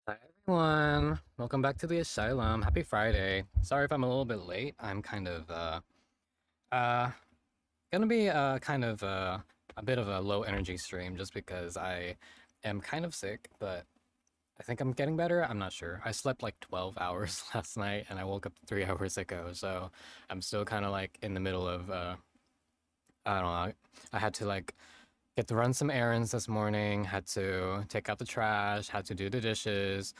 Hi everyone, welcome back to the asylum. Happy Friday. Sorry if I'm a little bit late. I'm kind of uh gonna be a bit of a low energy stream just because I am kind of sick, but I think I'm getting better. I'm not sure. I slept like 12 hours last night and I woke up 3 hours ago, so I'm still kind of like in the middle of I don't know. I had to like get to run some errands this morning, had to take out the trash, had to do the dishes,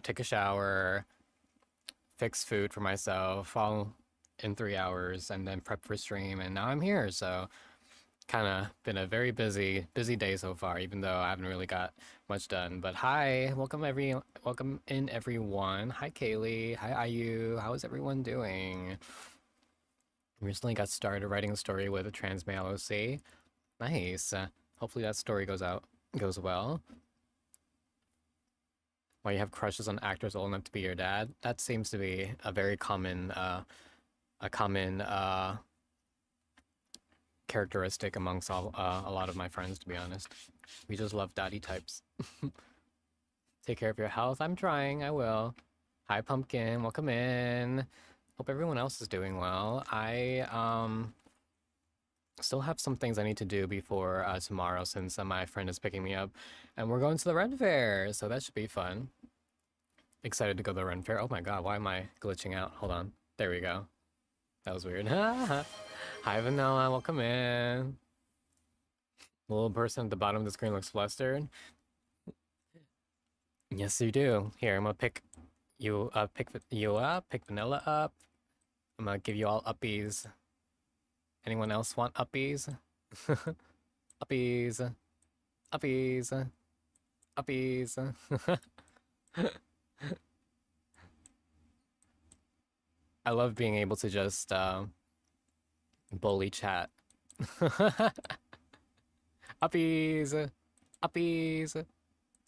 take a shower, fix food for myself all in 3 hours, and then prep for stream. And now I'm here. So kind of been a very busy day so far, even though I haven't really got much done. But hi, welcome in everyone. Hi Kaylee, hi IU. How is everyone doing? Recently got started writing a story with a trans male OC. Nice. Hopefully that story goes well. Why you have crushes on actors old enough to be your dad? That seems to be a very common characteristic amongst a lot of my friends. To be honest, we just love daddy types. Take care of your health. I'm trying. I will. Hi, Pumpkin. Welcome in. Hope everyone else is doing well. I still have some things I need to do before tomorrow since my friend is picking me up, and we're going to the Ren Fair, so that should be fun. Excited to go to the Ren Fair. Oh my god, why am I glitching out? Hold on. There we go. That was weird. Hi, Vanilla. Welcome in. The little person at the bottom of the screen looks flustered. Yes, you do. Here, I'm gonna pick you up, pick Vanilla up. I'm gonna give you all uppies. Anyone else want uppies? Uppies. Uppies. Uppies. I love being able to just bully chat. Uppies. Uppies.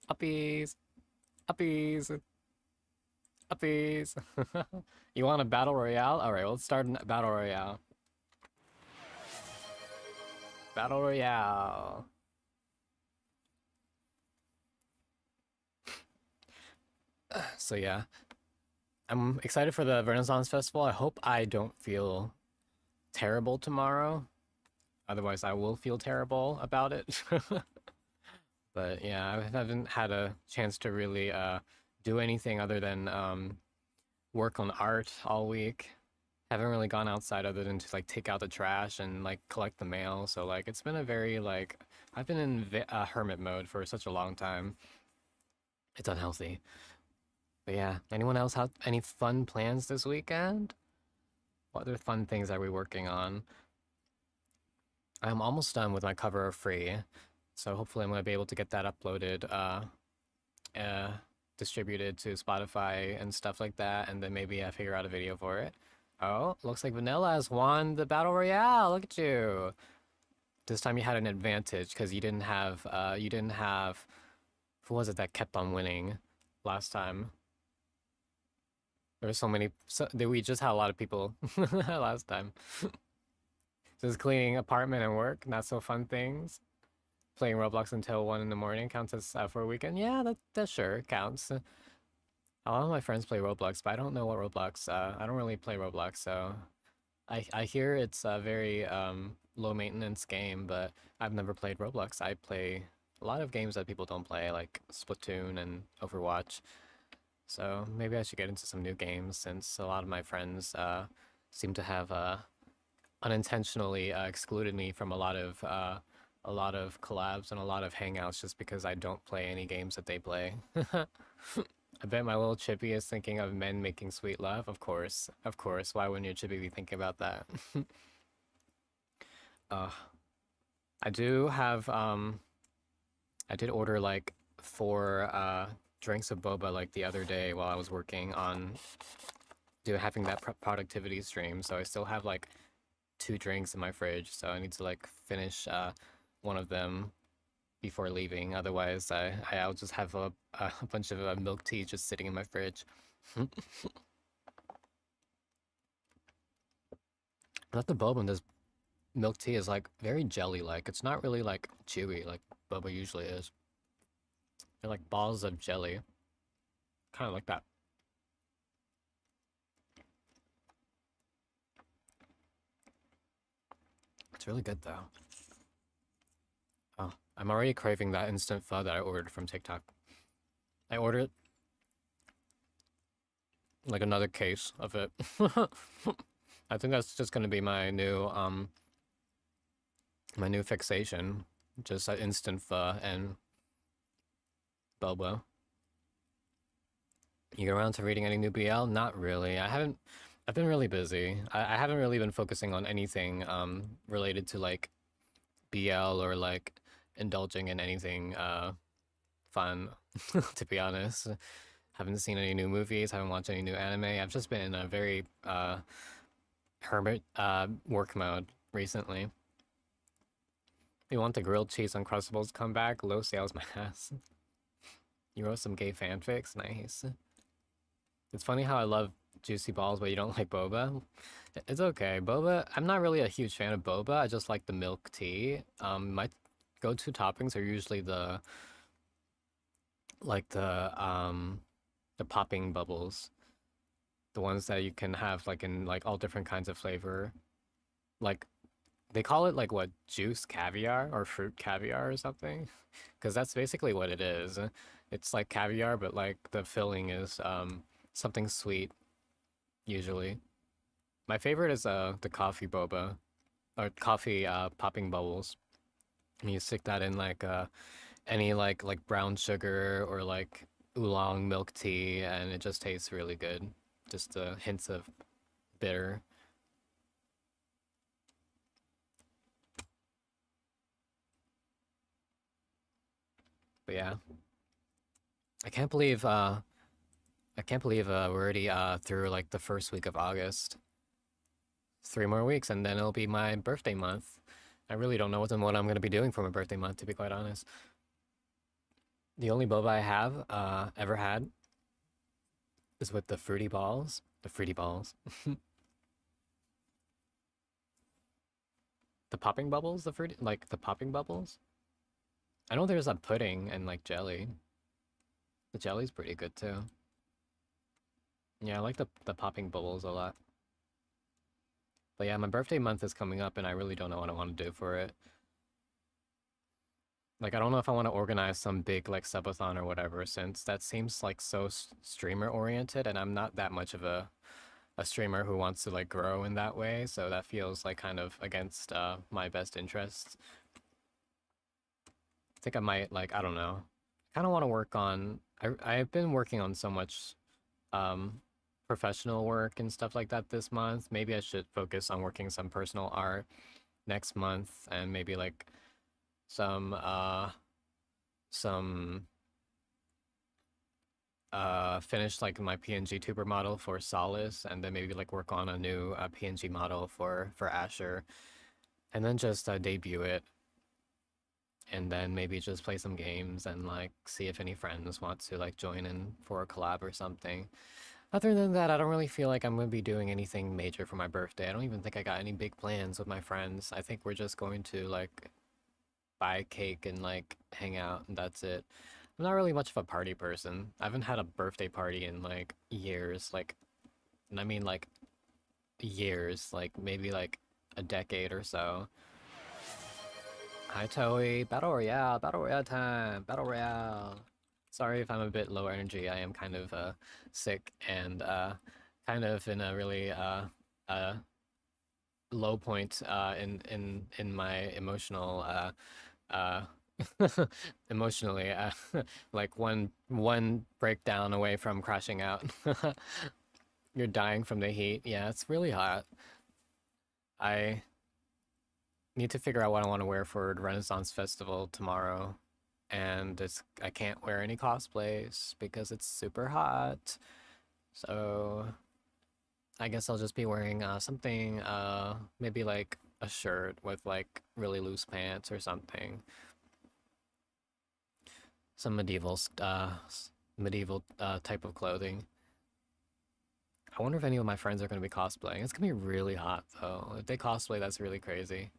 Uppies. Uppies. Uppies. You want a battle royale? Alright, let's start a battle royale. Battle royale. So yeah, I'm excited for the Renaissance Festival. I hope I don't feel terrible tomorrow. Otherwise, I will feel terrible about it. But yeah, I haven't had a chance to really do anything other than work on art all week. Haven't really gone outside other than to like take out the trash and like collect the mail. So like it's been a very like I've been in hermit mode for such a long time. It's unhealthy. But yeah, anyone else have any fun plans this weekend? What other fun things are we working on? I'm almost done with my cover of Free, so hopefully I'm gonna be able to get that uploaded, uh, distributed to Spotify and stuff like that, and then maybe I figure out a video for it. Oh, looks like Vanilla has won the Battle Royale. Look at you. This time you had an advantage because you didn't have, who was it that kept on winning last time? There were we just had a lot of people last time. Just cleaning apartment and work, not so fun things. Playing Roblox until 1 in the morning counts as for a weekend. Yeah, that sure counts. A lot of my friends play Roblox, but I don't know what Roblox. I don't really play Roblox, so I hear it's a very low maintenance game, but I've never played Roblox. I play a lot of games that people don't play, like Splatoon and Overwatch. So maybe I should get into some new games since a lot of my friends seem to have unintentionally excluded me from a lot of collabs and a lot of hangouts just because I don't play any games that they play. I bet my little chippy is thinking of men making sweet love. Of course, of course. Why wouldn't your chippy be thinking about that? uh, I do have I did order like 4 drinks of boba like the other day while I was working on having that productivity stream. So I still have like 2 drinks in my fridge, so I need to like finish one of them before leaving. Otherwise, I'll just have a bunch of milk tea just sitting in my fridge. But the boba in this milk tea is like very jelly-like. It's not really like chewy like boba usually is. They're like balls of jelly. Kind of like that. It's really good though. Oh, I'm already craving that instant pho that I ordered from TikTok. I ordered like another case of it. I think that's just gonna be my new fixation. Just that instant pho and boba. You get around to reading any new BL? Not really. I haven't. I've been really busy. I haven't really been focusing on anything related to like BL or like indulging in anything fun. To be honest, haven't seen any new movies. Haven't watched any new anime. I've just been in a very hermit work mode recently. You want the grilled cheese uncrustables come back? Low sales, my ass. You wrote some gay fanfics? Nice. It's funny how I love juicy balls, but you don't like boba. It's okay. Boba, I'm not really a huge fan of boba. I just like the milk tea. My go-to toppings are usually like the popping bubbles. The ones that you can have like in like all different kinds of flavor. Like they call it like what, juice caviar or fruit caviar or something? Because that's basically what it is. It's like caviar, but like the filling is something sweet usually. My favorite is the coffee boba or coffee popping bubbles. And you stick that in like any like brown sugar or like oolong milk tea, and it just tastes really good. Just hints of bitter. But yeah, I can't believe we're already through like the first week of August. 3 more weeks, and then it'll be my birthday month. I really don't know what I'm gonna be doing for my birthday month, to be quite honest. The only boba I have ever had is with the fruity balls. The fruity balls. The popping bubbles, the fruity, like the popping bubbles. I know there's a pudding and like jelly. The jelly's pretty good too. Yeah, I like the popping bubbles a lot. But yeah, my birthday month is coming up and I really don't know what I want to do for it. Like, I don't know if I want to organize some big like subathon or whatever, since that seems like so streamer oriented, and I'm not that much of a streamer who wants to like grow in that way, so that feels like kind of against my best interests. I think I might like, I don't know. I kind of want to work on I've been working on so much um professional work and stuff like that this month. Maybe I should focus on working some personal art next month, and maybe like some some finish like my PNG tuber model for Solace, and then maybe like work on a new PNG model for Asher, and then just debut it, and then maybe just play some games and like see if any friends want to like join in for a collab or something. Other than that, I don't really feel like I'm gonna be doing anything major for my birthday. I don't even think I got any big plans with my friends. I think we're just going to like buy cake and like hang out, and that's it. I'm not really much of a party person. I haven't had a birthday party in like years, like, and I mean like years, like maybe like a decade or so. Hi Toei, Battle Royale time, Battle Royale. Sorry if I'm a bit low energy. I am kind of sick and kind of in a really uh low point in my emotional uh emotionally, like one breakdown away from crashing out. You're dying from the heat. Yeah, it's really hot. I need to figure out what I want to wear for the Renaissance Festival tomorrow, and I can't wear any cosplays because it's super hot. So I guess I'll just be wearing something, maybe like a shirt with like really loose pants or something. Some medieval type of clothing. I wonder if any of my friends are going to be cosplaying. It's going to be really hot though. If they cosplay, that's really crazy.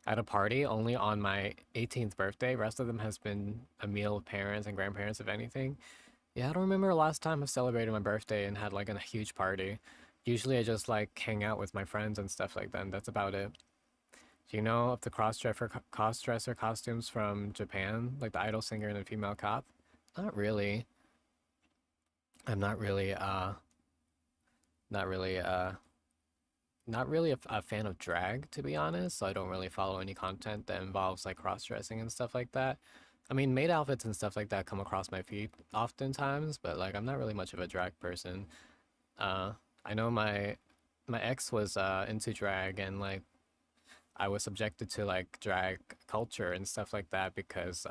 At a party only on my 18th birthday, rest of them has been a meal with parents and grandparents, if anything. Yeah, I don't remember the last time I celebrated my birthday and had like a huge party. Usually I just like hang out with my friends and stuff like that, and that's about it. Do you know of the cross-dresser costumes from Japan, like the idol singer and the female cop? Not really. I'm not really not really not really a fan of drag, to be honest, so I don't really follow any content that involves like cross-dressing and stuff like that. I mean, maid outfits and stuff like that come across my feed oftentimes, but like I'm not really much of a drag person. Uh, I know my ex was into drag, and like I was subjected to like drag culture and stuff like that because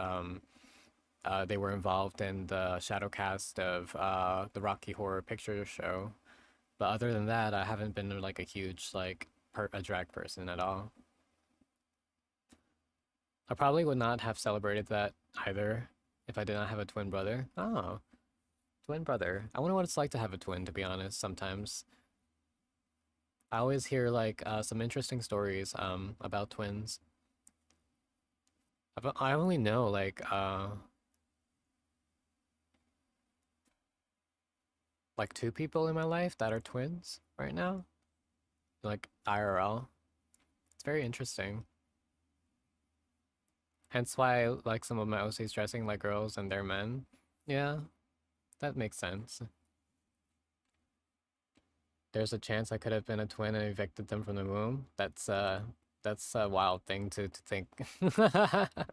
they were involved in the shadow cast of the Rocky Horror Picture Show. But other than that, I haven't been like a huge like a drag person at all. I probably would not have celebrated that either if I did not have a twin brother. Oh, twin brother. I wonder what it's like to have a twin, to be honest, sometimes. I always hear like some interesting stories about twins. I only know like two people in my life that are twins right now, like IRL. It's very interesting. Hence why I like some of my OCs dressing like girls and they're men. Yeah, that makes sense. There's a chance I could have been a twin and evicted them from the womb. That's a wild thing to think. That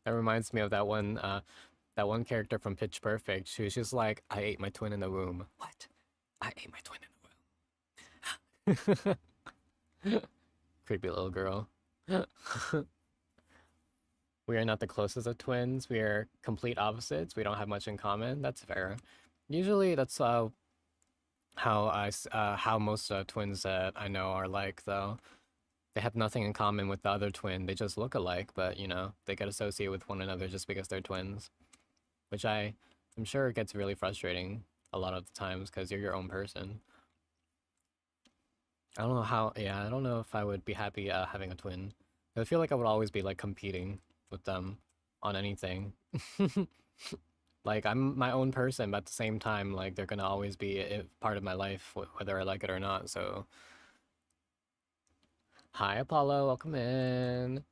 reminds me of that one character from Pitch Perfect. She was just like, I ate my twin in the womb. What? I ate my twin in the womb. Creepy little girl. We are not the closest of twins. We are complete opposites. We don't have much in common. That's fair. Usually, that's how most twins that I know are like, though. They have nothing in common with the other twin. They just look alike, but you know, they get associated with one another just because they're twins, which I'm sure gets really frustrating a lot of the times because you're your own person. I don't know how, yeah, I don't know if I would be happy having a twin. I feel like I would always be like competing with them on anything. Like I'm my own person, but at the same time, like they're gonna always be a part of my life, whether I like it or not. So, hi Apollo, welcome in.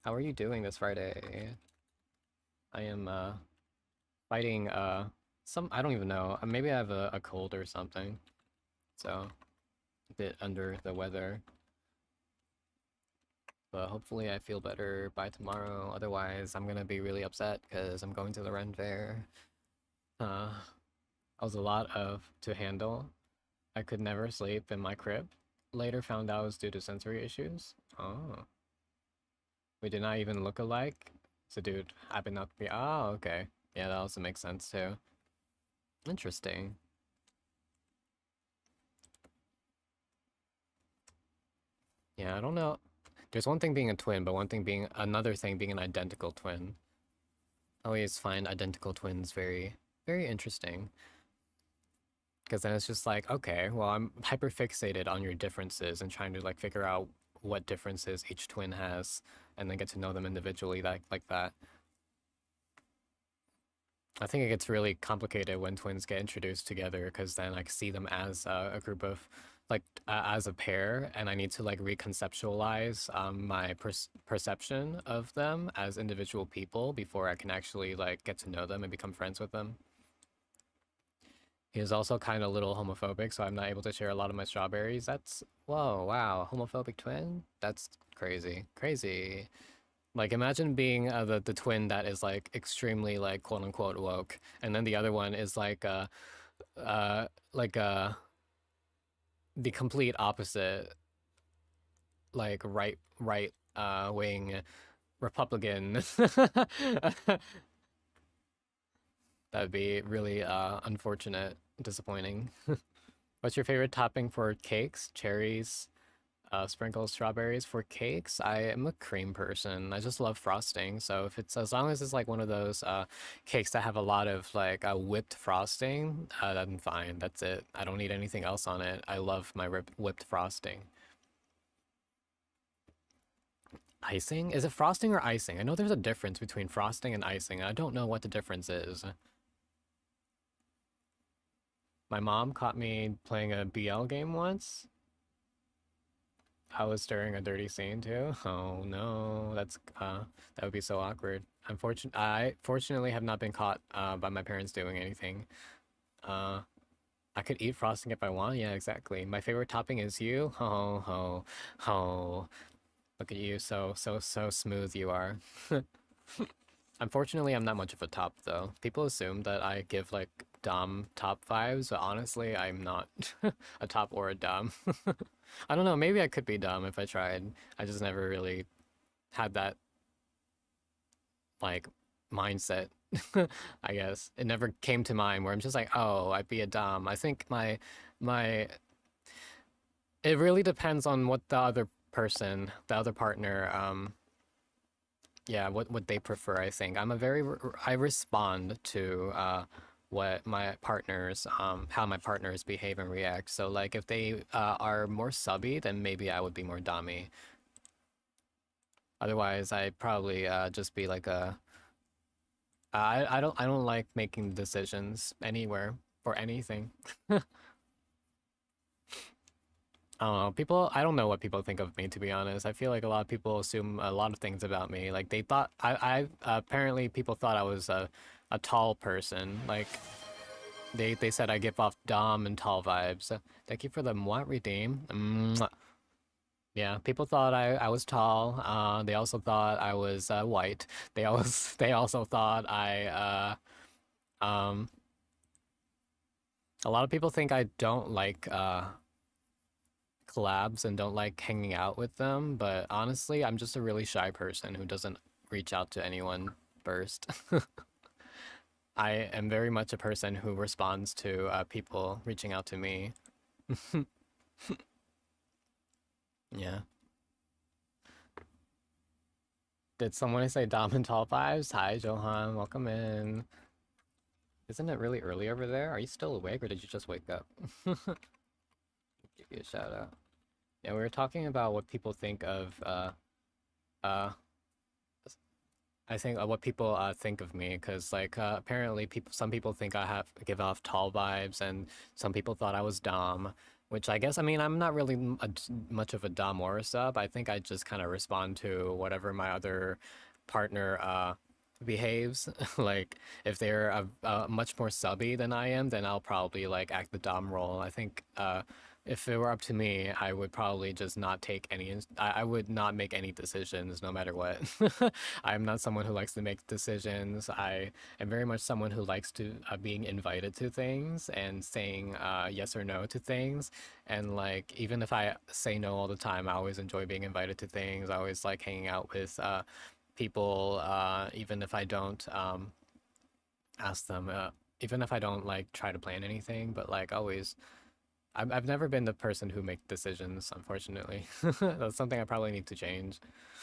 How are you doing this Friday? I am fighting some I don't even know. Maybe I have a cold or something. So a bit under the weather. But hopefully I feel better by tomorrow. Otherwise, I'm gonna be really upset because I'm going to the Ren Fair. Uh, I was a lot of to handle. I could never sleep in my crib. Later found out it was due to sensory issues. Oh. We did not even look alike. So dude happened not to be oh, okay. Yeah, that also makes sense too. Interesting. Yeah, I don't know. There's one thing being a twin, but one thing being another thing being an identical twin. I always find identical twins very, very interesting. Because then it's just like, okay, well, I'm hyper fixated on your differences and trying to like figure out what differences each twin has and then get to know them individually like that. I think it gets really complicated when twins get introduced together because then I see them as a group of like as a pair, and I need to like reconceptualize my perception of them as individual people before I can actually like get to know them and become friends with them. He is also kind of a little homophobic, so I'm not able to share a lot of my strawberries. That's whoa, wow, homophobic twin? That's crazy, crazy. Like imagine being the twin that is like extremely like quote unquote woke, and then the other one is like the complete opposite, like right wing Republican. That'd be really unfortunate, disappointing. What's your favorite topping for cakes? Cherries, sprinkles, strawberries for cakes. I am a cream person. I just love frosting. So if it's as long as it's like one of those cakes that have a lot of like whipped frosting, I'm fine. That's it. I don't need anything else on it. I love my whipped frosting. Icing? Is it frosting or icing? I know there's a difference between frosting and icing. I don't know what the difference is. My mom caught me playing a BL game once. I was during a dirty scene too. Oh no, that would be so awkward. I fortunately have not been caught by my parents doing anything. Uh, I could eat frosting if I want. Yeah, exactly. My favorite topping is you. Ho ho ho. Look at you, so smooth you are. Unfortunately, I'm not much of a top though. People assume that I give like Dom top vibes, but honestly, I'm not a top or a Dom. I don't know, maybe I could be Dom if I tried. I just never really had that like mindset. I guess it never came to mind where I'm just like, oh, I'd be a Dom. I think my it really depends on what the other partner, yeah, what they prefer. I think I respond to what my partners how my partners behave and react. So like if they are more subby, then maybe I would be more dommy. Otherwise, I'd probably just be like a I don't like making decisions anywhere for anything. I don't know. I don't know what people think of me, to be honest. I feel like a lot of people assume a lot of things about me. Like they thought apparently people thought I was a tall person. Like they said I give off Dom and tall vibes. Thank you for the what redeem. Mwah. Yeah, people thought I was tall. They also thought I was white. They also thought um a lot of people think I don't like collabs and don't like hanging out with them, but honestly, I'm just a really shy person who doesn't reach out to anyone first. I am very much a person who responds to people reaching out to me. Yeah. Did someone say Dom and Tall Fives? Hi, Johan. Welcome in. Isn't it really early over there? Are you still awake or did you just wake up? Give you a shout out. Yeah, we were talking about what people think of uh I think what people think of me, because like apparently some people think I have give off tall vibes, and some people thought I was Dom, which I guess I mean I'm not really much of a Dom or a sub. I think I just kind of respond to whatever my other partner behaves. Like if they're much more subby than I am, then I'll probably like act the Dom role. I think if it were up to me, I would probably just not take any. I would not make any decisions, no matter what. I'm not someone who likes to make decisions. I am very much someone who likes to being invited to things and saying yes or no to things. And like even if I say no all the time, I always enjoy being invited to things. I always like hanging out with people, even if I don't ask them. Even if I don't like try to plan anything, but like always I've never been the person who make decisions, unfortunately. That's something I probably need to change.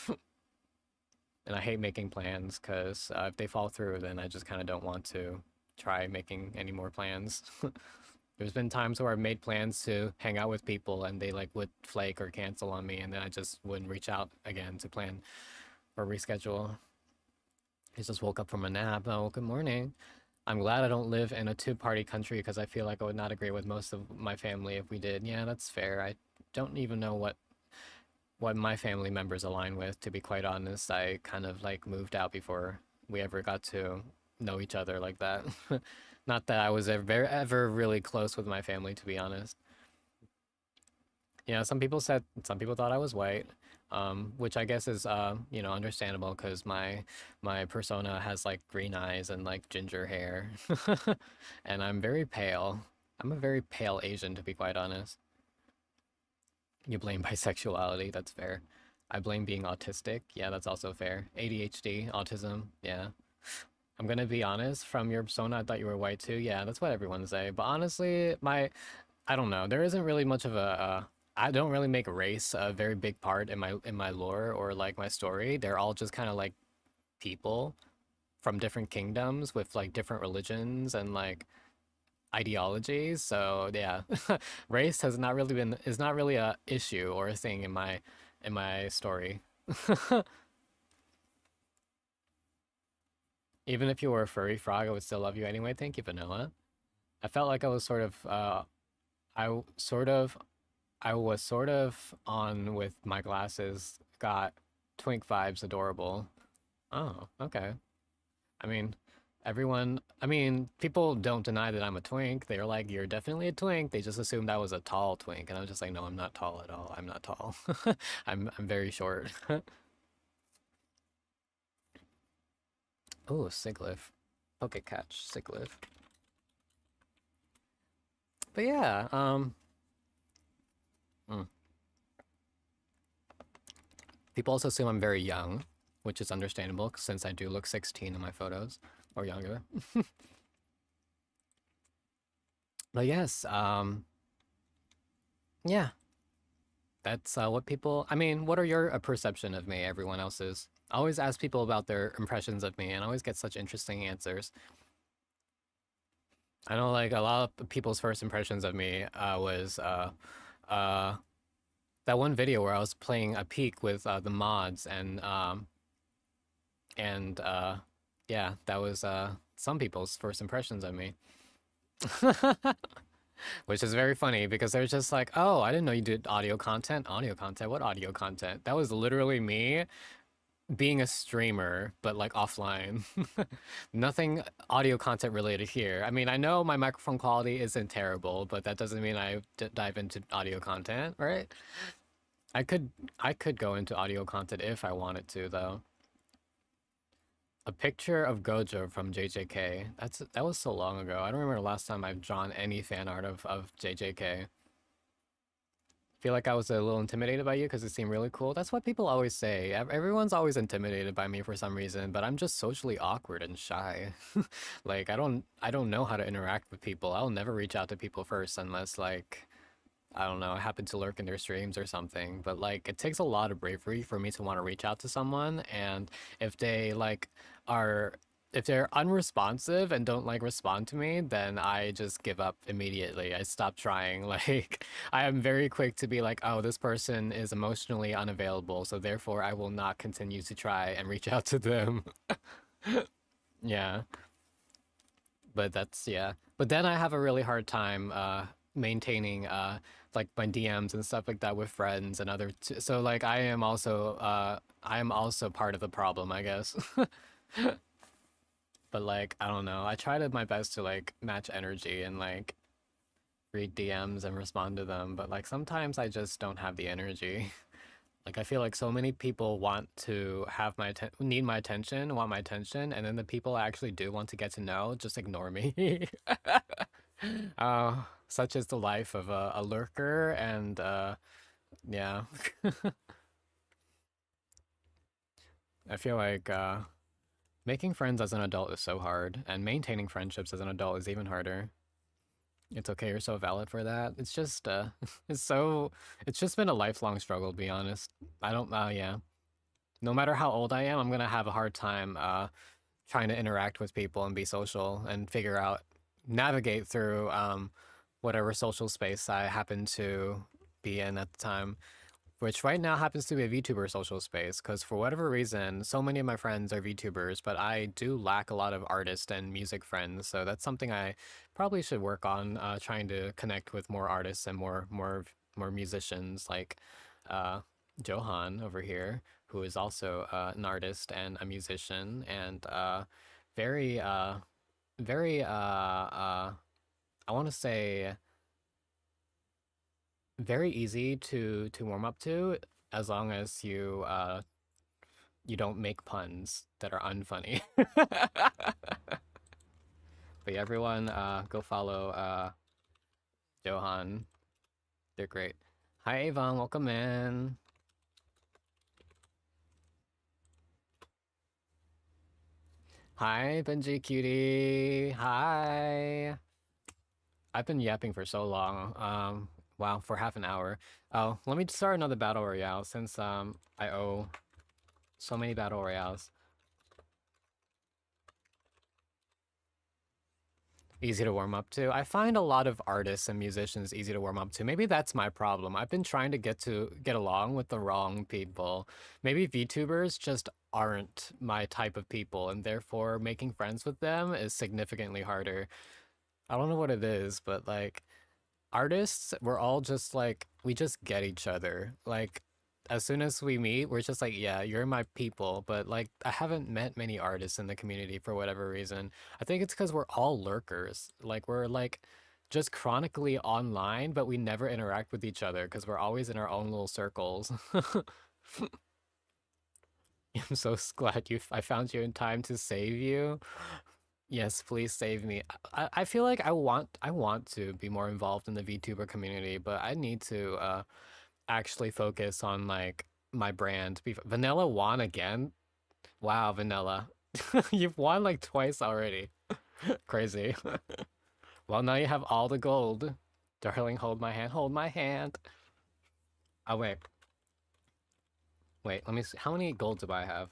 And I hate making plans because if they fall through, then I just kind of don't want to try making any more plans. There's been times where I've made plans to hang out with people and they like would flake or cancel on me, and then I just wouldn't reach out again to plan or reschedule. I just woke up from a nap. Oh, good morning. I'm glad I don't live in a two-party country because I feel like I would not agree with most of my family if we did. Yeah, that's fair. I don't even know what my family members align with, to be quite honest. I kind of like moved out before we ever got to know each other like that. Not that I was ever really close with my family, to be honest. Yeah, some people thought I was white, which I guess is understandable because my persona has like green eyes and like ginger hair, and I'm very pale. I'm a very pale Asian, to be quite honest. You blame bisexuality, that's fair. I blame being autistic. Yeah, that's also fair. ADHD, autism. Yeah. I'm gonna be honest, from your persona, I thought you were white too. Yeah, that's what everyone say. But honestly, I don't know. There isn't really much of I don't really make race a very big part in my lore or like my story. They're all just kind of like people from different kingdoms with like different religions and like ideologies. So yeah, race has not really been is not really a issue or a thing in my story. Even if you were a furry frog, I would still love you anyway. Thank you, Vanilla. I felt like I was sort of I w- sort of I was sort of on with my glasses, got twink vibes adorable. Oh, okay. I mean, people don't deny that I'm a twink. They're like, you're definitely a twink. They just assumed I was a tall twink. And I was just like, no, I'm not tall at all. I'm not tall. I'm very short. Oh, Siglif. Poke catch, Siglif. But yeah, mm. People also assume I'm very young, which is understandable since I do look 16 in my photos or younger. But yes, yeah, that's what people. I mean, what are your perception of me? Everyone else's. I always ask people about their impressions of me, and I always get such interesting answers. I know, like a lot of people's first impressions of me was uh, that one video where I was playing a peak with the mods, and yeah, that was some people's first impressions of me. Which is very funny because they're just like, oh, I didn't know you did audio content. Audio content? What audio content? That was literally me being a streamer, but like offline. Nothing audio content related here. I mean, I know my microphone quality isn't terrible, but that doesn't mean I dive into audio content, right? I could I could go into audio content if I wanted to, though. A picture of Gojo from JJK. That was so long ago. I don't remember the last time I've drawn any fan art of JJK. Feel like I was a little intimidated by you because it seemed really cool. That's what people always say. Everyone's always intimidated by me for some reason, but I'm just socially awkward and shy. Like I don't know how to interact with people. I'll never reach out to people first unless like I don't know, I happen to lurk in their streams or something. But like it takes a lot of bravery for me to want to reach out to someone, and if they like are if they're unresponsive and don't like respond to me, then I just give up immediately. I stop trying. Like I am very quick to be like, oh, this person is emotionally unavailable, so therefore I will not continue to try and reach out to them. Yeah. But that's yeah. But then I have a really hard time maintaining like my DMs and stuff like that with friends and so like I am also part of the problem, I guess. But like I don't know. I try to my best to like match energy and like read DMs and respond to them, but like sometimes I just don't have the energy. Like I feel like so many people want to have need my attention, want my attention, and then the people I actually do want to get to know just ignore me. Such is the life of a lurker, and yeah, I feel like making friends as an adult is so hard, and maintaining friendships as an adult is even harder. It's okay, you're so valid for that. It's just it's just been a lifelong struggle, to be honest. I don't yeah. No matter how old I am, I'm gonna have a hard time trying to interact with people and be social and figure out navigate through whatever social space I happen to be in at the time, which right now happens to be a VTuber social space because for whatever reason, so many of my friends are VTubers, but I do lack a lot of artist and music friends. So that's something I probably should work on, trying to connect with more artists and more musicians like uh, Johan over here, who is also an artist and a musician and very very I want to say very easy to warm up to as long as you don't make puns that are unfunny. But yeah, everyone go follow Johan. They're great. Hi Avon, welcome in. Hi Benji cutie. Hi. I've been yapping for so long. Wow, for half an hour. Oh, let me start another battle royale since I owe so many battle royales. Easy to warm up to. I find a lot of artists and musicians easy to warm up to. Maybe that's my problem. I've been trying to get along with the wrong people. Maybe VTubers just aren't my type of people, and therefore making friends with them is significantly harder. I don't know what it is, but like artists, we're all just like we just get each other. Like as soon as we meet, we're just like, yeah, you're my people. But like I haven't met many artists in the community for whatever reason. I think it's because we're all lurkers. Like we're like just chronically online, but we never interact with each other because we're always in our own little circles. I'm so glad I found you in time to save you. Yes, please save me. I feel like I want to be more involved in the VTuber community, but I need to actually focus on like my brand. Vanilla won again? Wow, Vanilla. You've won like twice already. Crazy. Well, now you have all the gold. Darling, hold my hand. Hold my hand. Oh, wait. Wait, let me see. How many gold do I have?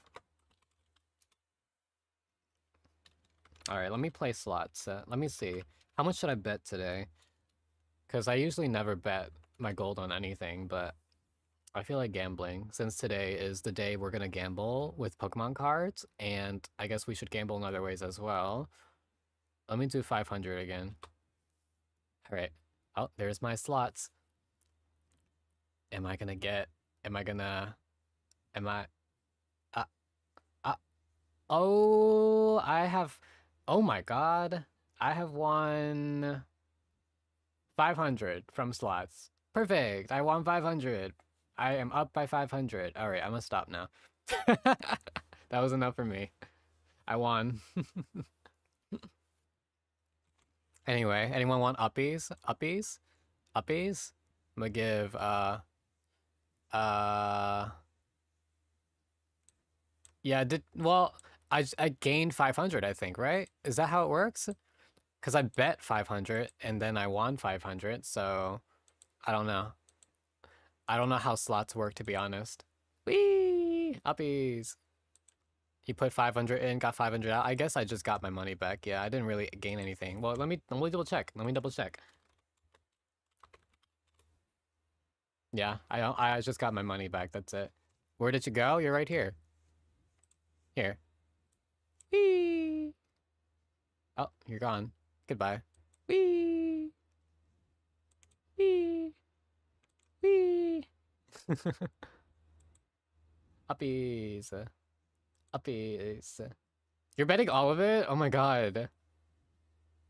All right, let me play slots. Let me see. How much should I bet today? Because I usually never bet my gold on anything, but I feel like gambling since today is the day we're gonna gamble with Pokemon cards, and I guess we should gamble in other ways as well. Let me do 500 again. All right. Oh, there's my slots. Am I gonna get? Am I gonna? Am I? Uh, uh, oh, I have. Oh my God. I have won 500 from slots. Perfect. I won 500. I am up by 500. All right, I'm gonna stop now. That was enough for me. I won. Anyway, anyone want uppies? Uppies? Uppies? I'm gonna give uh yeah, I gained 500, I think, right? Is that how it works? Because I bet 500 and then I won 500, so I don't know. I don't know how slots work, to be honest. Whee! Uppies! You put 500 in, got 500 out. I guess I just got my money back. Yeah, I didn't really gain anything. Well, let me double check. Let me double check. Yeah, I just got my money back. That's it. Where did you go? You're right here. Here. Whee! Oh, you're gone. Goodbye. Whee! Whee! Whee! Uppies. Uppies. You're betting all of it? Oh my god.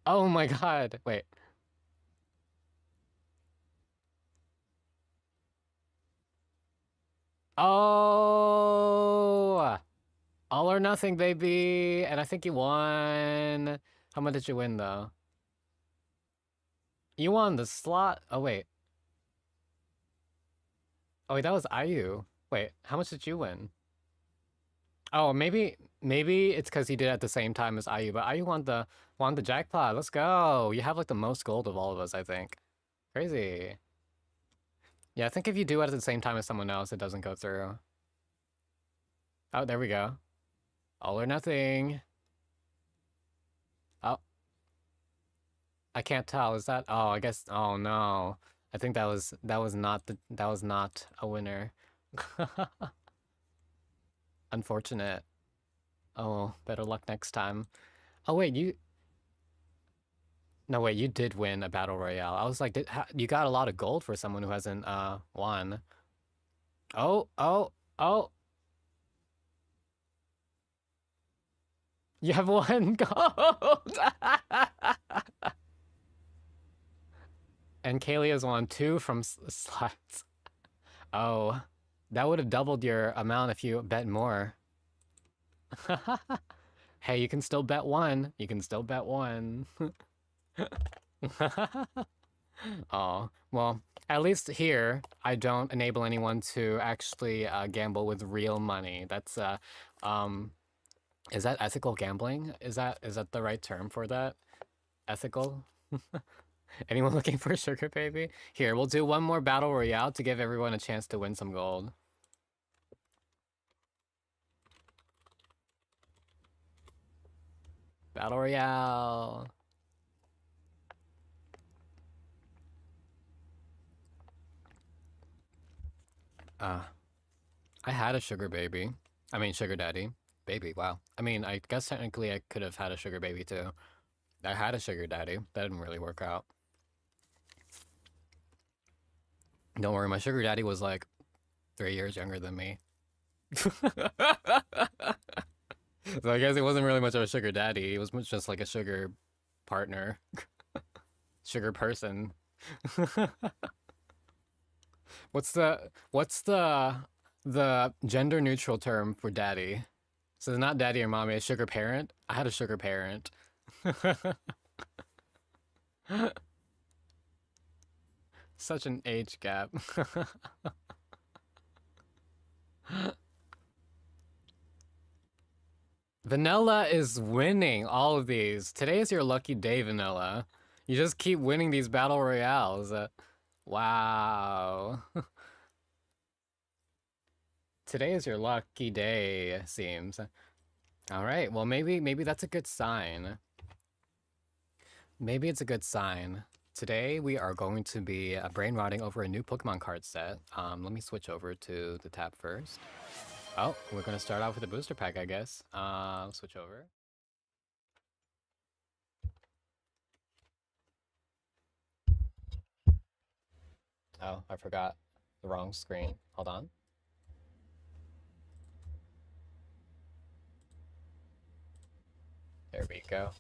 Oh my god. Wait. Oh! All or nothing, baby. And I think you won. How much did you win, though? You won the slot. Oh, wait. Oh, wait, that was IU. Wait, how much did you win? Oh, maybe it's because he did it at the same time as IU, but IU won the jackpot. Let's go. You have like the most gold of all of us, I think. Crazy. Yeah, I think if you do it at the same time as someone else, it doesn't go through. Oh, there we go. All or nothing. Oh, I can't tell. Is that? Oh, I guess. Oh no. I think that was not a winner. Unfortunate. Oh, better luck next time. Oh wait, no wait, you did win a battle royale. I was like, you got a lot of gold for someone who hasn't won. Oh, oh, oh. You have one gold. And Kaylee's won two from slots. Oh, that would have doubled your amount if you bet more. Hey, you can still bet one. You can still bet one. Oh, well, at least here, I don't enable anyone to actually gamble with real money. That's is that ethical gambling? Is that the right term for that? Ethical? Anyone looking for a sugar baby? Here, we'll do one more battle royale to give everyone a chance to win some gold. Battle royale. I had a sugar baby. I mean, sugar daddy. Baby, wow. I mean, I guess technically I could have had a sugar baby too. I had a sugar daddy. That didn't really work out. Don't worry, my sugar daddy was like 3 years younger than me. So I guess it wasn't really much of a sugar daddy. It was much just like a sugar partner. Sugar person. What's the gender neutral term for daddy? So it's not daddy or mommy, it's sugar parent. I had a sugar parent. Such an age gap. Vanilla is winning all of these. Today is your lucky day, Vanilla. You just keep winning these battle royales. Wow. Today is your lucky day, seems. All right, well, maybe that's a good sign. Maybe it's a good sign. Today we are going to be brain rotting over a new Pokemon card set. Let me switch over to the tab first. Oh, we're gonna start off with a booster pack, I guess. Switch over. Oh, I forgot the wrong screen. Hold on. There we go.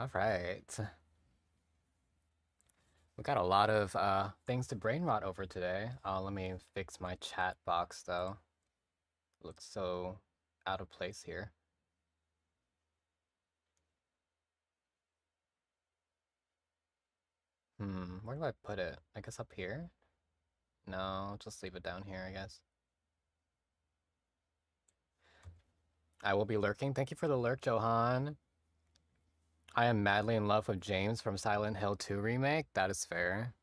All right. We got a lot of things to brain rot over today. Let me fix my chat box though. Looks so out of place here. Where do I put it? I guess up here? No, just leave it down here, I guess. I will be lurking. Thank you for the lurk, Johan. I am madly in love with James from Silent Hill 2 remake. That is fair.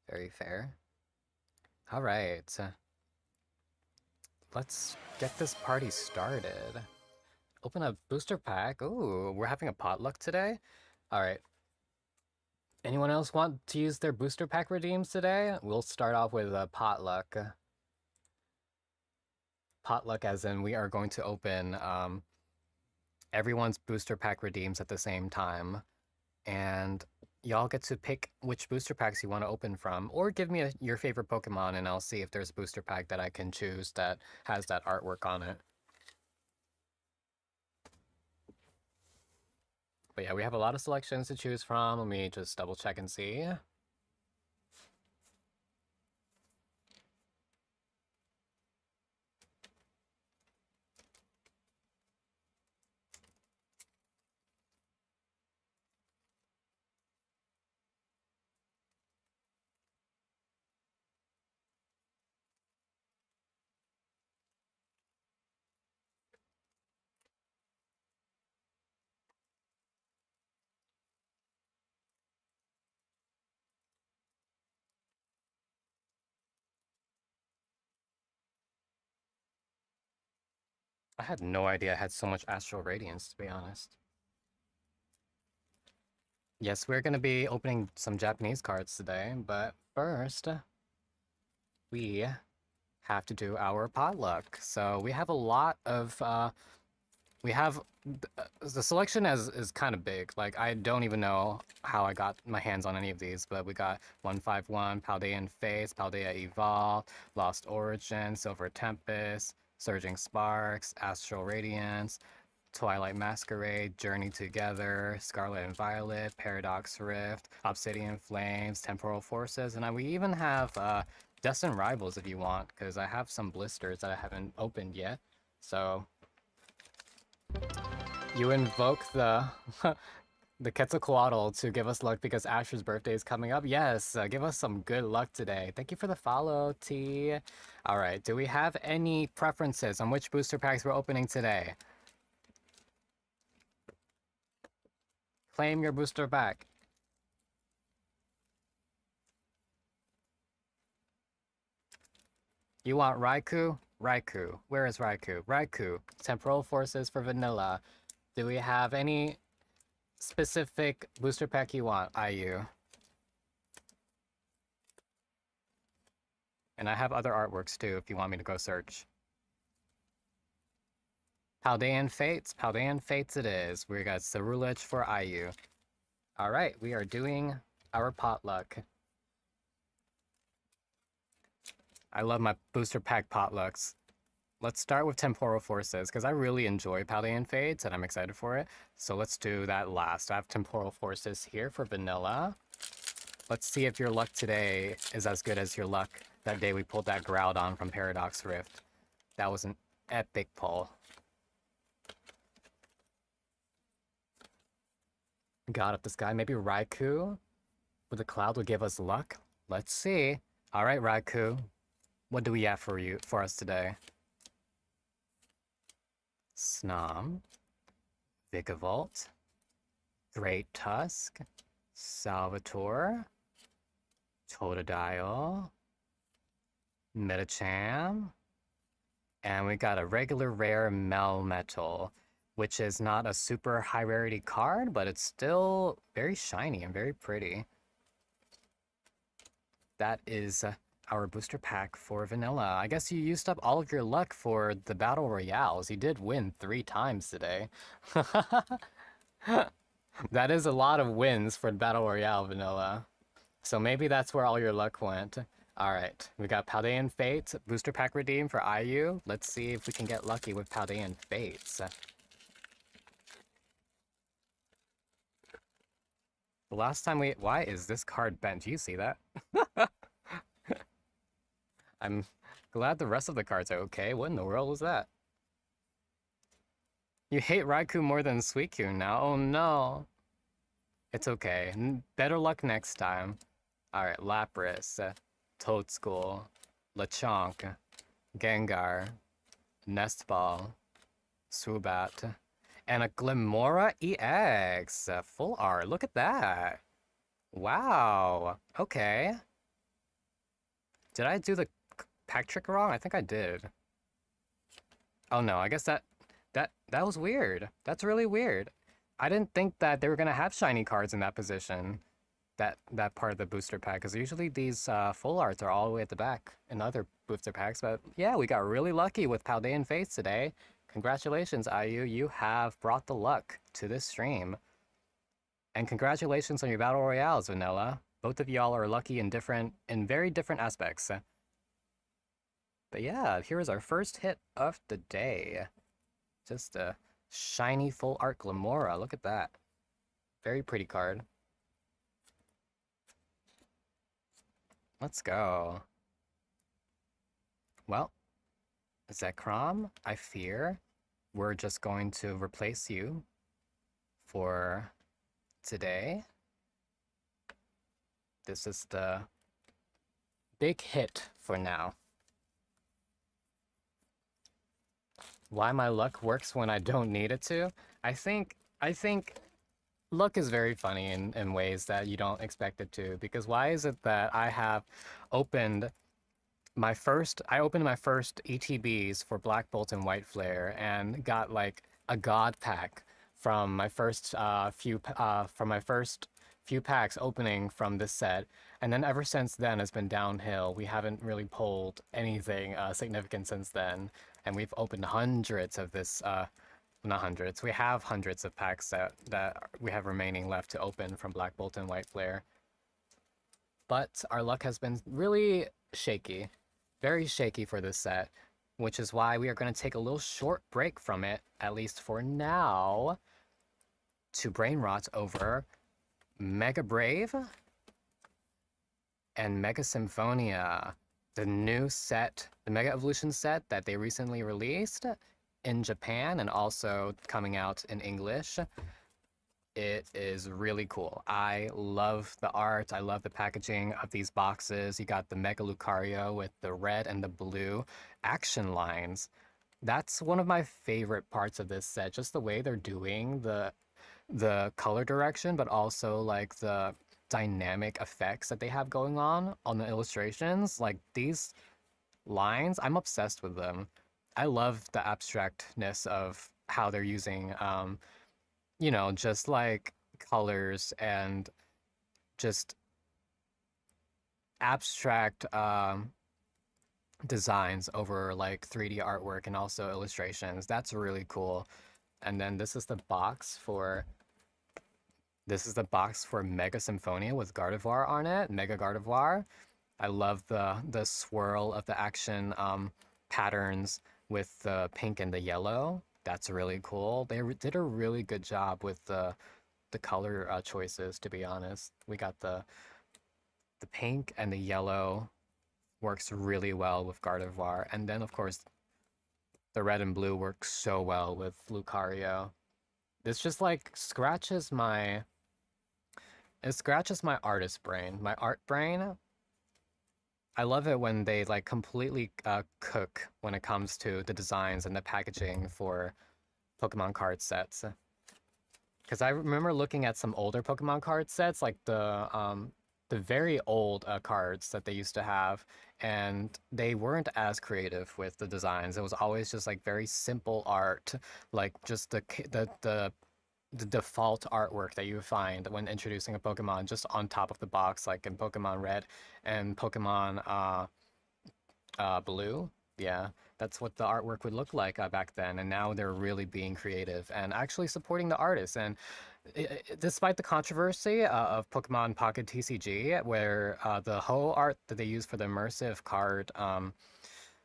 Very fair. All right. Let's get this party started. Open a booster pack. Ooh, we're having a potluck today? All right. Anyone else want to use their booster pack redeems today? We'll start off with a potluck. Potluck as in we are going to open everyone's booster pack redeems at the same time. And y'all get to pick which booster packs you want to open from, or give me your favorite Pokemon and I'll see if there's a booster pack that I can choose that has that artwork on it. But yeah, we have a lot of selections to choose from. Let me just double check and see. I had no idea I had so much Astral Radiance, to be honest. Yes, we're going to be opening some Japanese cards today, but first, we have to do our potluck. So we have a lot of, we have, the selection is kind of big. Like, I don't even know how I got my hands on any of these, but we got 151, Paldean Face, Paldea Evolve, Lost Origin, Silver Tempest, Surging Sparks, Astral Radiance, Twilight Masquerade, Journey Together, Scarlet and Violet, Paradox Rift, Obsidian Flames, Temporal Forces, and we even have Destined Rivals if you want, because I have some blisters that I haven't opened yet. So you invoke the the Quetzalcoatl to give us luck because Asher's birthday is coming up. Yes, give us some good luck today. Thank you for the follow, T. All right, do we have any preferences on which booster packs we're opening today? Claim your booster pack. You want Raikou? Raikou. Where is Raikou? Raikou. Temporal Forces for Vanilla. Do we have any specific booster pack you want, IU? And I have other artworks too if you want me to go search. Paldean Fates it is. We got Ceruledge for IU. Alright, we are doing our potluck. I love my booster pack potlucks. Let's start with Temporal Forces, because I really enjoy Paldean Fates, and I'm excited for it. So let's do that last. I have Temporal Forces here for vanilla. Let's see if your luck today is as good as your luck that day we pulled that Groudon from Paradox Rift. That was an epic pull. God up the sky. Maybe Raikou with the cloud would give us luck. Let's see. All right, Raikou. What do we have for us today? Snom, Vikavolt, Great Tusk, Salvatore, Totodile, Medicham, and we got a regular rare Melmetal, which is not a super high rarity card, but it's still very shiny and very pretty. That is our booster pack for vanilla. I guess you used up all of your luck for the battle royales. You did win 3 times today. That is a lot of wins for battle royale vanilla. So maybe that's where all your luck went. Alright, we got Paldean Fates, booster pack redeem for IU. Let's see if we can get lucky with Paldean Fates. The last time why is this card bent? Do you see that? I'm glad the rest of the cards are okay. What in the world was that? You hate Raikou more than Suicune now? Oh no. It's okay. Better luck next time. Alright, Lapras, Toadschool, Lechonk, Gengar, Nestball, Swoobat, and a Glimmora EX. Full art. Look at that. Wow. Okay. Did I do the pack trick wrong? I think I did. Oh no, I guess that was weird. That's really weird. I didn't think that they were gonna have shiny cards in that position. That part of the booster pack, because usually these full arts are all the way at the back in other booster packs. But yeah, we got really lucky with Paldean Fates today. Congratulations, IU. You have brought the luck to this stream. And congratulations on your battle royales, Vanilla. Both of y'all are lucky in very different aspects. But yeah, here is our first hit of the day. Just a shiny full art Glimmora. Look at that. Very pretty card. Let's go. Well, Zekrom, I fear we're just going to replace you for today. This is the big hit for now. Why my luck works when I don't need it to? I think luck is very funny in ways that you don't expect it to, because why is it that I opened my first ETBs for Black Bolt and White Flare and got like a god pack from my first few packs opening from this set, and then ever since then it's been downhill. We haven't really pulled anything significant since then, and we've opened hundreds of this not hundreds, we have hundreds of packs that we have remaining left to open from Black Bolt and White Flare. But our luck has been really shaky, very shaky for this set, which is why we are going to take a little short break from it, at least for now, to brain rot over Mega Brave and Mega Symphonia, the new set, the Mega Evolution set that they recently released in Japan and also coming out in English. It is really cool. I love the art. I love the packaging of these boxes. You got the Mega Lucario with the red and the blue action lines. That's one of my favorite parts of this set, just the way they're doing the color direction, but also like the dynamic effects that they have going on the illustrations. Like these lines, I'm obsessed with them. I love the abstractness of how they're using, you know, just like colors and just abstract designs over like 3D artwork and also illustrations. That's really cool. And then this is the box for Mega Symphonia with Gardevoir on it, Mega Gardevoir. I love the swirl of the action patterns with the pink and the yellow. That's really cool. They did a really good job with the color choices. To be honest, we got the pink and the yellow works really well with Gardevoir, and then of course the red and blue works so well with Lucario. This just like scratches my artist brain, my art brain. I love it when they like completely cook when it comes to the designs and the packaging for Pokemon card sets. Because I remember looking at some older Pokemon card sets, like the very old cards that they used to have, and they weren't as creative with the designs. It was always just like very simple art, like just the default artwork that you would find when introducing a Pokemon just on top of the box, like in Pokemon Red and Pokemon Blue. Yeah, that's what the artwork would look like back then. And now they're really being creative and actually supporting the artists. And despite the controversy of Pokemon Pocket TCG, where the whole art that they use for the immersive card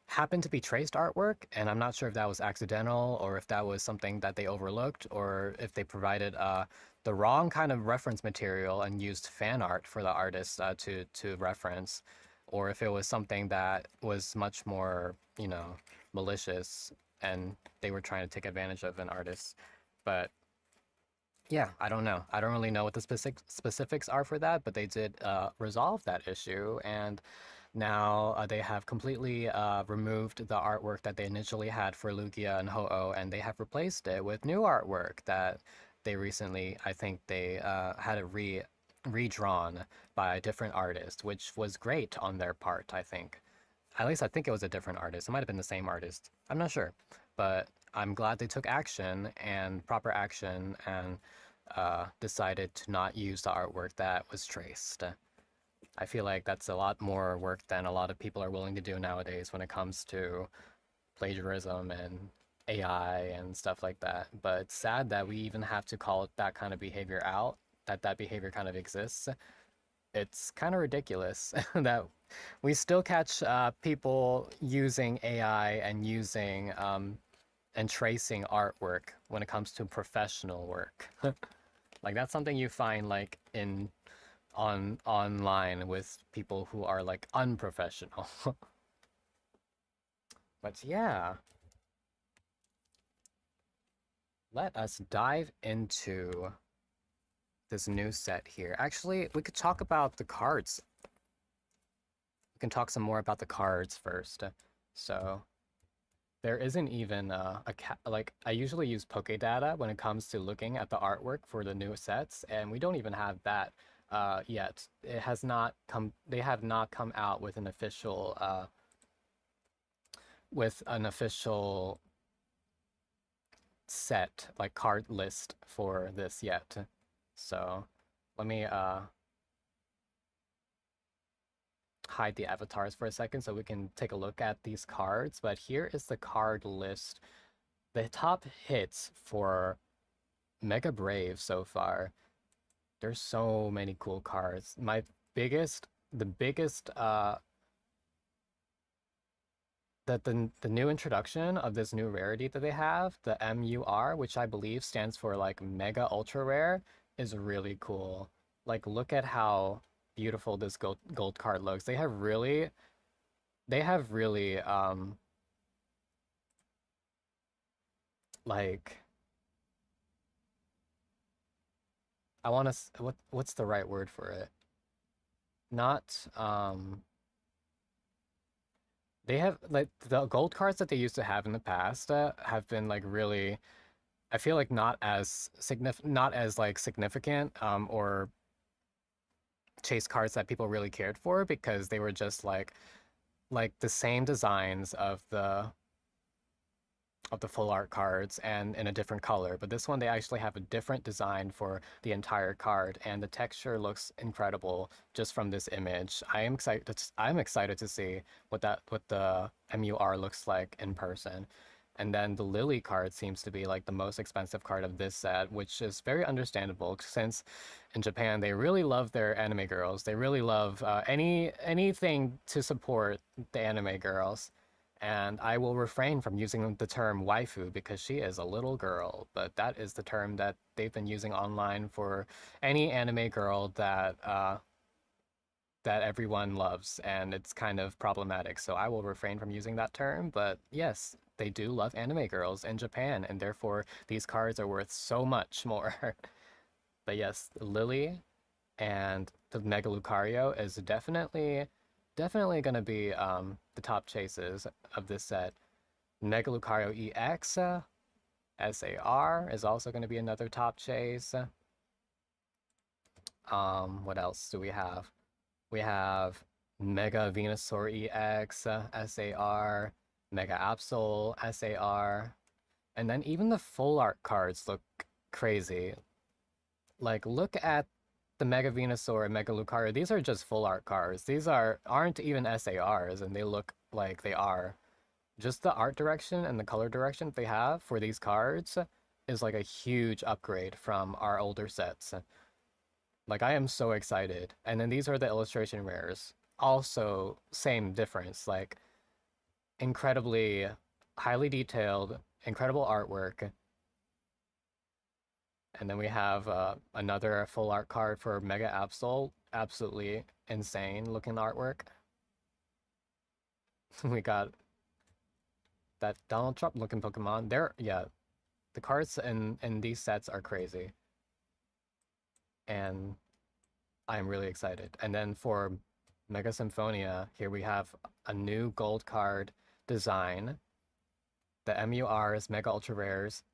happened to be traced artwork, and I'm not sure if that was accidental or if that was something that they overlooked or if they provided the wrong kind of reference material and used fan art for the artists to reference, or if it was something that was much more, malicious and they were trying to take advantage of an artist. But yeah, I don't know. I don't really know what the specifics are for that, but they did resolve that issue, and now they have completely removed the artwork that they initially had for Lugia and Ho-Oh, and they have replaced it with new artwork that they recently, I think they had it redrawn by a different artist, which was great on their part, I think. At least I think it was a different artist. It might have been the same artist. I'm not sure. But I'm glad they took action and proper action and decided to not use the artwork that was traced. I feel like that's a lot more work than a lot of people are willing to do nowadays when it comes to plagiarism and AI and stuff like that. But it's sad that we even have to call that kind of behavior out, that behavior kind of exists. It's kind of ridiculous that we still catch people using AI and using and tracing artwork when it comes to professional work. Like that's something you find like in online with people who are like unprofessional. But yeah, let us dive into this new set here. Actually, we could talk about the cards. We can talk some more about the cards first. So there isn't even like I usually use Pokédata when it comes to looking at the artwork for the new sets, and we don't even have that yet. It has not come. They have not come out with an official set like card list for this yet. So let me hide the avatars for a second so we can take a look at these cards. But here is the card list. The top hits for Mega Brave so far. There's so many cool cards. The biggest that the new introduction of this new rarity that they have, the MUR, which I believe stands for like Mega Ultra Rare, is really cool. Like look at how beautiful this gold card looks. They have really like I want to what's the right word for it? Not they have like the gold cards that they used to have in the past have been like really, I feel like not as like significant or chase cards that people really cared for because they were just like the same designs of of the full art cards and in a different color. But this one, they actually have a different design for the entire card, and the texture looks incredible just from this image. I'm excited to see what the MUR looks like in person. And then the Lily card seems to be like the most expensive card of this set, which is very understandable since in Japan they really love their anime girls. They really love anything to support the anime girls. And I will refrain from using the term waifu because she is a little girl, but that is the term that they've been using online for any anime girl that everyone loves, and it's kind of problematic. So I will refrain from using that term, but yes, they do love anime girls in Japan, and therefore these cards are worth so much more. But yes, Lily and the Mega Lucario is definitely gonna be the top chases of this set. Mega Lucario EX, SAR is also gonna be another top chase. What else do we have? We have Mega Venusaur EX, SAR, Mega Absol, SAR, and then even the full art cards look crazy. Like, look at the Mega Venusaur and Mega Lucario. These are just full art cards. These aren't even SARs, and they look like they are. Just the art direction and the color direction they have for these cards is like a huge upgrade from our older sets. Like, I am so excited. And then these are the illustration rares. Also, same difference. Like, incredibly highly detailed, incredible artwork. And then we have another full art card for Mega Absol. Absolutely insane looking artwork. We got that Donald Trump looking Pokemon. The cards in these sets are crazy. And I'm really excited. And then for Mega Symphonia, here we have a new gold card design. The MURs, Mega Ultra Rares,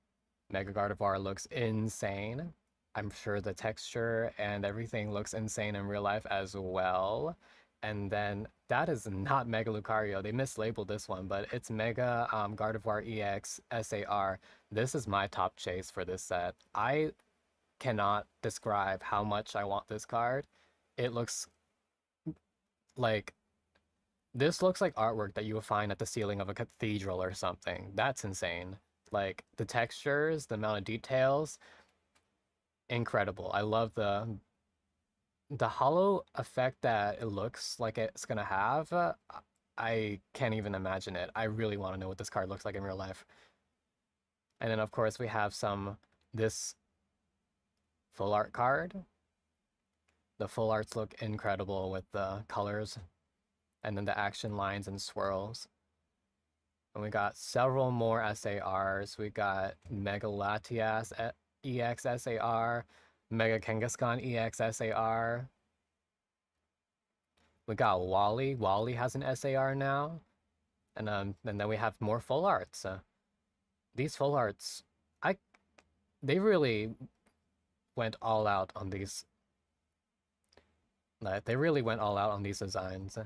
Mega Gardevoir looks insane. I'm sure the texture and everything looks insane in real life as well. And then that is not Mega Lucario. They mislabeled this one, but it's Mega Gardevoir EX SAR. This is my top chase for this set. I cannot describe how much I want this card. It looks like this looks like artwork that you would find at the ceiling of a cathedral or something. That's insane. Like the textures, the amount of details, incredible. I love the hollow effect that it looks like it's gonna have. I can't even imagine it. I really want to know what this card looks like in real life. And then of course we have this full art card. The full arts look incredible with the colors and then the action lines and swirls. And we got several more SARs. We got Mega Latias EX SAR, Mega Kangaskhan EX SAR. We got Wally. Wally has an SAR now. And then we have more full arts. These full arts, they really went all out on these. They really went all out on these designs.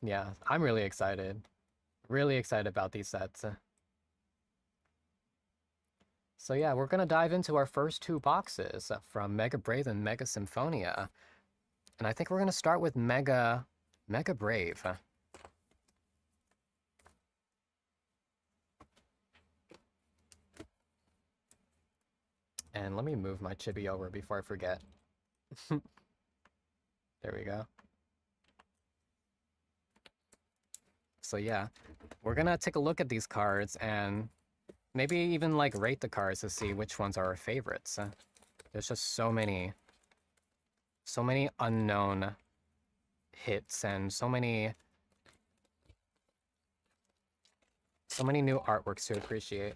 Yeah, I'm really excited. Really excited about these sets. So yeah, we're gonna dive into our first two boxes from Mega Brave and Mega Symphonia. And I think we're gonna start with Mega Brave. And let me move my chibi over before I forget. There we go. So yeah, we're gonna take a look at these cards and maybe even like rate the cards to see which ones are our favorites. There's just so many unknown hits and so many new artworks to appreciate.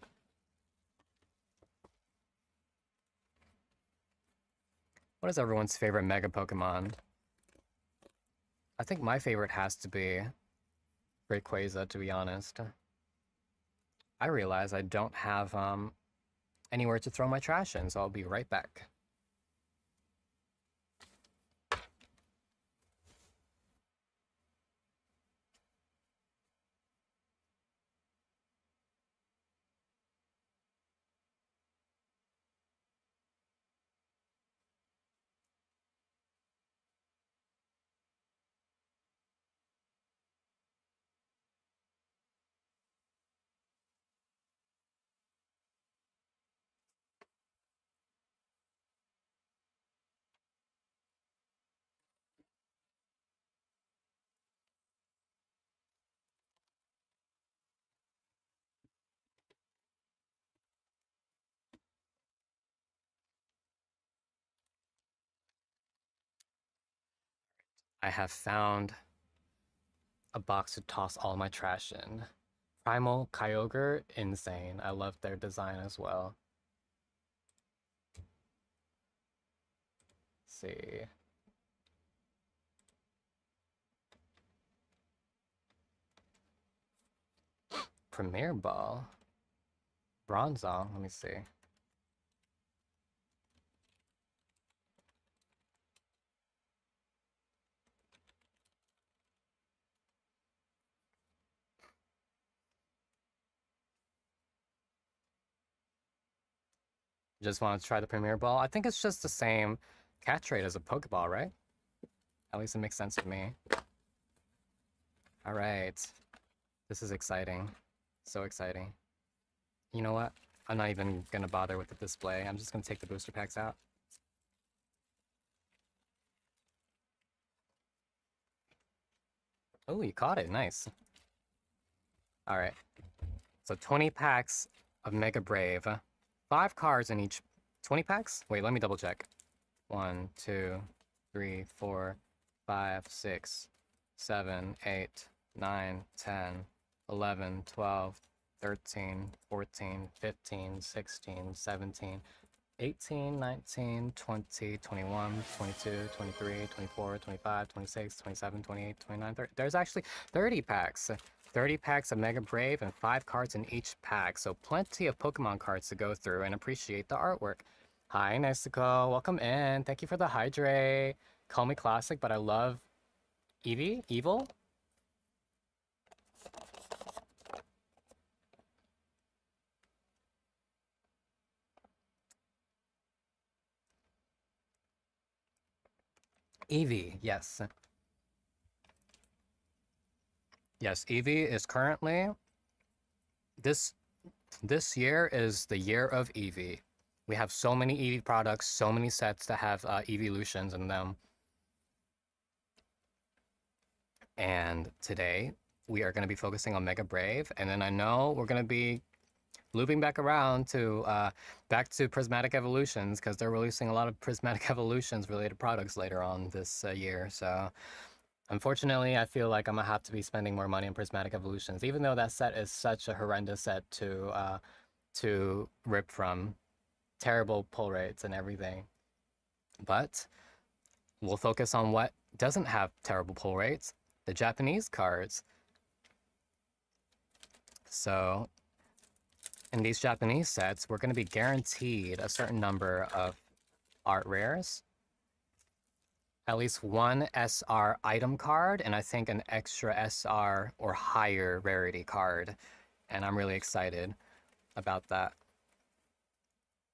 What is everyone's favorite Mega Pokemon? I think my favorite has to be Rayquaza, to be honest. I realize I don't have anywhere to throw my trash in, so I'll be right back. I have found a box to toss all my trash in. Primal Kyogre, insane. I love their design as well. Let's see. Premier Ball. Bronzong, let me see. Just want to try the Premier Ball. I think it's just the same catch rate as a Pokeball, right? At least it makes sense to me. All right. This is exciting. So exciting. You know what? I'm not even going to bother with the display. I'm just going to take the booster packs out. Oh, you caught it. Nice. All right. So 20 packs of Mega Brave. 5 cards in each. 20 packs? Wait, let me double check. 1, 2, 3, 4, 5, 6, 7, 8, 9, 10, 11, 12, 13, 14, 15, 16, 17, 18, 19, 20, 21, 22, 23, 24, 25, 26, 27, 28, 29, 30. There's actually 30 packs. 30 packs of Mega Brave and 5 cards in each pack, so plenty of Pokemon cards to go through and appreciate the artwork. Hi, Nezuko. Welcome in. Thank you for the hydrate. Call me classic, but I love Eevee? Evil? Eevee, yes. Yes, Eevee is currently... This year is the year of Eevee. We have so many Eevee products, so many sets that have evolutions in them. And today, we are going to be focusing on Mega Brave, and then I know we're going to be looping back around to Prismatic Evolutions, because they're releasing a lot of Prismatic Evolutions related products later on this year. So unfortunately, I feel like I'm gonna have to be spending more money on Prismatic Evolutions, even though that set is such a horrendous set to rip from. Terrible pull rates and everything. But we'll focus on what doesn't have terrible pull rates, the Japanese cards. So in these Japanese sets, we're going to be guaranteed a certain number of art rares, at least one SR item card, and I think an extra SR or higher rarity card. And I'm really excited about that.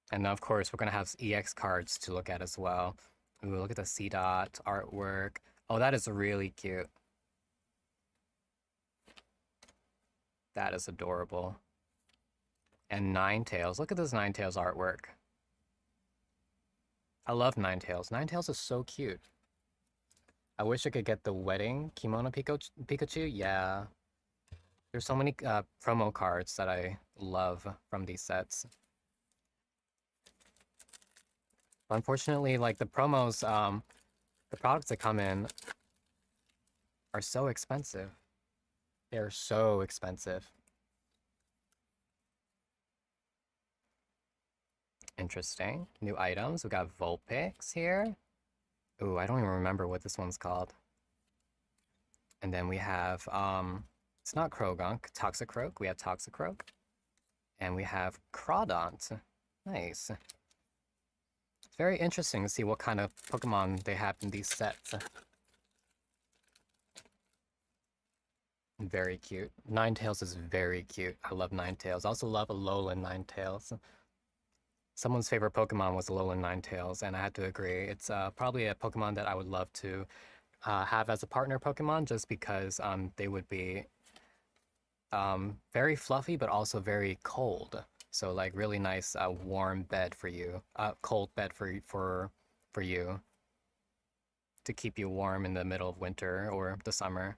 And of course, we're going to have EX cards to look at as well. Ooh, look at the C-Dot artwork. Oh, that is really cute. That is adorable. And Ninetales. Look at this Ninetales artwork. I love Ninetales. Ninetales is so cute. I wish I could get the wedding kimono Pikachu. Yeah. There's so many promo cards that I love from these sets. Unfortunately, like the promos, the products that come in are so expensive. They're so expensive. Interesting. New items. We got Vulpix here. Ooh, I don't even remember what this one's called. And then we have, it's not Krogunk, Toxicroak. We have Toxicroak. And we have Crawdont. Nice. It's very interesting to see what kind of Pokemon they have in these sets. Very cute. Ninetales is very cute. I love Ninetales. I also love Alolan Ninetales. Someone's favorite Pokemon was Alolan Ninetales, and I had to agree. It's probably a Pokemon that I would love to have as a partner Pokemon, just because they would be very fluffy, but also very cold. So like really nice warm bed for you, cold bed for you to keep you warm in the middle of winter or the summer.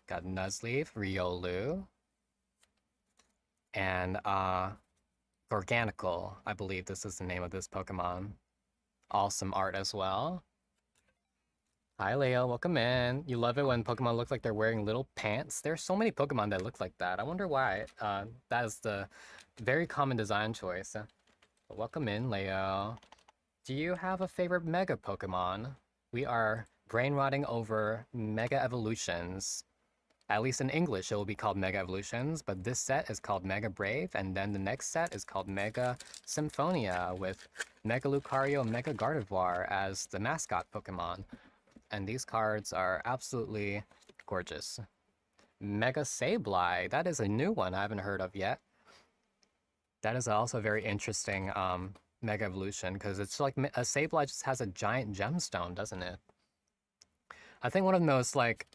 Got Nuzleaf, Riolu, and Organical. I believe this is the name of this Pokemon. Awesome art as well. Hi, Leo. Welcome in. You love it when Pokemon look like they're wearing little pants? There's so many Pokemon that look like that. I wonder why. That is the very common design choice. But welcome in, Leo. Do you have a favorite Mega Pokemon? We are brain rotting over Mega Evolutions. At least in English, it will be called Mega Evolutions, but this set is called Mega Brave, and then the next set is called Mega Symphonia with Mega Lucario and Mega Gardevoir as the mascot Pokemon. And these cards are absolutely gorgeous. Mega Sableye, that is a new one I haven't heard of yet. That is also a very interesting Mega Evolution, because it's like a Sableye just has a giant gemstone, doesn't it? I think one of the most, like,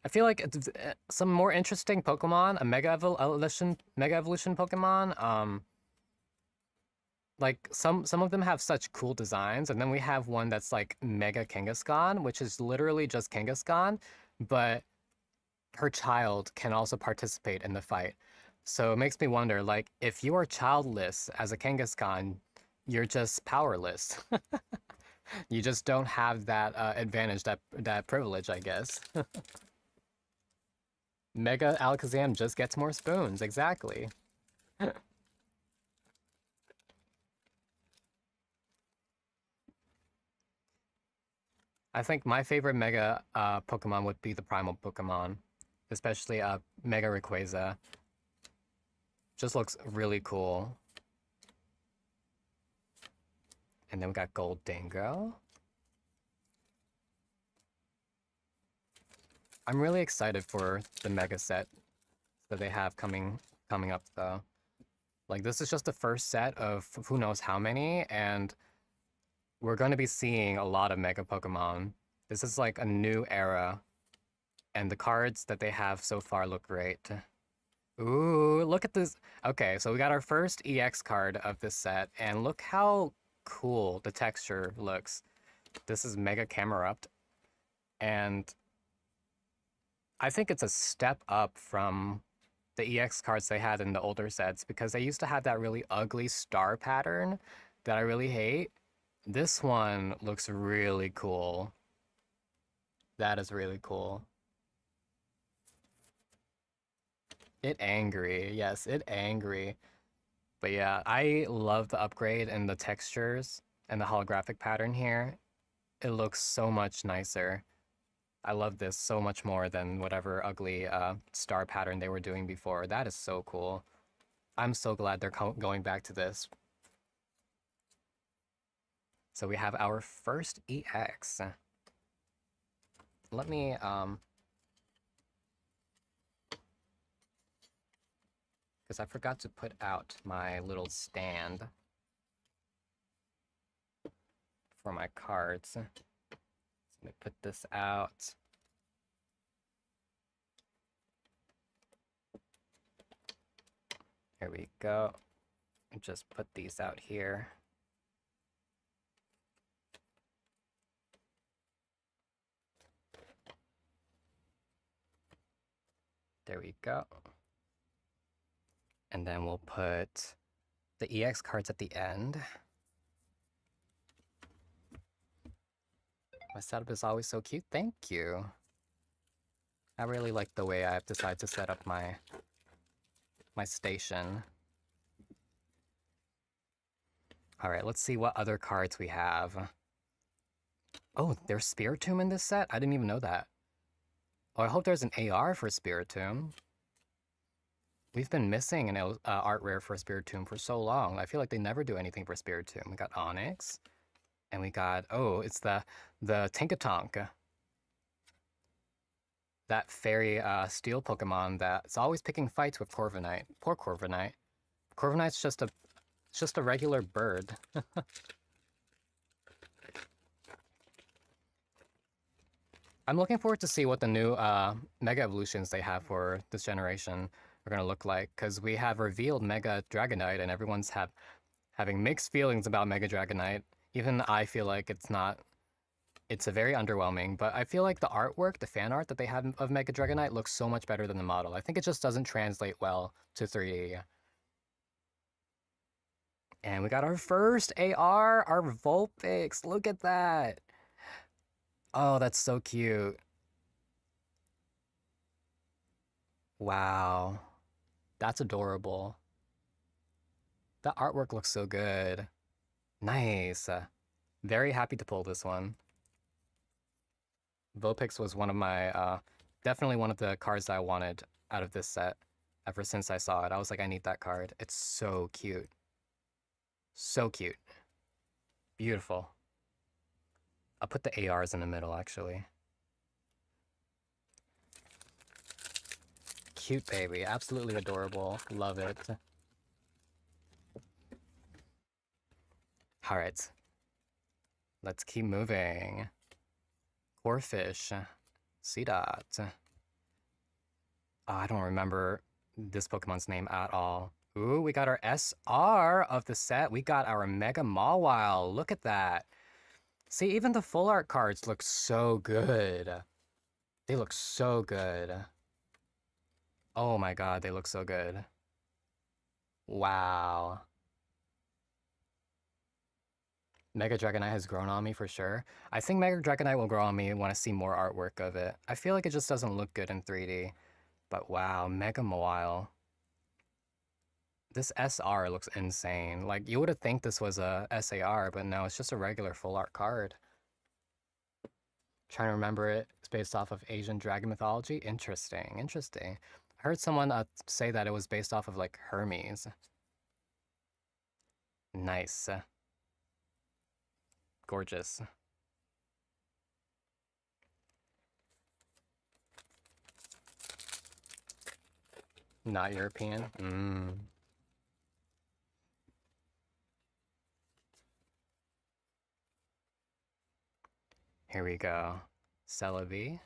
I feel like it's, some more interesting Pokemon, a Mega Evolution Pokemon, like some of them have such cool designs, and then we have one that's like Mega Kangaskhan, which is literally just Kangaskhan, but her child can also participate in the fight. So it makes me wonder, like, if you are childless as a Kangaskhan, you're just powerless. You just don't have that advantage, that privilege, I guess. Mega Alakazam just gets more spoons, exactly. I think my favorite Mega Pokemon would be the Primal Pokemon, especially Mega Rayquaza. Just looks really cool. And then we got Gold Dingo. I'm really excited for the Mega set that they have coming up though. Like, this is just the first set of who knows how many, and we're going to be seeing a lot of Mega Pokemon. This is like a new era, and the cards that they have so far look great. Ooh, look at this. Okay, so we got our first EX card of this set, and look how cool the texture looks. This is Mega Camerupt, and I think it's a step up from the EX cards they had in the older sets, because they used to have that really ugly star pattern that I really hate. This one looks really cool. That is really cool. It angry. Yes, it angry. But yeah, I love the upgrade and the textures and the holographic pattern here. It looks so much nicer. I love this so much more than whatever ugly star pattern they were doing before. That is so cool. I'm so glad they're going back to this. So we have our first EX. Let me because I forgot to put out my little stand for my cards. So let me put this out. Here we go. Just put these out here. There we go. And then we'll put the EX cards at the end. My setup is always so cute. Thank you. I really like the way I've decided to set up my station. All right, let's see what other cards we have. Oh, there's Spiritomb in this set? I didn't even know that. Oh, I hope there's an AR for Spiritomb. We've been missing an art rare for Spiritomb for so long. I feel like they never do anything for Spiritomb. We got Onyx, and we got, oh, it's the Tinkatonk. That fairy steel Pokemon that's always picking fights with Corviknight. Poor Corviknight. Corviknight's just a regular bird. I'm looking forward to see what the new Mega Evolutions they have for this generation are going to look like, because we have revealed Mega Dragonite, and everyone's having mixed feelings about Mega Dragonite. Even I feel like it's a very underwhelming, but I feel like the artwork, the fan art that they have of Mega Dragonite looks so much better than the model. I think it just doesn't translate well to 3D. And we got our first AR, our Vulpix. Look at that. Oh, that's so cute. Wow. That's adorable. The artwork looks so good. Nice. Very happy to pull this one. Vulpix was one of my, definitely one of the cards that I wanted out of this set ever since I saw it. I was like, I need that card. It's so cute. So cute. Beautiful. I'll put the ARs in the middle, actually. Cute baby. Absolutely adorable. Love it. Alright. Let's keep moving. Corfish. Seedot. Oh, I don't remember this Pokemon's name at all. Ooh, we got our SR of the set. We got our Mega Mawile. Look at that. See, even the full art cards look so good. They look so good. Oh my god, they look so good. Wow. Mega Dragonite has grown on me for sure. I think Mega Dragonite will grow on me when I see more artwork of it. I feel like it just doesn't look good in 3D. But wow, Mega Mawile. This SR looks insane. Like, you would have think this was a SAR, but no, it's just a regular full art card. Trying to remember it. It's based off of Asian dragon mythology. Interesting, interesting. I heard someone say that it was based off of, like, Hermes. Nice. Gorgeous. Not European? Here we go. Celebi.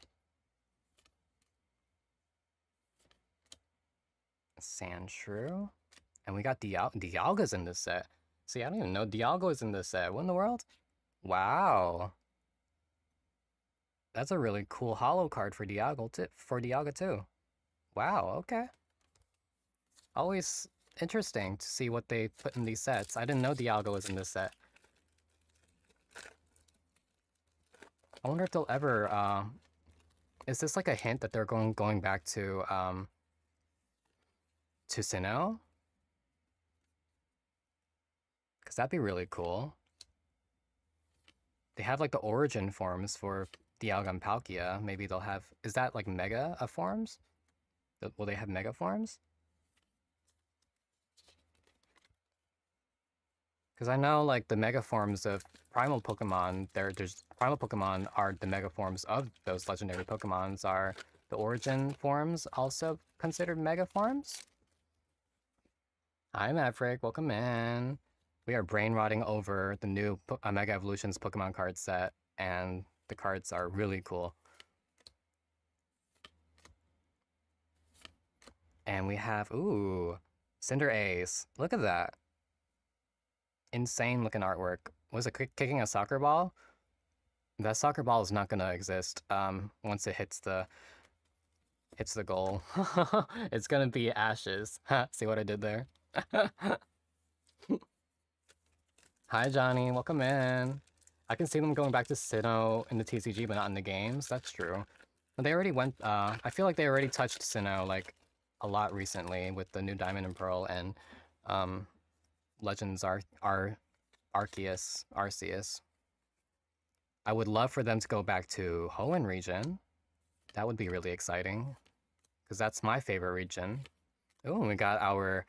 Sandshrew. And we got Dialga's in this set. See, I don't even know Dialga is in this set. What in the world? Wow. That's a really cool holo card for Dialga too. Wow, okay. Always interesting to see what they put in these sets. I didn't know Dialga was in this set. I wonder if they'll ever, is this like a hint that they're going back to Sinnoh? Because that'd be really cool. They have like the origin forms for Dialga and Palkia. Maybe they'll have, is that like mega forms? Will they have mega forms? Because I know like the mega forms of primal Pokemon, there's primal Pokemon are the mega forms of those legendary Pokemons. Are the origin forms also considered mega forms? Hi Maverick, welcome in. We are brain rotting over the new Mega Evolutions Pokemon card set, and the cards are really cool. And we have, ooh, Cinderace. Look at that. Insane looking artwork. Was it kicking a soccer ball? That soccer ball is not gonna exist once it hits the goal. It's gonna be ashes. See what I did there? Hi Johnny, welcome in. I can see them going back to Sinnoh in the TCG, but not in the games. That's true. But they already went. I feel like they already touched Sinnoh like a lot recently with the new Diamond and Pearl and Legends Arceus. I would love for them to go back to Hoenn region. That would be really exciting, because that's my favorite region. Oh, we got our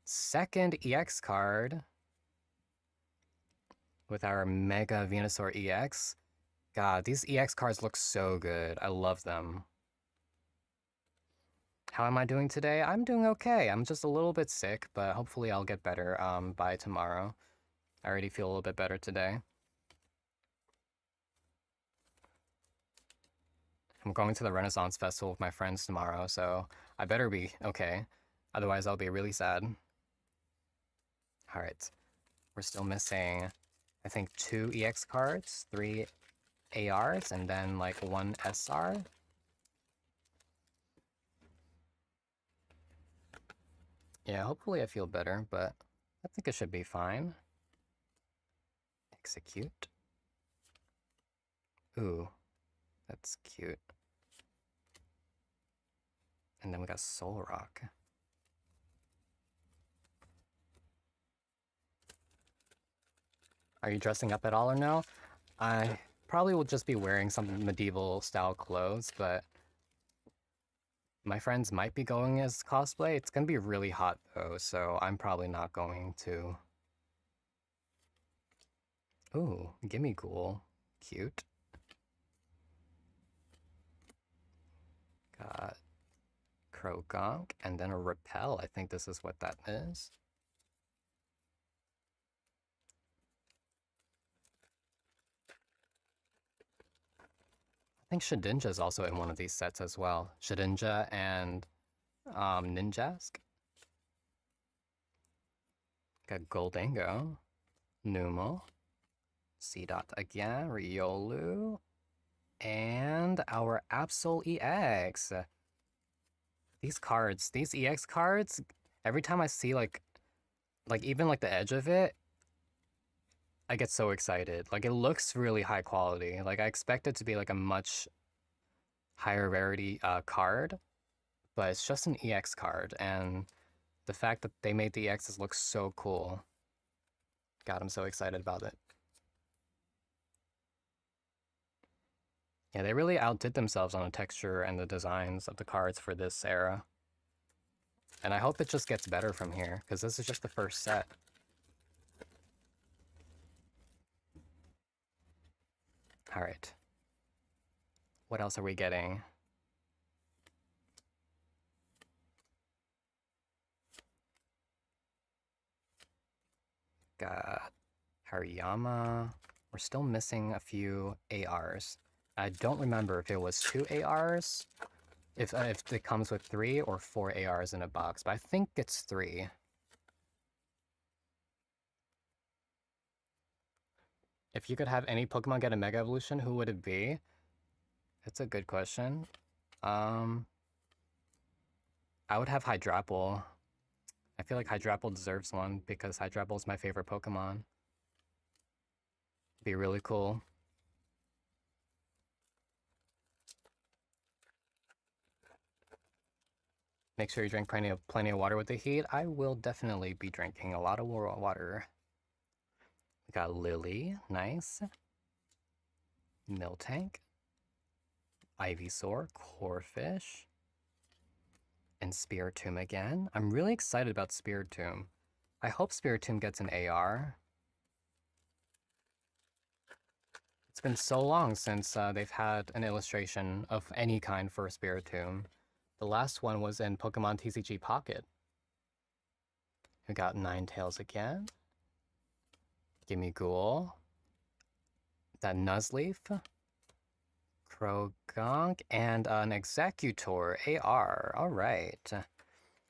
second EX card with our Mega Venusaur EX. God, these EX cards look so good. I love them. How am I doing today? I'm doing okay. I'm just a little bit sick, but hopefully I'll get better by tomorrow. I already feel a little bit better today. I'm going to the Renaissance Festival with my friends tomorrow, so I better be okay. Otherwise, I'll be really sad. Alright. We're still missing, I think, 2 EX cards, 3 ARs, and then, like, 1 SR. Yeah, hopefully I feel better, but I think it should be fine. Execute. Ooh. That's cute. And then we got Soul Rock. Are you dressing up at all or no? I probably will just be wearing some medieval style clothes, but my friends might be going as cosplay. It's gonna be really hot though, so I'm probably not going to. Ooh, Gimme Ghoul. Cute. Got Krogonk, and then a Repel. I think this is what that is. I think Shedinja is also in one of these sets as well. Shedinja and Ninjask. Got Goldango, Numel, C-Dot again, Riolu, and our Absol EX. These cards, these EX cards, every time I see like even like the edge of it, I get so excited. Like it looks really high quality. Like I expect it to be like a much higher rarity card, but it's just an EX card, and the fact that they made the EXs look so cool. God, I'm so excited about it. Yeah, they really outdid themselves on the texture and the designs of the cards for this era. And I hope it just gets better from here, because this is just the first set. Alright. What else are we getting? Got Hariyama. We're still missing a few ARs. I don't remember if it was 2 ARs, if it comes with 3 or 4 ARs in a box, but I think it's 3. If you could have any Pokemon get a Mega Evolution, who would it be? That's a good question. I would have Hydrapple. I feel like Hydrapple deserves one because Hydrapple is my favorite Pokemon. Be really cool. Make sure you drink plenty of water with the heat. I will definitely be drinking a lot of water. We got Lily, nice. Miltank, Ivysaur, Corphish, and Spiritomb again. I'm really excited about Spiritomb. I hope Spiritomb gets an AR. It's been so long since they've had an illustration of any kind for Spiritomb. The last one was in Pokemon TCG Pocket. We got Ninetales again. Gimme Ghoul. That Nuzleaf. Krogonk, and an Executor AR. Alright.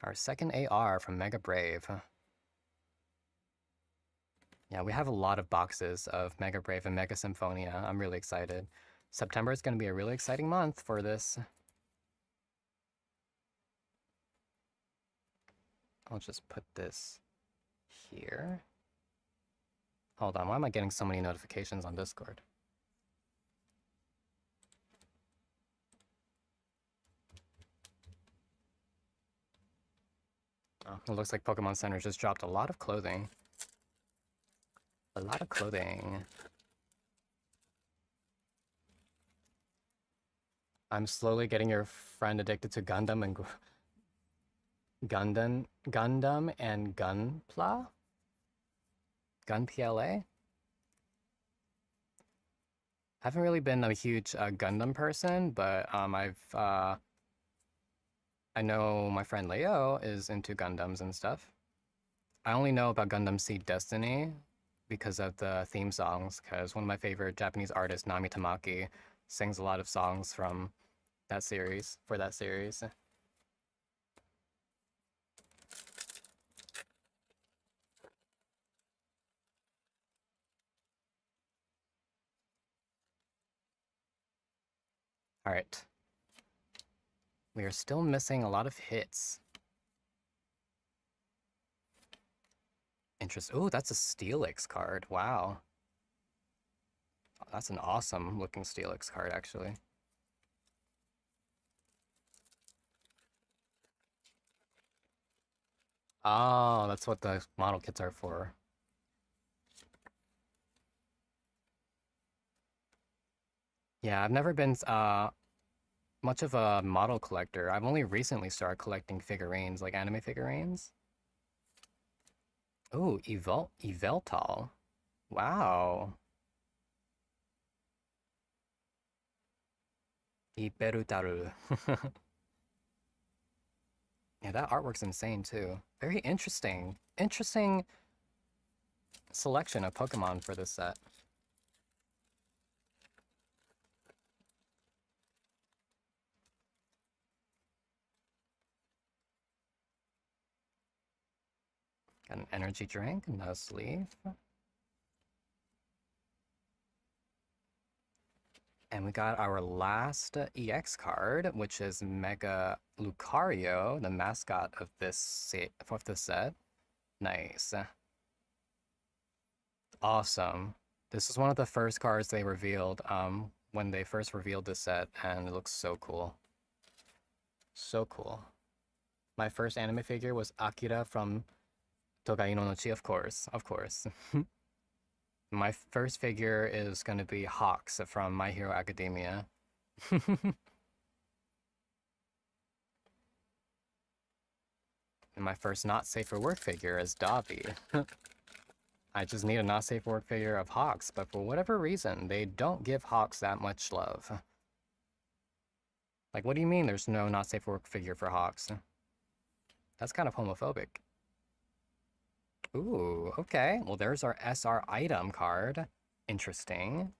Our second AR from Mega Brave. Yeah, we have a lot of boxes of Mega Brave and Mega Symphonia. I'm really excited. September is going to be a really exciting month for this. I'll just put this here. Hold on, why am I getting so many notifications on Discord? Oh, it looks like Pokemon Center just dropped a lot of clothing. A lot of clothing. I'm slowly getting your friend addicted to Gundam and Gundam and Gunpla? Gunpla? Haven't really been a huge Gundam person, but I know my friend Leo is into Gundams and stuff. I only know about Gundam Seed Destiny because of the theme songs, because one of my favorite Japanese artists, Nami Tamaki, sings a lot of songs from that series, for that series. Alright. We are still missing a lot of hits. Oh, that's a Steelix card. Wow. That's an awesome looking Steelix card, actually. Oh, that's what the model kits are for. Yeah, I've never been much of a model collector. I've only recently started collecting figurines, like anime figurines. Oh, Eveltal. Wow. Iberutaru. Yeah, that artwork's insane too. Very interesting. Interesting selection of Pokemon for this set. Got an energy drink, no sleeve. And we got our last EX card, which is Mega Lucario, the mascot of this set. Nice. Awesome. This is one of the first cards they revealed when they first revealed this set, and it looks so cool. So cool. My first anime figure was Akira from Togai no Nochi, of course. Of course. My first figure is going to be Hawks from My Hero Academia. And my first not safe for work figure is Davi. I just need a not safe for work figure of Hawks, but for whatever reason, they don't give Hawks that much love. Like, what do you mean there's no not safe for work figure for Hawks? That's kind of homophobic. Ooh, okay. Well, there's our SR item card. Interesting.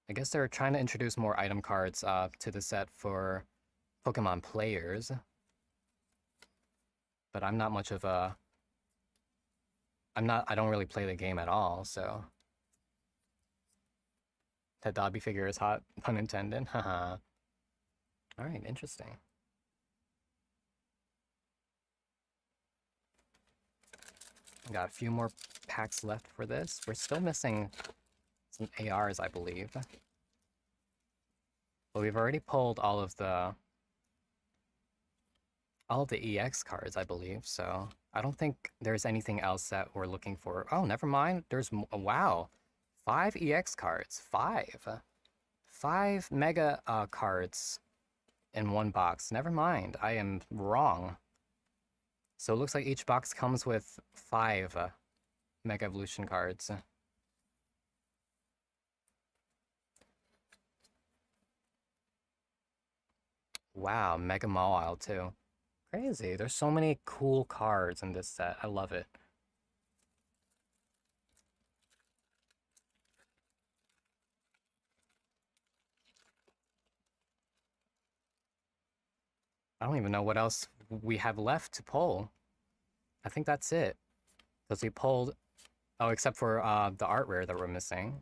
I guess they're trying to introduce more item cards to the set for Pokemon players. But I'm not much of a... I don't really play the game at all, so... That Dobby figure is hot, pun intended. Haha. Alright, interesting. Got a few more packs left for this. We're still missing some ARs, I believe. But we've already pulled all of the EX cards, I believe, so I don't think there's anything else that we're looking for. Oh, never mind. There's... Wow. 5 EX cards. 5. 5 Mega cards in one box. Never mind. I am wrong. So it looks like each box comes with 5 Mega Evolution cards. Wow, Mega Mawile too. Crazy. There's so many cool cards in this set. I love it. I don't even know what else we have left to pull. I think that's it. Because we pulled... Oh, except for the art rare that we're missing.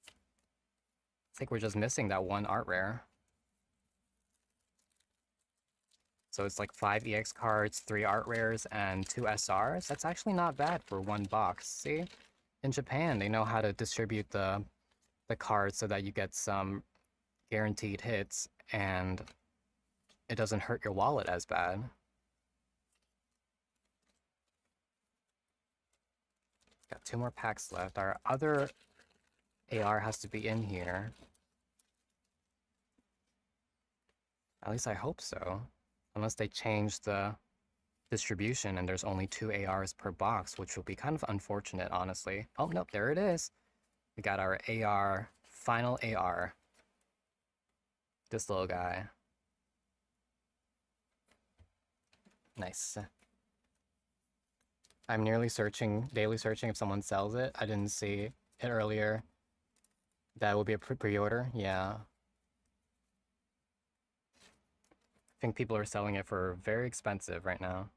I think we're just missing that one art rare. So it's like 5 EX cards, 3 art rares, and 2 SRs. That's actually not bad for one box. See? In Japan, they know how to distribute the cards so that you get some guaranteed hits, and it doesn't hurt your wallet as bad. Got 2 more packs left. Our other AR has to be in here. At least I hope so. Unless they change the distribution and there's only 2 ARs per box, which will be kind of unfortunate, honestly. Oh, nope, there it is. We got our AR, final AR. This little guy. Nice. I'm daily searching if someone sells it. I didn't see it earlier. That will be a pre-order, yeah. I think people are selling it for very expensive right now.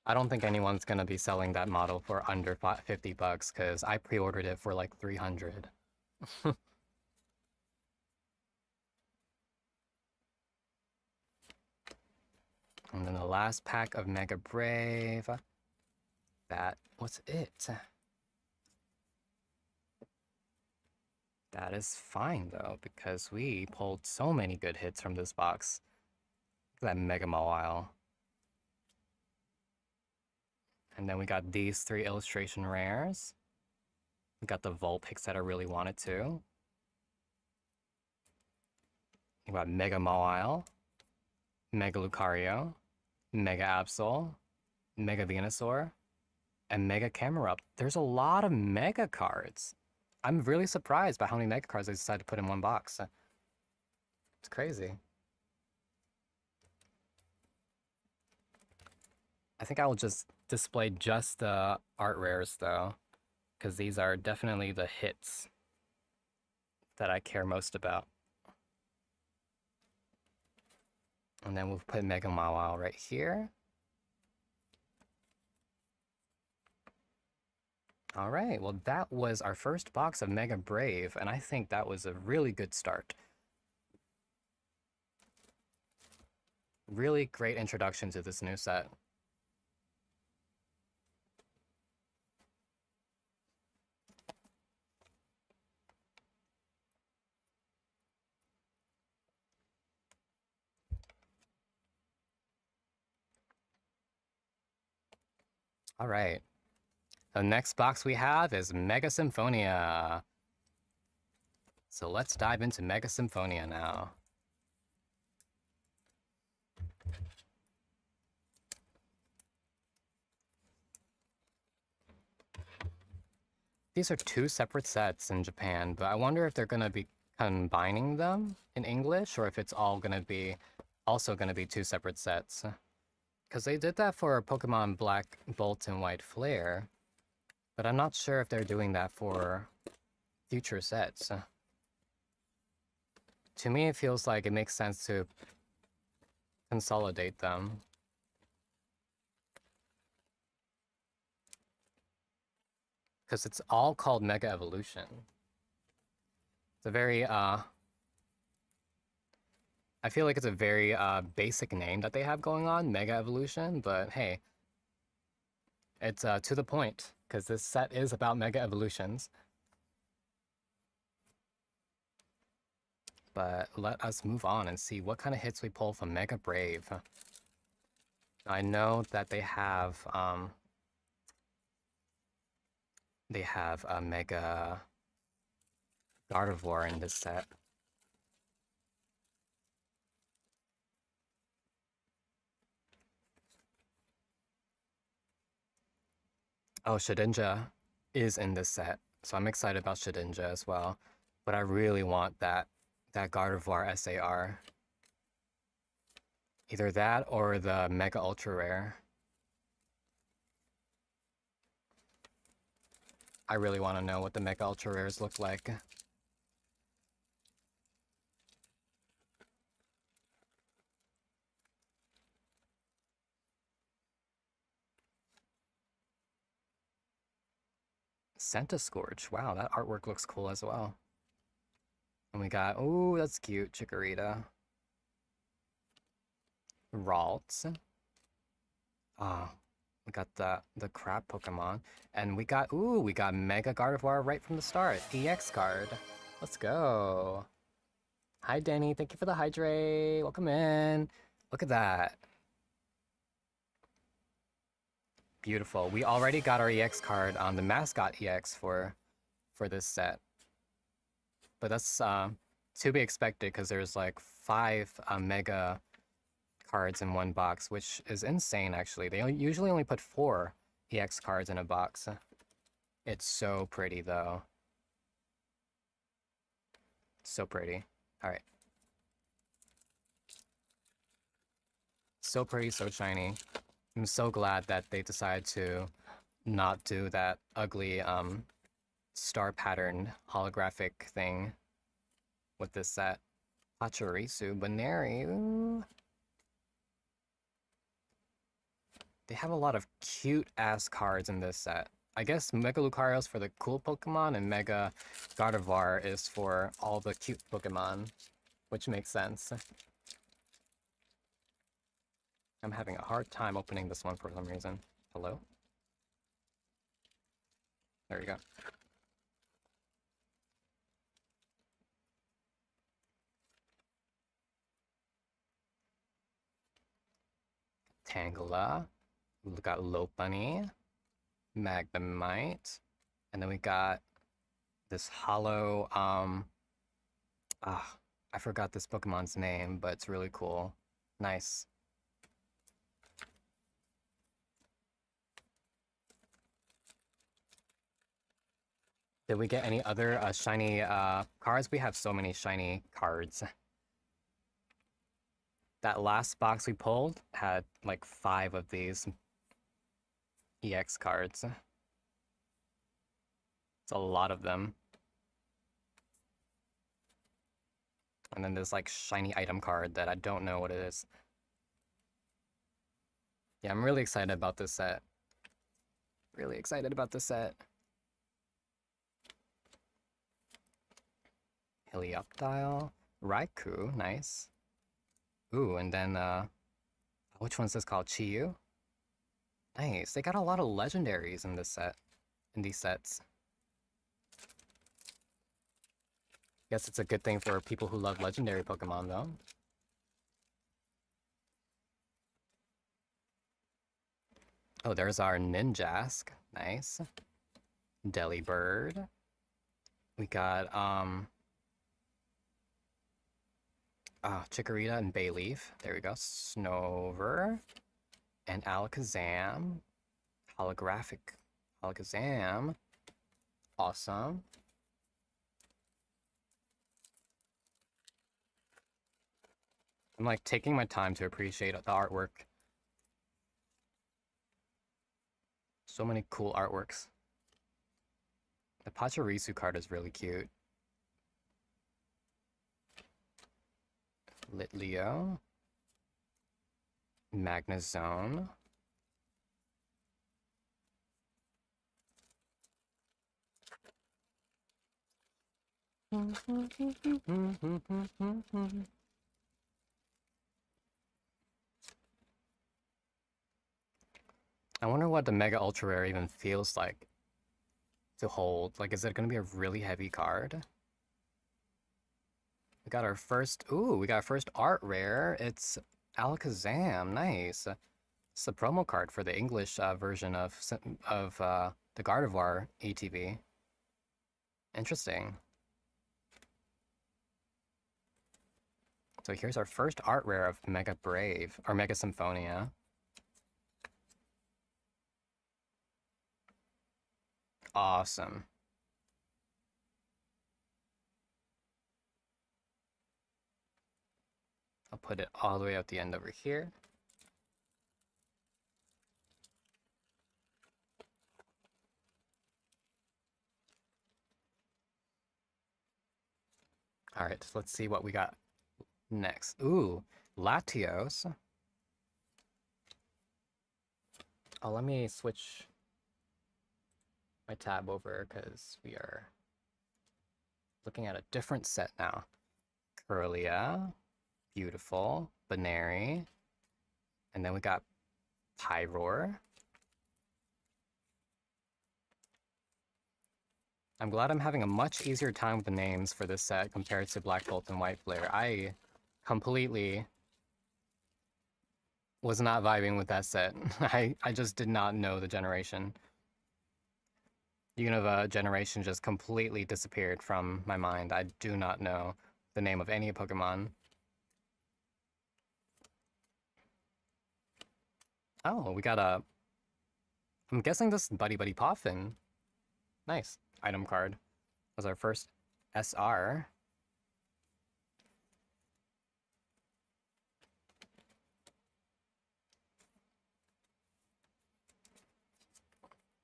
I don't think anyone's gonna be selling that model for under 50 bucks because I pre-ordered it for like 300. And then the last pack of Mega Brave. That was it. That is fine though, because we pulled so many good hits from this box. Look at that Mega Mawile. And then we got these 3 illustration rares. We got the Vulpix that I really wanted to. We got Mega Mawile, Mega Lucario, Mega Absol, Mega Venusaur, and Mega Camerupt. There's a lot of Mega cards. I'm really surprised by how many Mega cards they decided to put in one box. It's crazy. I think I will just display just the art rares though, because these are definitely the hits that I care most about. And then we'll put Mega Mawile right here. All right, well that was our first box of Mega Brave, and I think that was a really good start. Really great introduction to this new set. All right. The next box we have is Mega Symphonia. So let's dive into Mega Symphonia now. These are 2 separate sets in Japan, but I wonder if they're going to be combining them in English or if it's all going to be also going to be 2 separate sets. Because they did that for Pokemon Black Bolt and White Flare, but I'm not sure if they're doing that for future sets. To me, it feels like it makes sense to consolidate them. Because it's all called Mega Evolution. It's a very, I feel like it's a very basic name that they have going on, Mega Evolution, but hey, it's to the point, because this set is about Mega Evolutions. But let us move on and see what kind of hits we pull from Mega Brave. I know that they have a Mega Gardevoir in this set. Oh, Shedinja is in this set, so I'm excited about Shedinja as well. But I really want that Gardevoir SAR. Either that or the Mega Ultra Rare. I really want to know what the Mega Ultra Rares look like. Centiskorch. Wow, that artwork looks cool as well. And we got, oh, that's cute, Chikorita. Ralts. Ah, we got the crab Pokemon. And we got Mega Gardevoir right from the start. EX card. Let's go. Hi, Danny. Thank you for the hydrate. Welcome in. Look at that. Beautiful. We already got our EX card on the mascot EX for this set. But that's to be expected because there's like 5 Mega cards in one box, which is insane actually. They usually only put 4 EX cards in a box. It's so pretty though. So pretty. Alright. So pretty, so shiny. I'm so glad that they decided to not do that ugly star pattern holographic thing with this set. Pachirisu, Baneri, ooh. They have a lot of cute-ass cards in this set. I guess Mega Lucario's for the cool Pokemon, and Mega Gardevoir is for all the cute Pokemon, which makes sense. I'm having a hard time opening this one for some reason. Hello? There we go. Tangela. We got Lopunny, Magnemite, and then we got this hollow, I forgot this Pokemon's name, but it's really cool. Nice. Did we get any other shiny cards? We have so many shiny cards. That last box we pulled had like 5 of these EX cards. It's a lot of them. And then there's like shiny item card that I don't know what it is. Yeah, I'm really excited about this set. Really excited about this set. Helioptile, Raikou, nice. Ooh, and then which one's this called? Chiyu? Nice. They got a lot of legendaries in this set. In these sets. Guess it's a good thing for people who love legendary Pokemon, though. Oh, there's our Ninjask. Nice. Delibird. We got, Chikorita and Bayleaf. There we go. Snover. And Alakazam. Holographic Alakazam. Awesome. I'm like taking my time to appreciate the artwork. So many cool artworks. The Pachirisu card is really cute. Litleo. Magnezone. I wonder what the Mega Ultra Rare even feels like to hold. Like, is it going to be a really heavy card? We got our first... Ooh, we got our first art rare. It's Alakazam. Nice. It's the promo card for the English version of the Gardevoir ATV. Interesting. So here's our first art rare of Mega Brave, or Mega Symphonia. Awesome. I'll put it all the way out the end over here. All right, so let's see what we got next. Ooh, Latios. Oh, let me switch my tab over because we are looking at a different set now. Curlia, beautiful, Baneri, and then we got Pyroar. I'm glad I'm having a much easier time with the names for this set compared to Black Bolt and White Flare. I completely was not vibing with that set. I just did not know the generation. Unova generation just completely disappeared from my mind. I do not know the name of any Pokemon. Oh, we got a... I'm guessing this is Buddy Buddy Poffin. Nice. Item card. That was our first SR.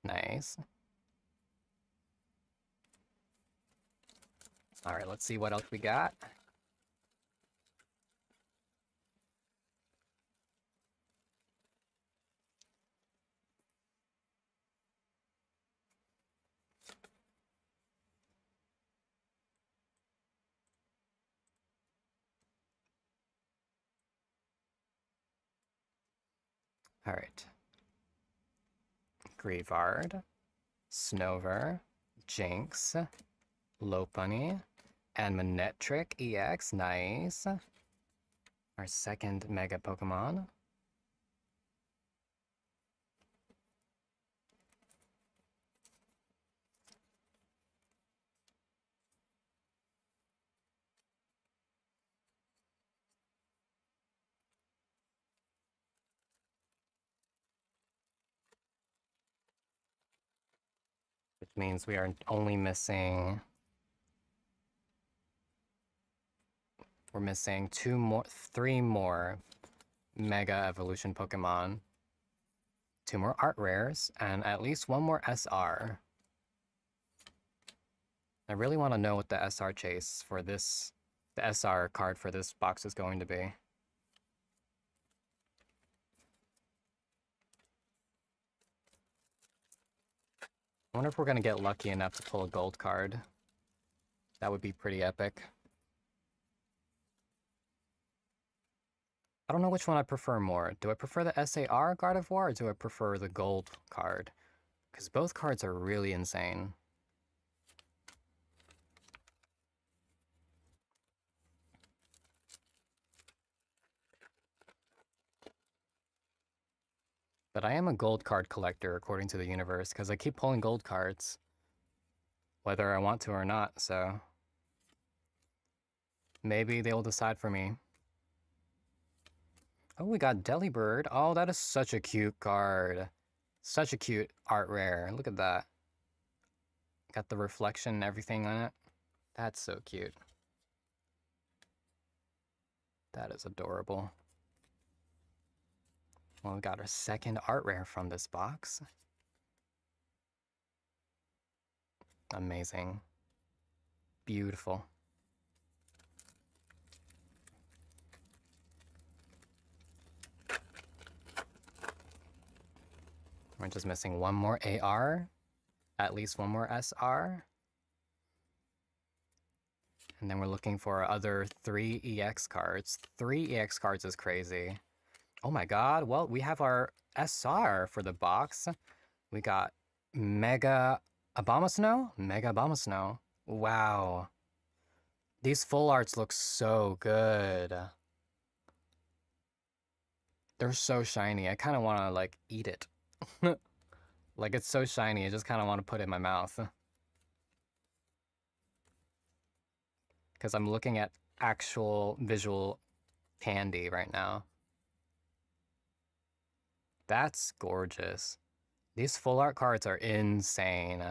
Nice. All right, let's see what else we got. All right. Greavard, Snover, Jinx, Lopunny, and Manectric EX. Nice. Our second Mega Pokemon. Means we are only missing... We're missing 3 more Mega Evolution Pokemon. 2 more Art Rares, and at least 1 more SR. I really want to know what the SR chase for this... The SR card for this box is going to be. I wonder if we're going to get lucky enough to pull a gold card. That would be pretty epic. I don't know which one I prefer more. Do I prefer the SAR Gardevoir or do I prefer the gold card? Because both cards are really insane. But I am a gold card collector according to the universe because I keep pulling gold cards. Whether I want to or not, so... Maybe they'll decide for me. Oh, we got Delibird. Oh, that is such a cute card. Such a cute art rare. Look at that. Got the reflection and everything on it. That's so cute. That is adorable. Well, we got our second art rare from this box. Amazing. Beautiful. We're just missing 1 more AR, at least 1 more SR. And then we're looking for other 3 EX cards. 3 EX cards is crazy. Oh my god, well, we have our SR for the box. We got Mega Abomasnow? Mega Abomasnow. Wow. These full arts look so good. They're so shiny. I kind of want to, like, eat it. Like, it's so shiny, I just kind of want to put it in my mouth. Because I'm looking at actual visual candy right now. That's gorgeous. These full art cards are insane.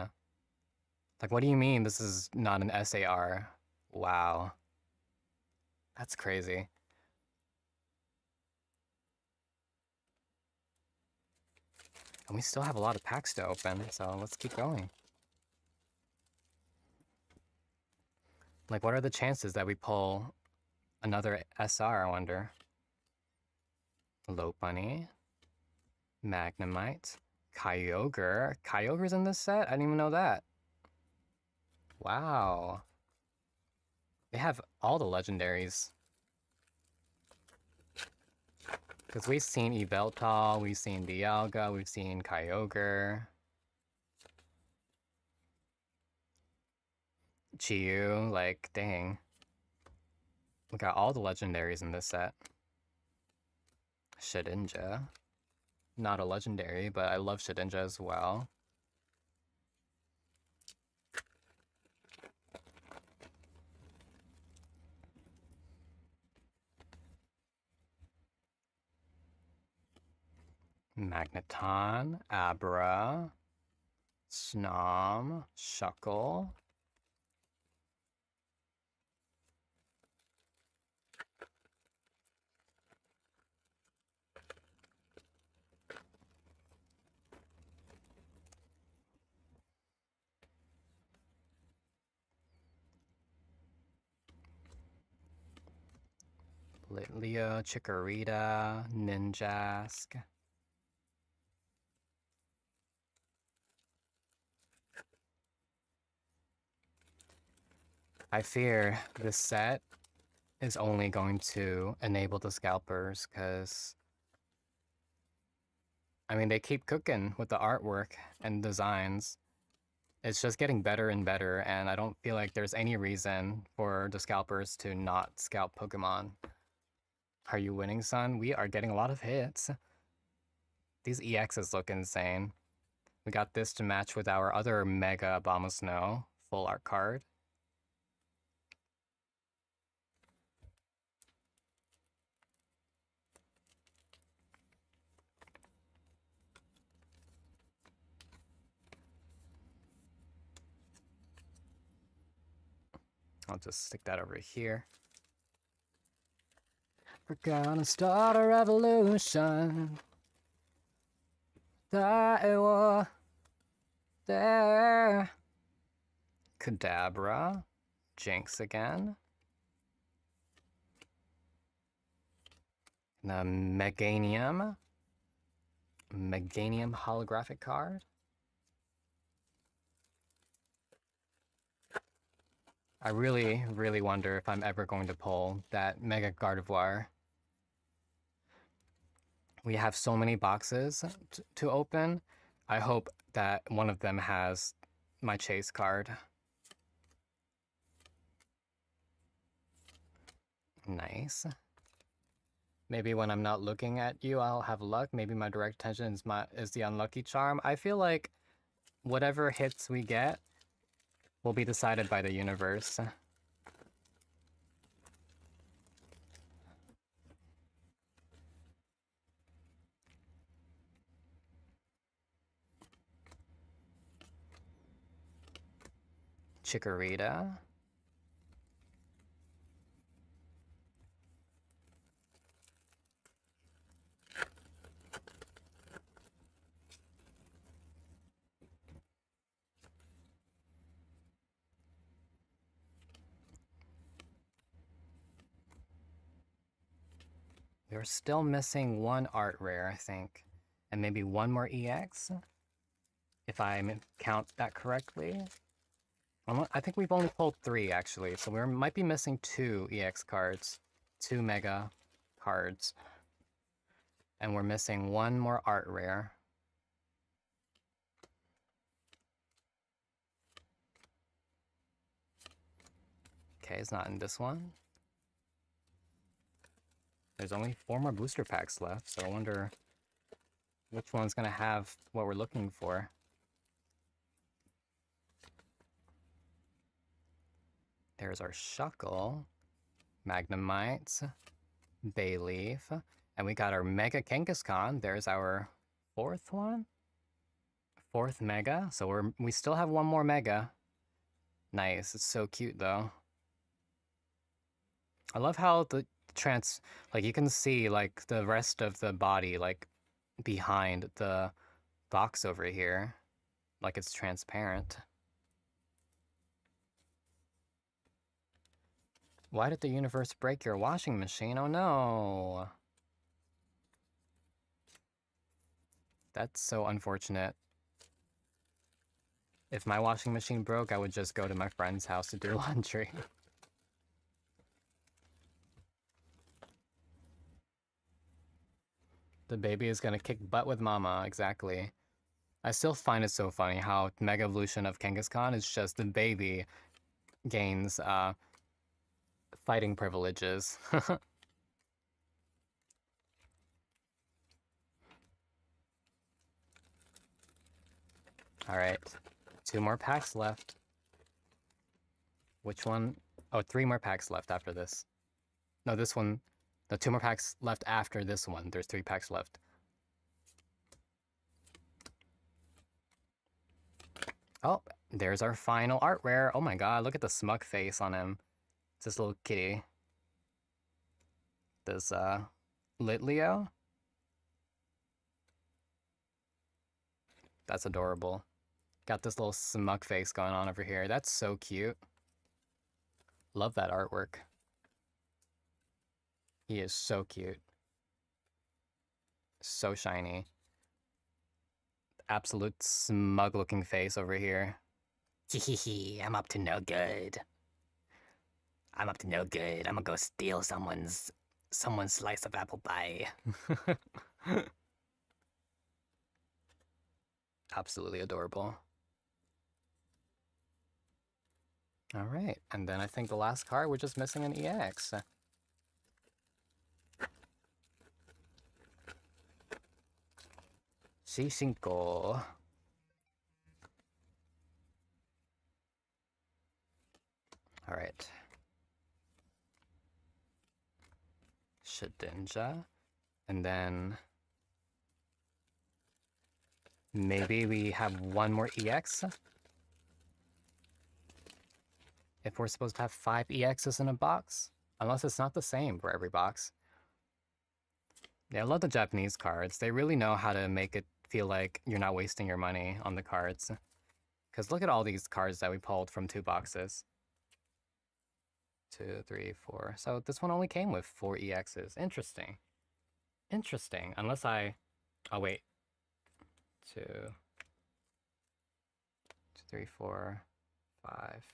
Like, what do you mean this is not an SAR? Wow. That's crazy. And we still have a lot of packs to open, so let's keep going. Like, what are the chances that we pull another SR, I wonder? Lopunny, Magnemite, Kyogre. Kyogre's in this set? I didn't even know that. Wow. They have all the legendaries. Because we've seen Yveltal, we've seen Dialga, we've seen Kyogre. Chiyu, like, dang. We got all the legendaries in this set. Shedinja. Not a legendary, but I love Shedinja as well. Magneton, Abra, Snom, Shuckle. Litleo, Chikorita, Ninjask. I fear this set is only going to enable the scalpers, because I mean, they keep cooking with the artwork and designs. It's just getting better and better, and I don't feel like there's any reason for the scalpers to not scalp Pokemon. Are you winning, son? We are getting a lot of hits. These EXs look insane. We got this to match with our other Mega Abomasnow full art card. I'll just stick that over here. We're gonna start a revolution. There. Kadabra. Jinx again. The Meganium. Meganium holographic card. I really, really wonder if I'm ever going to pull that Mega Gardevoir. We have so many boxes to open. I hope that one of them has my chase card. Nice. Maybe when I'm not looking at you, I'll have luck. Maybe my direct attention is the unlucky charm. I feel like whatever hits we get will be decided by the universe. Chikorita. We're still missing one art rare, I think. And maybe one more EX? If I count that correctly. I think we've only pulled 3, actually. So we might be missing 2 EX cards. 2 Mega cards. And we're missing one more art rare. Okay, it's not in this one. There's only 4 more booster packs left, so I wonder which one's gonna have what we're looking for. There's our Shuckle, Magnemite, Bayleaf, and we got our Mega Kangaskhan. There's our 4th one? 4th Mega, so we still have one more Mega. Nice, it's so cute though. I love how the like you can see like the rest of the body like behind the box over here, like it's transparent. Why did the universe break your washing machine? Oh no. That's so unfortunate. If my washing machine broke, I would just go to my friend's house to do laundry. The baby is gonna kick butt with mama, exactly. I still find it so funny how Mega Evolution of Kangaskhan is just the baby gains fighting privileges. Alright, 2 more packs left. Which one? Oh, 3 more packs left after this. No, this one. No, 2 more packs left after this one. There's 3 packs left. Oh, there's our final art rare. Oh my god, look at the smug face on him. It's this little kitty. This, Litleo? That's adorable. Got this little smug face going on over here. That's so cute. Love that artwork. He is so cute. So shiny. Absolute smug looking face over here. Hehehe, I'm up to no good. I'm up to no good. I'm gonna go steal someone's slice of apple pie. Absolutely adorable. Alright, and then I think the last card, we're just missing an EX. C5. Alright. Shedinja. And then maybe we have one more EX. if we're supposed to have 5 EXs in a box. Unless it's not the same for every box. Yeah, I love the Japanese cards. They really know how to make it feel like you're not wasting your money on the cards. Because look at all these cards that we pulled from 2 boxes. 2, 3, 4. So this one only came with 4 EXs. Interesting. Interesting. Unless I... Oh, wait. 2, 3, 4, 5.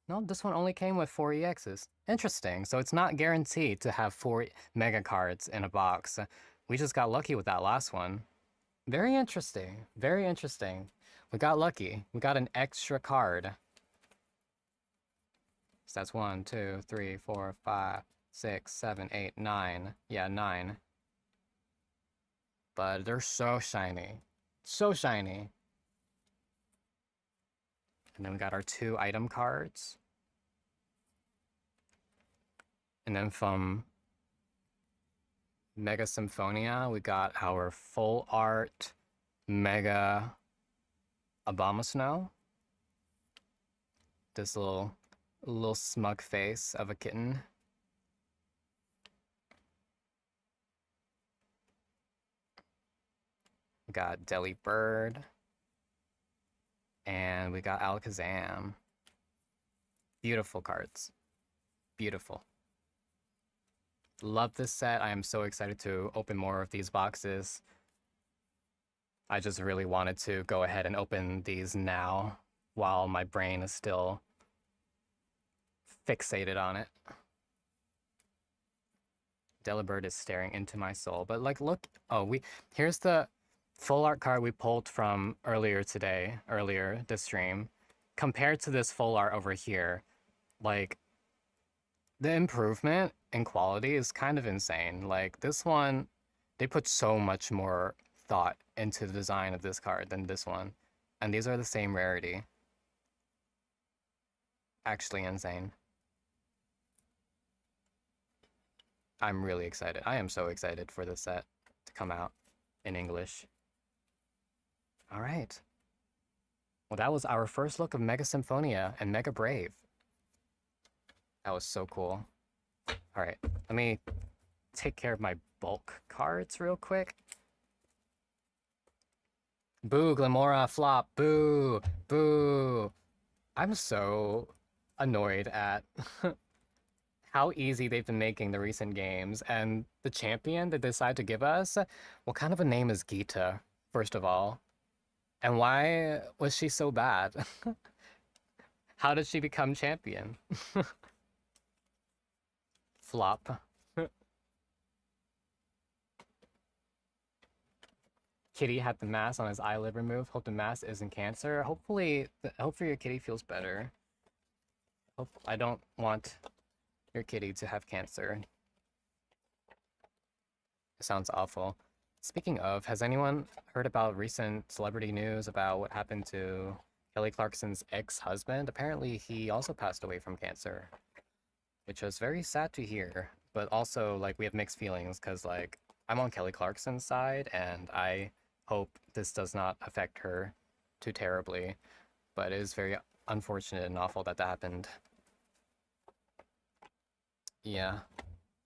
No, this one only came with 4 EXs. Interesting. So it's not guaranteed to have 4 mega cards in a box. We just got lucky with that last one. Very interesting. Very interesting. We got lucky. We got an extra card. So that's 1, 2, 3, 4, 5, 6, 7, 8, 9. Yeah, 9. But they're so shiny. So shiny. And then we got our 2 item cards. And then from Mega Symphonia, we got our full art Mega Abomasnow. This little smug face of a kitten. We got Deli Bird. And we got Alakazam. Beautiful cards. Beautiful. Love this set. I am so excited to open more of these boxes. I just really wanted to go ahead and open these now while my brain is still fixated on it. Delibird is staring into my soul. But like, look, oh, here's the full art card we pulled from earlier this stream. Compared to this full art over here, like, the improvement in quality is kind of insane. Like, this one, they put so much more thought into the design of this card than this one. And these are the same rarity. Actually insane. I'm really excited. I am so excited for this set to come out in English. All right. Well, that was our first look of Mega Symphonia and Mega Brave. That was so cool. All right, let me take care of my bulk cards real quick. Boo, Glamora, flop, boo, boo. I'm so annoyed at how easy they've been making the recent games, and the champion they decide to give us, what kind of a name is Gita, first of all? And why was she so bad? How did she become champion? Flop. Kitty had the mass on his eyelid removed. Hope the mass isn't cancer. Hopefully your kitty feels better. I don't want your kitty to have cancer. It sounds awful. Speaking of, has anyone heard about recent celebrity news about what happened to Kelly Clarkson's ex-husband? Apparently, he also passed away from cancer, which was very sad to hear. But also, like, we have mixed feelings because, like, I'm on Kelly Clarkson's side, and I hope this does not affect her too terribly. But it is very unfortunate and awful that that happened. Yeah,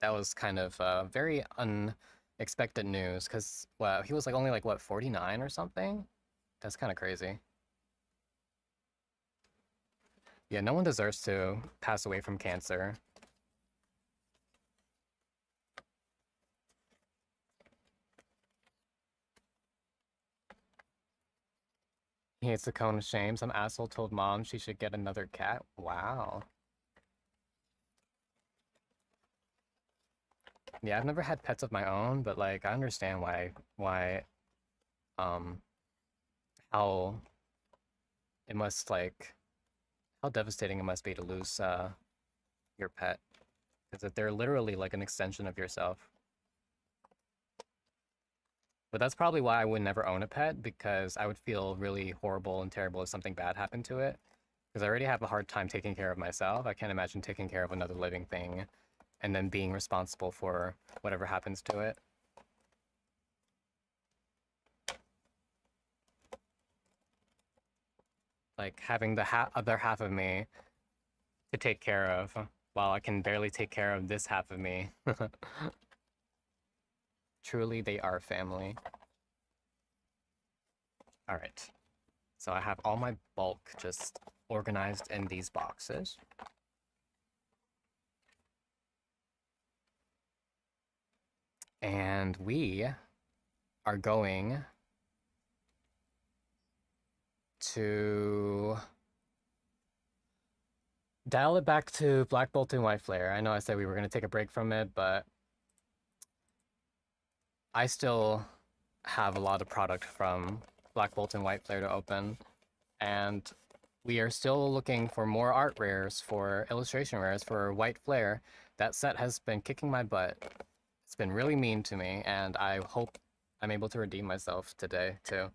that was kind of very unexpected news because, wow, he was like only like, what, 49 or something? That's kind of crazy. Yeah, no one deserves to pass away from cancer. He hates the cone of shame. Some asshole told mom she should get another cat. Wow. Yeah, I've never had pets of my own, but like I understand how it must like how devastating it must be to lose your pet, because they're literally like an extension of yourself. But that's probably why I would never own a pet, because I would feel really horrible and terrible if something bad happened to it. Because I already have a hard time taking care of myself. I can't imagine taking care of another living thing and then being responsible for whatever happens to it. Like having the other half of me to take care of, while I can barely take care of this half of me. Truly, they are family. Alright. So I have all my bulk just organized in these boxes. And we are going to dial it back to Black Bolt and White Flare. I know I said we were going to take a break from it, but I still have a lot of product from Black Bolt and White Flare to open, and we are still looking for more art rares, for illustration rares for White Flare. That set has been kicking my butt. It's been really mean to me, and I hope I'm able to redeem myself today, too.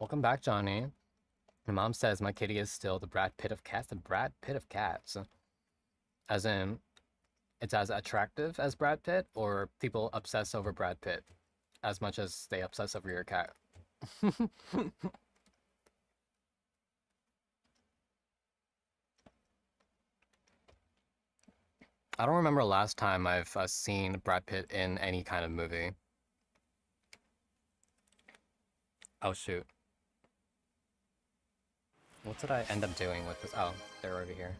Welcome back, Johnny. My mom says my kitty is still the Brad Pitt of cats. The Brad Pitt of cats. As in, it's as attractive as Brad Pitt, or people obsess over Brad Pitt as much as they obsess over your cat? I don't remember last time I've seen Brad Pitt in any kind of movie. Oh, shoot. What did I end up doing with this? Oh, they're over here.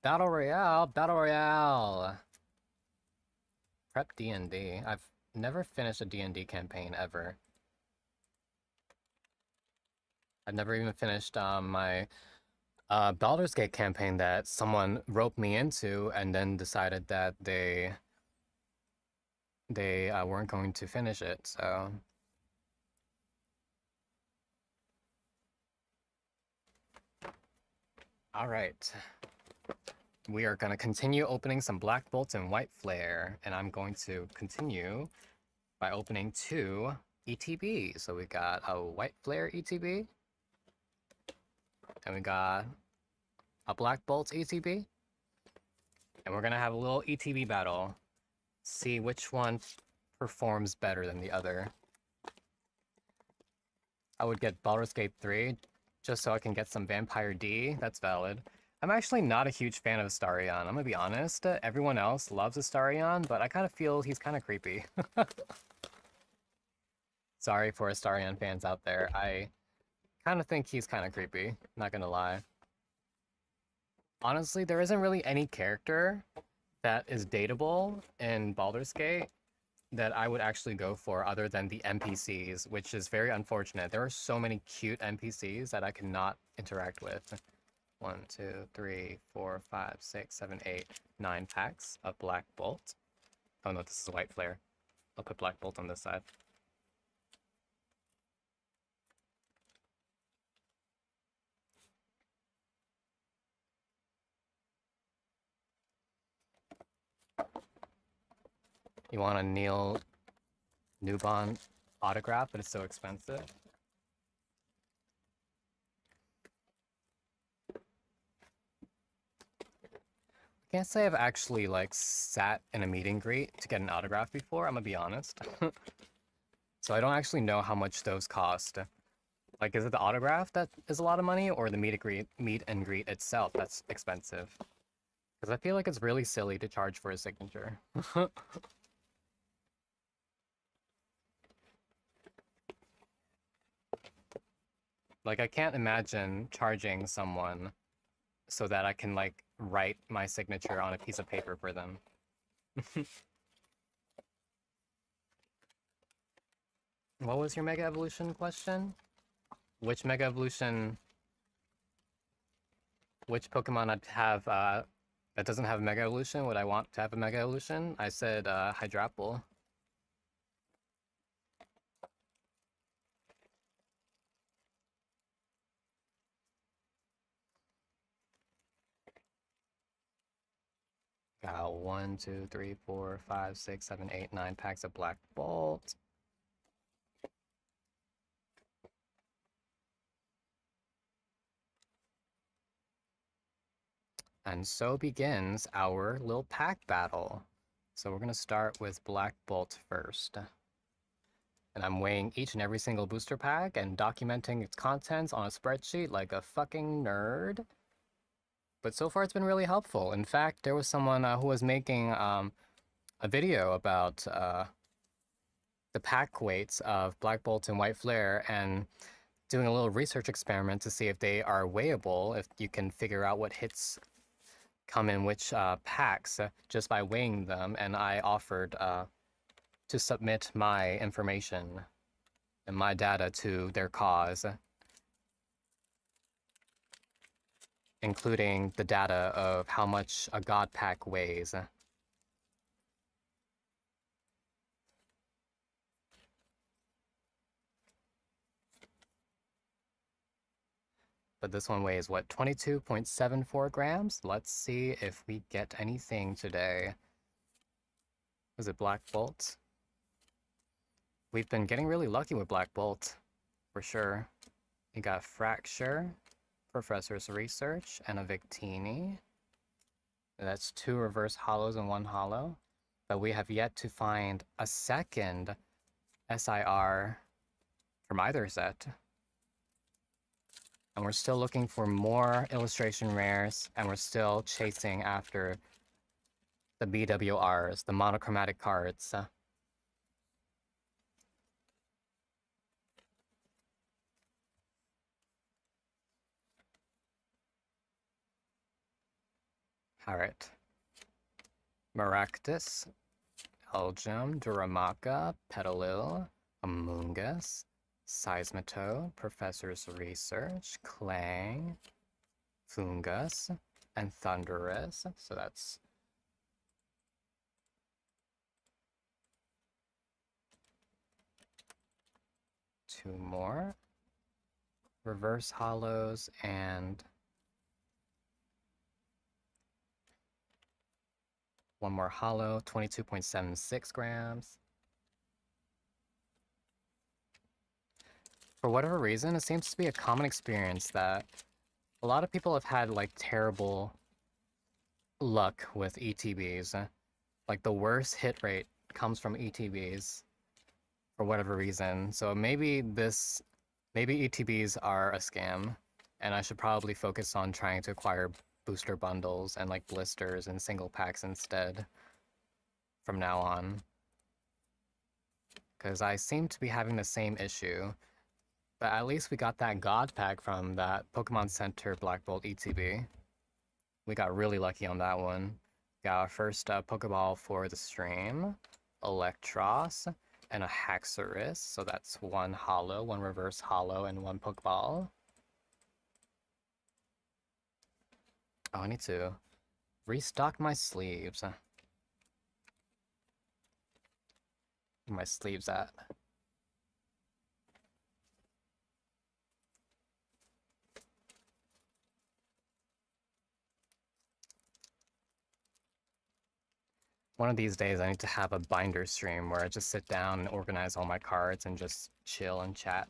Battle Royale! Battle Royale! Prep D&D. I've never finished a D&D campaign, ever. I've never even finished my Baldur's Gate campaign that someone roped me into and then decided that they weren't going to finish it, so... Alright. We are going to continue opening some Black Bolt and White Flare, and I'm going to continue by opening 2 ETB. So we got a White Flare ETB, and we got a Black Bolt ETB, and we're going to have a little ETB battle. See which one performs better than the other. I would get Baldur's Gate 3 just so I can get some Vampire D. That's valid. I'm actually not a huge fan of Astarion. I'm gonna be honest. Everyone else loves Astarion, but I kind of feel he's kind of creepy. Sorry for Astarion fans out there. I kind of think he's kind of creepy. Not gonna lie. Honestly, there isn't really any character that is dateable in Baldur's Gate that I would actually go for other than the NPCs, which is very unfortunate. There are so many cute NPCs that I cannot interact with. 1, 2, 3, 4, 5, 6, 7, 8, 9 packs of Black Bolt. Oh no, this is a White Flare. I'll put Black Bolt on this side. You want a Neil Newbon autograph, but it's so expensive. I can't say I've actually like sat in a meet and greet to get an autograph before, I'm gonna be honest. So I don't actually know how much those cost. Like, is it the autograph that is a lot of money, or the meet and greet itself that's expensive? Because I feel like it's really silly to charge for a signature. Like, I can't imagine charging someone so that I can, like, write my signature on a piece of paper for them. What was your Mega Evolution question? Which Mega Evolution... Which Pokemon I'd have, that doesn't have a Mega Evolution? Would I want to have a Mega Evolution? I said, Hydrapple. Got 1, 2, 3, 4, 5, 6, 7, 8, 9 packs of Black Bolt. And so begins our little pack battle. So we're gonna start with Black Bolt first. And I'm weighing each and every single booster pack and documenting its contents on a spreadsheet like a fucking nerd. But so far it's been really helpful. In fact, there was someone who was making a video about the pack weights of Black Bolt and White Flare and doing a little research experiment to see if they are weighable, if you can figure out what hits come in which packs just by weighing them. And I offered to submit my information and my data to their cause, including the data of how much a God pack weighs. But this one weighs, what, 22.74 grams? Let's see if we get anything today. Was it Black Bolt? We've been getting really lucky with Black Bolt, for sure. We got Fracture, Professor's Research, and a Victini. That's 2 reverse hollows and 1 hollow. But we have yet to find a second SIR from either set. And we're still looking for more illustration rares, and we're still chasing after the BWRs, the monochromatic cards. Alright. Maractus, Elgem, Duramaka, Petalil, Amoonguss, Seismitoad, Professor's Research, Clang, Fungus, and Thunderous. So that's 2 more. Reverse hollows and 1 more hollow, 22.76 grams. For whatever reason, it seems to be a common experience that a lot of people have had like terrible luck with ETBs. Like the worst hit rate comes from ETBs for whatever reason. So maybe ETBs are a scam, and I should probably focus on trying to acquire booster bundles and like blisters and single packs instead from now on. Because I seem to be having the same issue. But at least we got that God pack from that Pokemon Center Black Bolt ETB. We got really lucky on that one. Got our first Pokeball for the stream, Electros, and a Haxorus. So that's 1 hollow, 1 reverse hollow, and 1 Pokeball. Oh, I need to restock my sleeves. Where my sleeves at? One of these days I need to have a binder stream where I just sit down and organize all my cards and just chill and chat.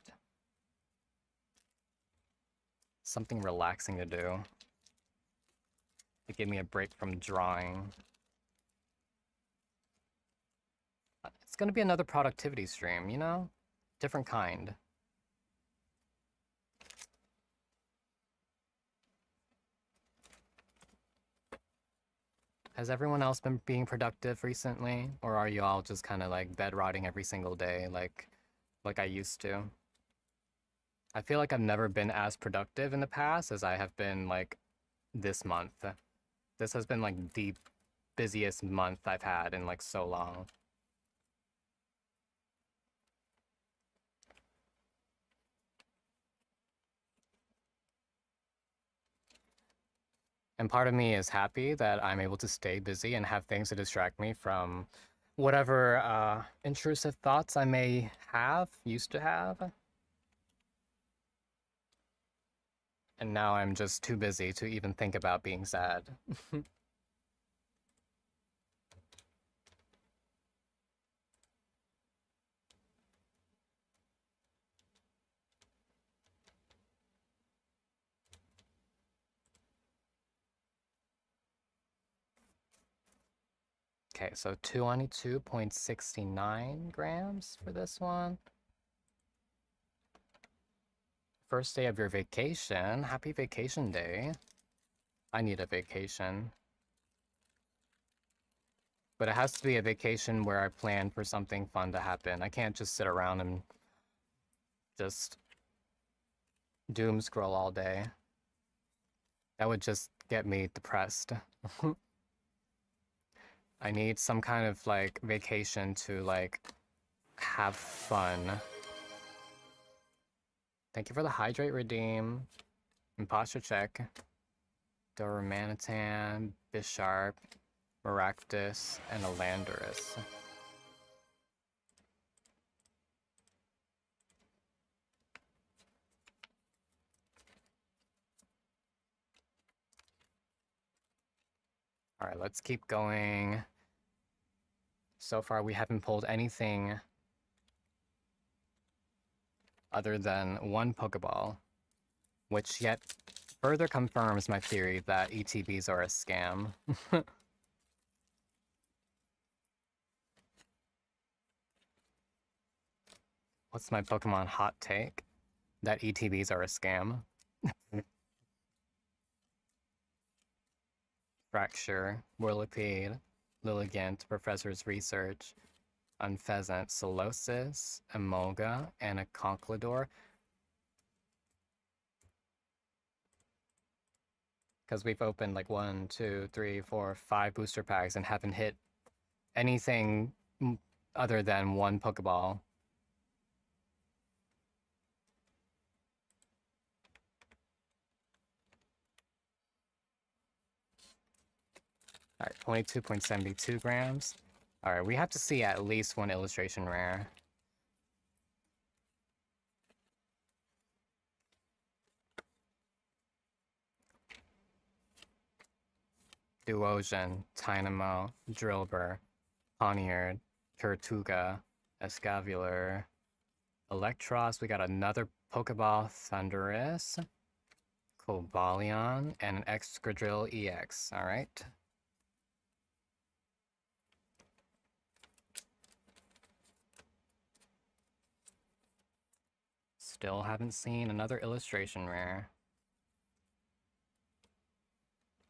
Something relaxing to do. To give me a break from drawing. It's gonna be another productivity stream, you know? Different kind. Has everyone else been being productive recently? Or are you all just kind of like bed rotting every single day like I used to? I feel like I've never been as productive in the past as I have been like this month. This has been like the busiest month I've had in like so long. And part of me is happy that I'm able to stay busy and have things to distract me from whatever intrusive thoughts I may have, used to have. And now I'm just too busy to even think about being sad. Okay, so 22.69 grams for this one. first day of your vacation. Happy vacation day. I need a vacation. But it has to be a vacation where I plan for something fun to happen. I can't just sit around and just doom scroll all day. That would just get me depressed. I need some kind of like vacation to like have fun. Thank you for the hydrate redeem. Imposture check. Dormanitan, Bisharp, Maractus, and Elandris. Alright, let's keep going. So far, we haven't pulled anything other than one Pokeball, which yet further confirms my theory that ETBs are a scam. What's my Pokemon hot take? That ETBs are a scam. Fracture, Whirlipede, Lilligant, Professor's Research, Unpheasant, Solosis, Emolga, and a Conklidor. Because we've opened like 1, 2, 3, 4, 5 booster packs and haven't hit anything other than one Pokeball. Alright, 22.72 grams. Alright, we have to see at least one illustration rare. Duosion, Tynamo, Drillbur, Poniard, Tortuga, Escavular, Electros. We got another Pokeball, Thundurus, Cobalion, and an Excadrill EX. Alright. Still haven't seen another illustration rare.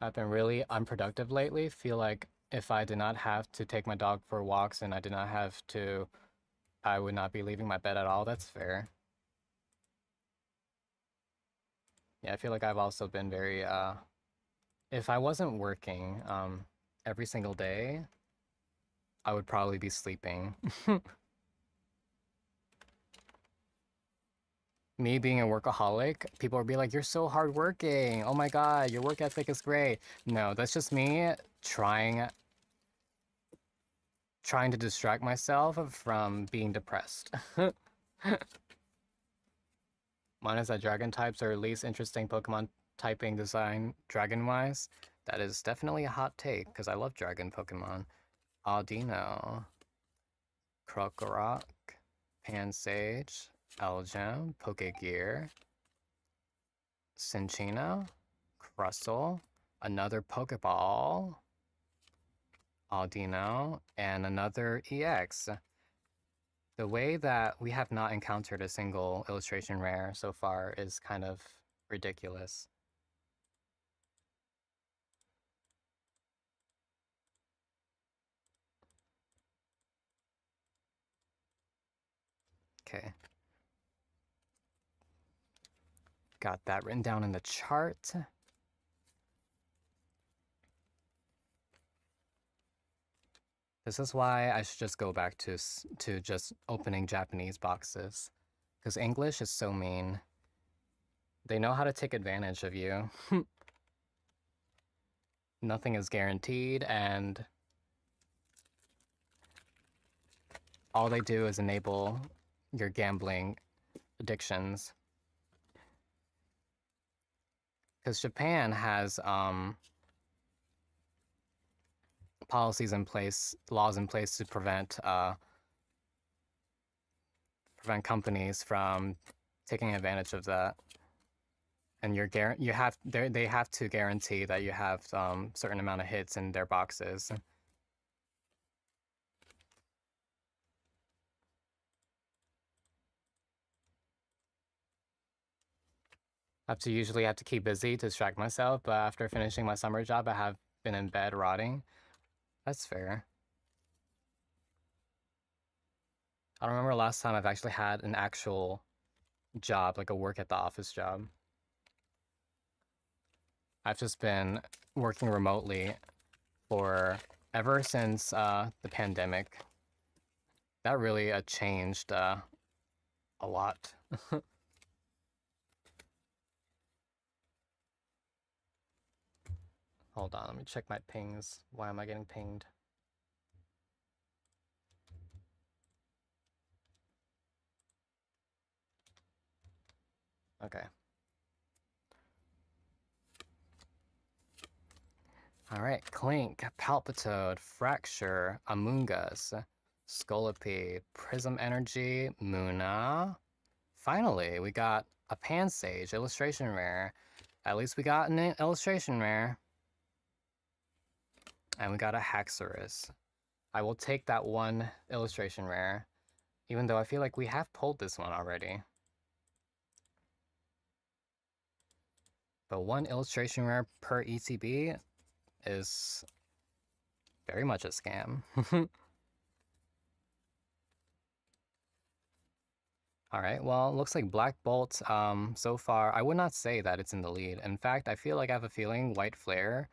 I've been really unproductive lately. Feel like if I did not have to take my dog for walks and I did not have to, I would not be leaving my bed at all. That's fair. Yeah, I feel like I've also been very, if I wasn't working, every single day, I would probably be sleeping. Me being a workaholic, people would be like, you're so hardworking. Oh my God, your work ethic is great. No, that's just me trying to distract myself from being depressed. Mine is that dragon types are least interesting Pokemon typing design dragon-wise. That is definitely a hot take, because I love dragon Pokemon. Audino, Krokorok, Pansage, Elgem, Pokegear, Cinccino, Crustle, another Pokeball, Audino, and another EX. The way that we have not encountered a single illustration rare so far is kind of ridiculous. Okay. Got that written down in the chart. This is why I should just go back to just opening Japanese boxes. Because English is so mean. They know how to take advantage of you. Nothing is guaranteed, and all they do is enable your gambling addictions. Because Japan has policies in place, laws in place to prevent companies from taking advantage of that. And they have to guarantee that you have certain amount of hits in their boxes. Usually have to keep busy to distract myself, but after finishing my summer job, I have been in bed rotting. That's fair. I don't remember last time I've actually had an actual job, like a work at the office job. I've just been working remotely for ever since the pandemic. That really changed a lot. Hold on, let me check my pings. Why am I getting pinged? Okay. Alright, Clink, Palpitoad, Fracture, Amoongus, Scolipede, Prism Energy, Muna. Finally, we got a Pansage, illustration rare. At least we got an illustration rare. And we got a Haxorus. I will take that one illustration rare, even though I feel like we have pulled this one already. But one illustration rare per ETB is very much a scam. Alright, well, looks like Black Bolt, so far, I would not say that it's in the lead. In fact, I feel like I have a feeling White Flare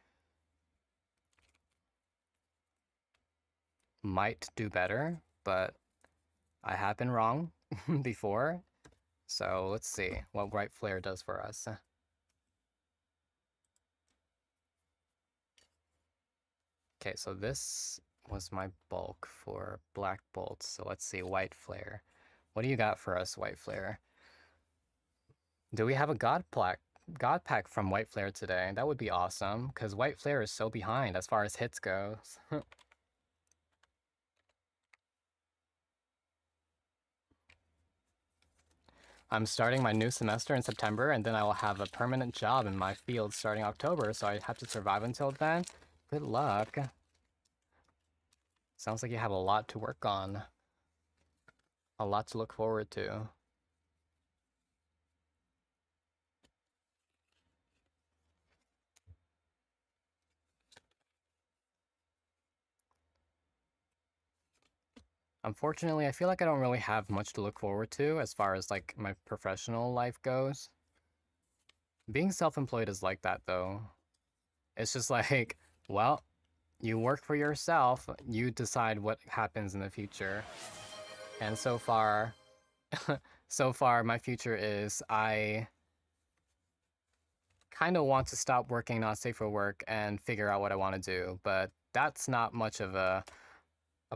might do better, but I have been wrong before. So let's see what White Flare does for us. Okay, so this was my bulk for Black Bolt. So let's see, White Flare. What do you got for us, White Flare? Do we have a God Pack from White Flare today? That would be awesome, because White Flare is so behind as far as hits goes. I'm starting my new semester in September, and then I will have a permanent job in my field starting October, so I have to survive until then. Good luck. Sounds like you have a lot to work on. A lot to look forward to. Unfortunately, I feel like I don't really have much to look forward to as far as like my professional life goes. Being self-employed is like that though. It's just like, well, you work for yourself, you decide what happens in the future. And so far, my future is I kind of want to stop working not safe for work and figure out what I want to do, but that's not much of a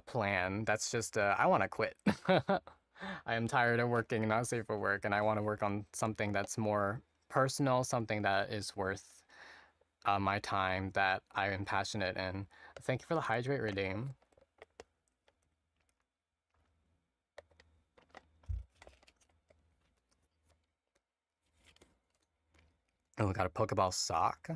plan. That's just I want to quit. I am tired of working not safe for work, and I want to work on something that's more personal, something that is worth my time, that I am passionate in. Thank you for the hydrate redeem. Oh, we got a Pokeball sock.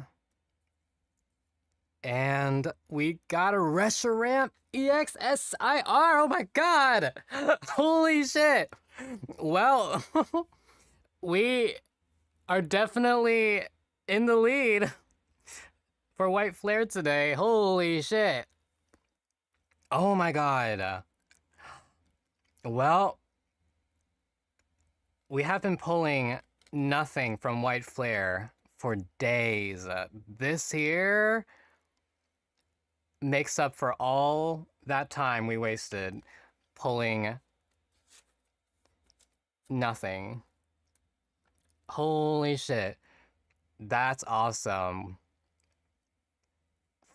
And we got a Reshiram EXSIR. Oh my god! Holy shit! Well, we are definitely in the lead for White Flare today. Holy shit. Oh my god. Well, we have been pulling nothing from White Flare for days. This here makes up for all that time we wasted pulling nothing. Holy shit. That's awesome.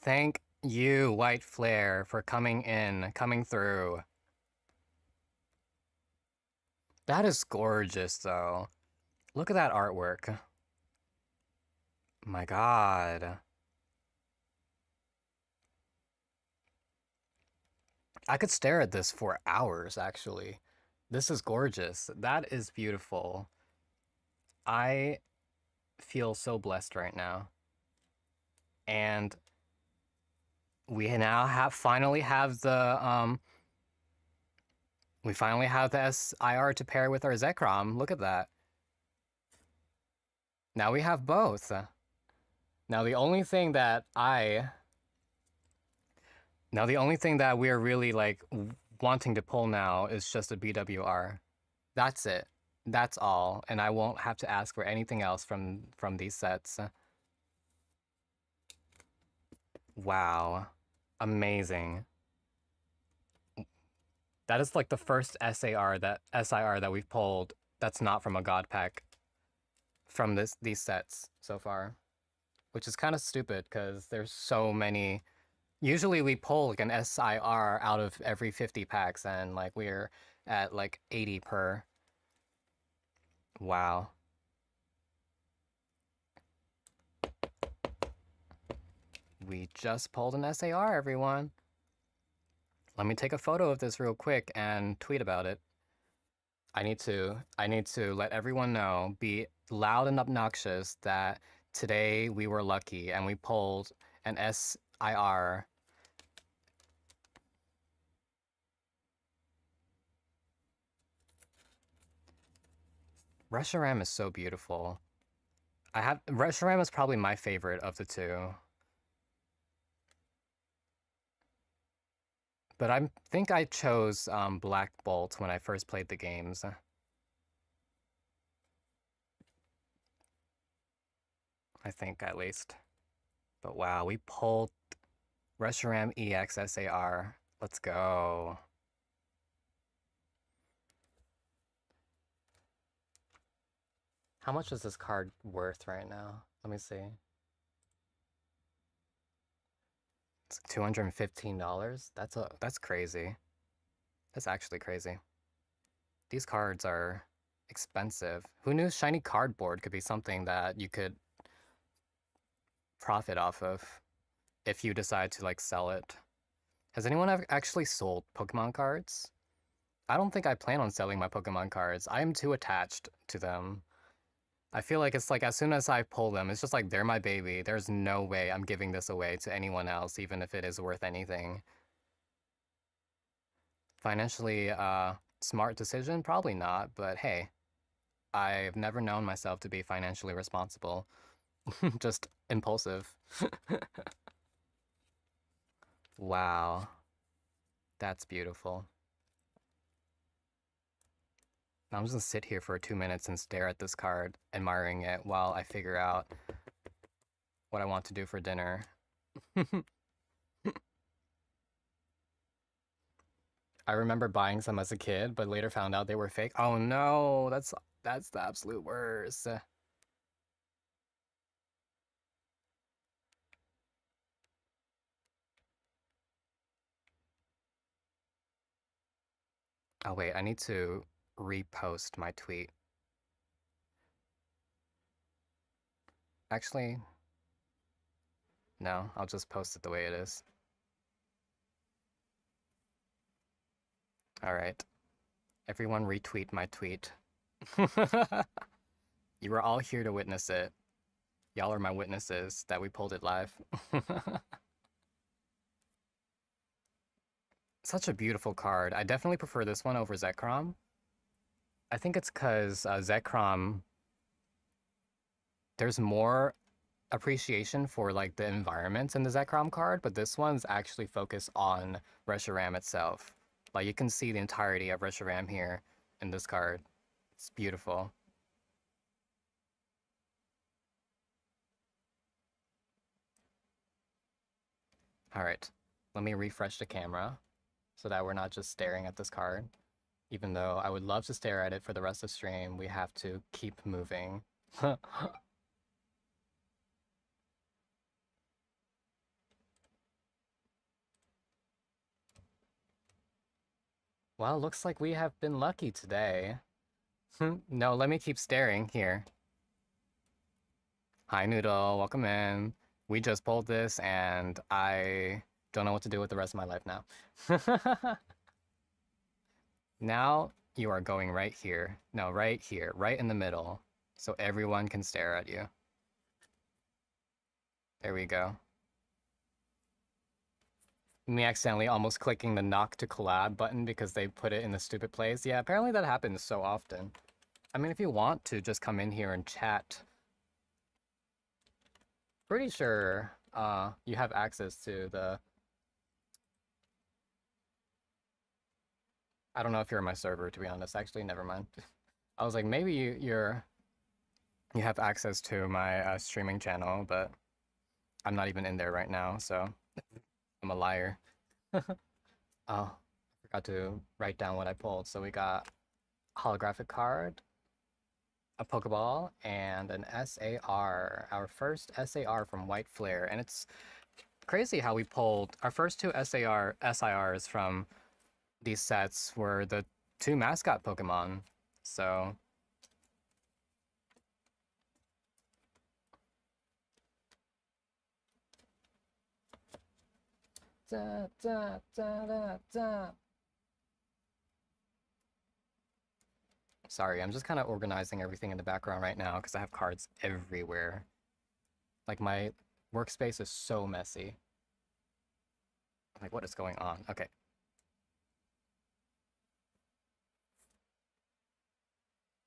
Thank you, White Flare, for coming through. That is gorgeous, though. Look at that artwork. My god. I could stare at this for hours, actually. This is gorgeous. That is beautiful. I feel so blessed right now. And we now finally have the SIR to pair with our Zekrom. Look at that. Now we have both. Now the only thing that we're really like wanting to pull now is just a BWR. That's it. That's all, and I won't have to ask for anything else from these sets. Wow. Amazing. That is like the first SIR that we've pulled that's not from a god pack from these sets so far. Which is kind of stupid because there's so many. Usually we pull like an SIR out of every 50 packs and like we're at like 80 per. Wow. We just pulled an SAR, everyone. Let me take a photo of this real quick and tweet about it. I need to let everyone know, be loud and obnoxious, that today we were lucky and we pulled an SIR. Reshiram is so beautiful. Reshiram is probably my favorite of the two. But I think I chose Black Bolt when I first played the games. I think, at least. But wow, we pulled Reshiram EX SAR. Let's go. How much is this card worth right now? Let me see. It's $215. That's crazy. That's actually crazy. These cards are expensive. Who knew shiny cardboard could be something that you could profit off of if you decide to like sell it? Has anyone actually sold Pokemon cards? I don't think I plan on selling my Pokemon cards. I am too attached to them. I feel like it's like as soon as I pull them, it's just like they're my baby. There's no way I'm giving this away to anyone else, even if it is worth anything. Financially, smart decision? Probably not, but hey, I've never known myself to be financially responsible. Just impulsive. Wow. That's beautiful. I'm just gonna sit here for 2 minutes and stare at this card, admiring it while I figure out what I want to do for dinner. I remember buying some as a kid, but later found out they were fake. Oh no, that's the absolute worst. Oh wait, I need to repost my tweet. Actually, no, I'll just post it the way it is. All right. Everyone retweet my tweet. You were all here to witness it. Y'all are my witnesses that we pulled it live. Such a beautiful card. I definitely prefer this one over Zekrom. I think it's because Zekrom, there's more appreciation for like the environment in the Zekrom card, but this one's actually focused on Reshiram itself. Like you can see the entirety of Reshiram here in this card. It's beautiful. All right, let me refresh the camera so that we're not just staring at this card. Even though I would love to stare at it for the rest of the stream, we have to keep moving. Well, looks like we have been lucky today. No, let me keep staring here. Hi, Noodle. Welcome in. We just pulled this, and I don't know what to do with the rest of my life now. Now you are going right here. No, right here. Right in the middle. So everyone can stare at you. There we go. Me accidentally almost clicking the knock to collab button because they put it in the stupid place. Yeah, apparently that happens so often. I mean, if you want to just come in here and chat pretty sure you have access to the... I don't know if you're in my server, to be honest. Actually, never mind. I was like, maybe you have access to my streaming channel, but I'm not even in there right now, so I'm a liar. Oh, I forgot to write down what I pulled. So we got a holographic card, a Pokeball, and an SAR. Our first SAR from White Flare. And it's crazy how we pulled our first two SIRs from these sets were the two mascot Pokemon. So da, da, da, da, da. Sorry, I'm just kind of organizing everything in the background right now because I have cards everywhere. Like, my workspace is so messy. Like, what is going on? Okay.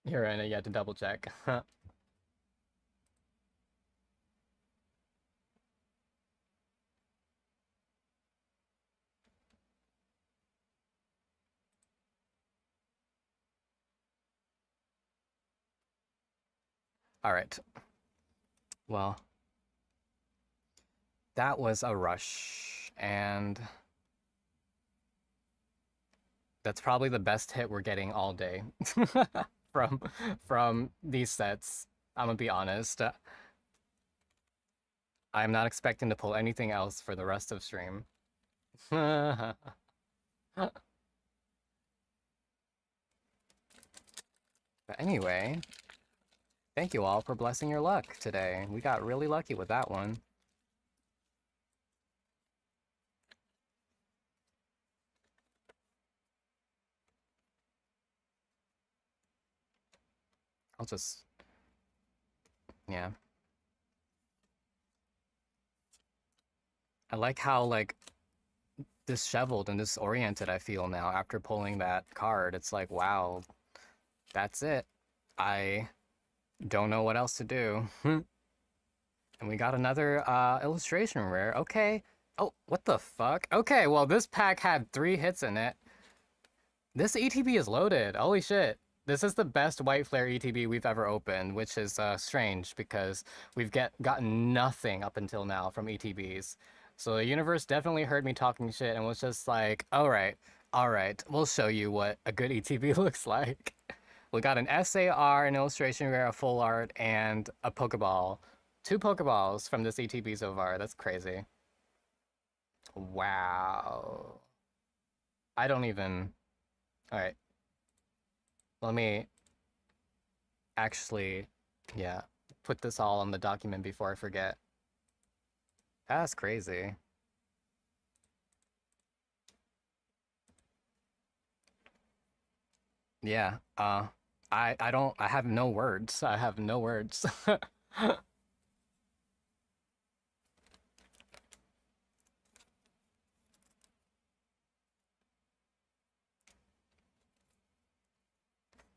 You're in it, you had to double check. All right. Well, that was a rush, and that's probably the best hit we're getting all day from these sets. I'm gonna be honest. I'm not expecting to pull anything else for the rest of stream. But anyway, thank you all for blessing your luck today. We got really lucky with that one. I'll just... yeah. I like how, like, disheveled and disoriented I feel now after pulling that card. It's like, wow, that's it. I don't know what else to do. And we got another illustration rare. Okay. Oh, what the fuck? Okay, well, this pack had 3 hits in it. This ETB is loaded. Holy shit. This is the best White Flare ETB we've ever opened, which is strange because we've gotten nothing up until now from ETBs. So the universe definitely heard me talking shit and was just like, all right, we'll show you what a good ETB looks like. We got an SAR, an illustration rare, a full art, and a Pokeball. 2 Pokeballs from this ETB so far. That's crazy. Wow. I don't even... All right. Let me actually, yeah, put this all on the document before I forget. That's crazy. Yeah, I have no words. I have no words.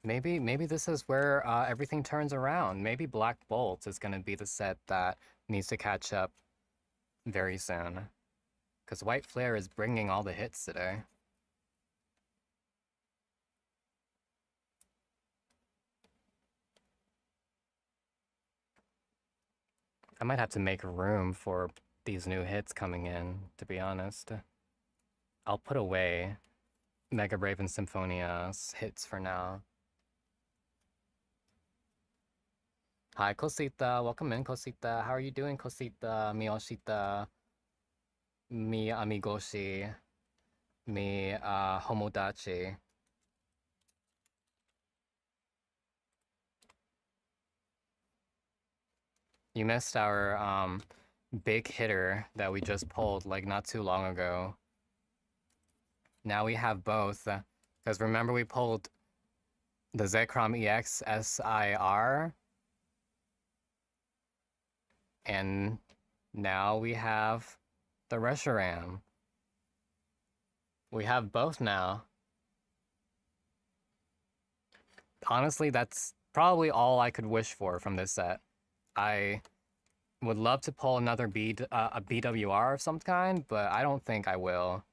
Maybe this is where everything turns around. Maybe Black Bolt is going to be the set that needs to catch up very soon. Because White Flare is bringing all the hits today. I might have to make room for these new hits coming in, to be honest. I'll put away Mega Brave and Symphonia's hits for now. Hi, Cosita. Welcome in, Cosita. How are you doing, Cosita? Miyoshita. Mi amigoshi. Mi homodachi. You missed our big hitter that we just pulled like not too long ago. Now we have both. Because remember we pulled the Zekrom EX SIR. And now we have the Reshiram. We have both now. Honestly, that's probably all I could wish for from this set. I Would love to pull another a BWR of some kind, but I don't think I will.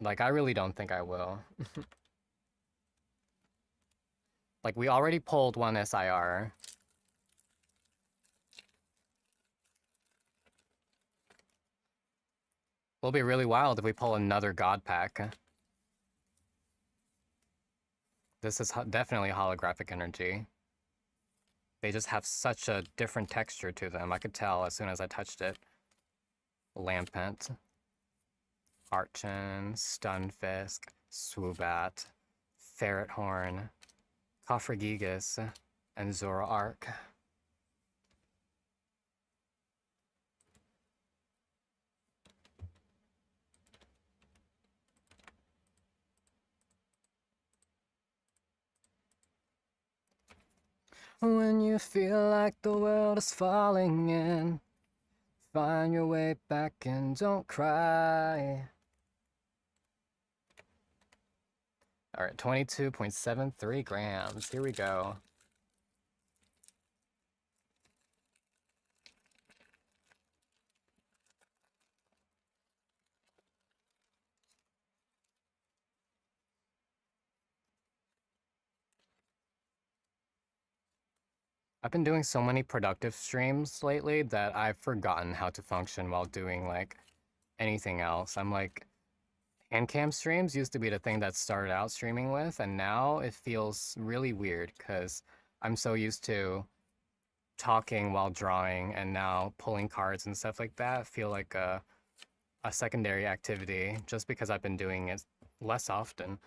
Like, I really don't think I will. Like, we already pulled one SIR. It'll be really wild if we pull another God pack. This is definitely holographic energy. They just have such a different texture to them. I could tell as soon as I touched it. Lampent, Archon, Stunfisk, Swoobat, Ferrethorn, Cofragigas, and Zoroark. When you feel like the world is falling in, find your way back and don't cry. Alright, 22.73 grams. Here we go. I've been doing so many productive streams lately that I've forgotten how to function while doing, like, anything else. I'm like, hand cam streams used to be the thing that started out streaming with, and now it feels really weird because I'm so used to talking while drawing, and now pulling cards and stuff like that feel like a secondary activity just because I've been doing it less often.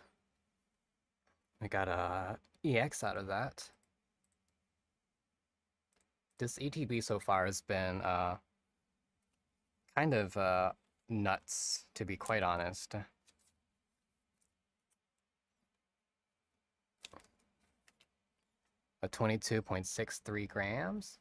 I got a EX out of that. This ETB so far has been kind of nuts, to be quite honest. A 22.63 grams.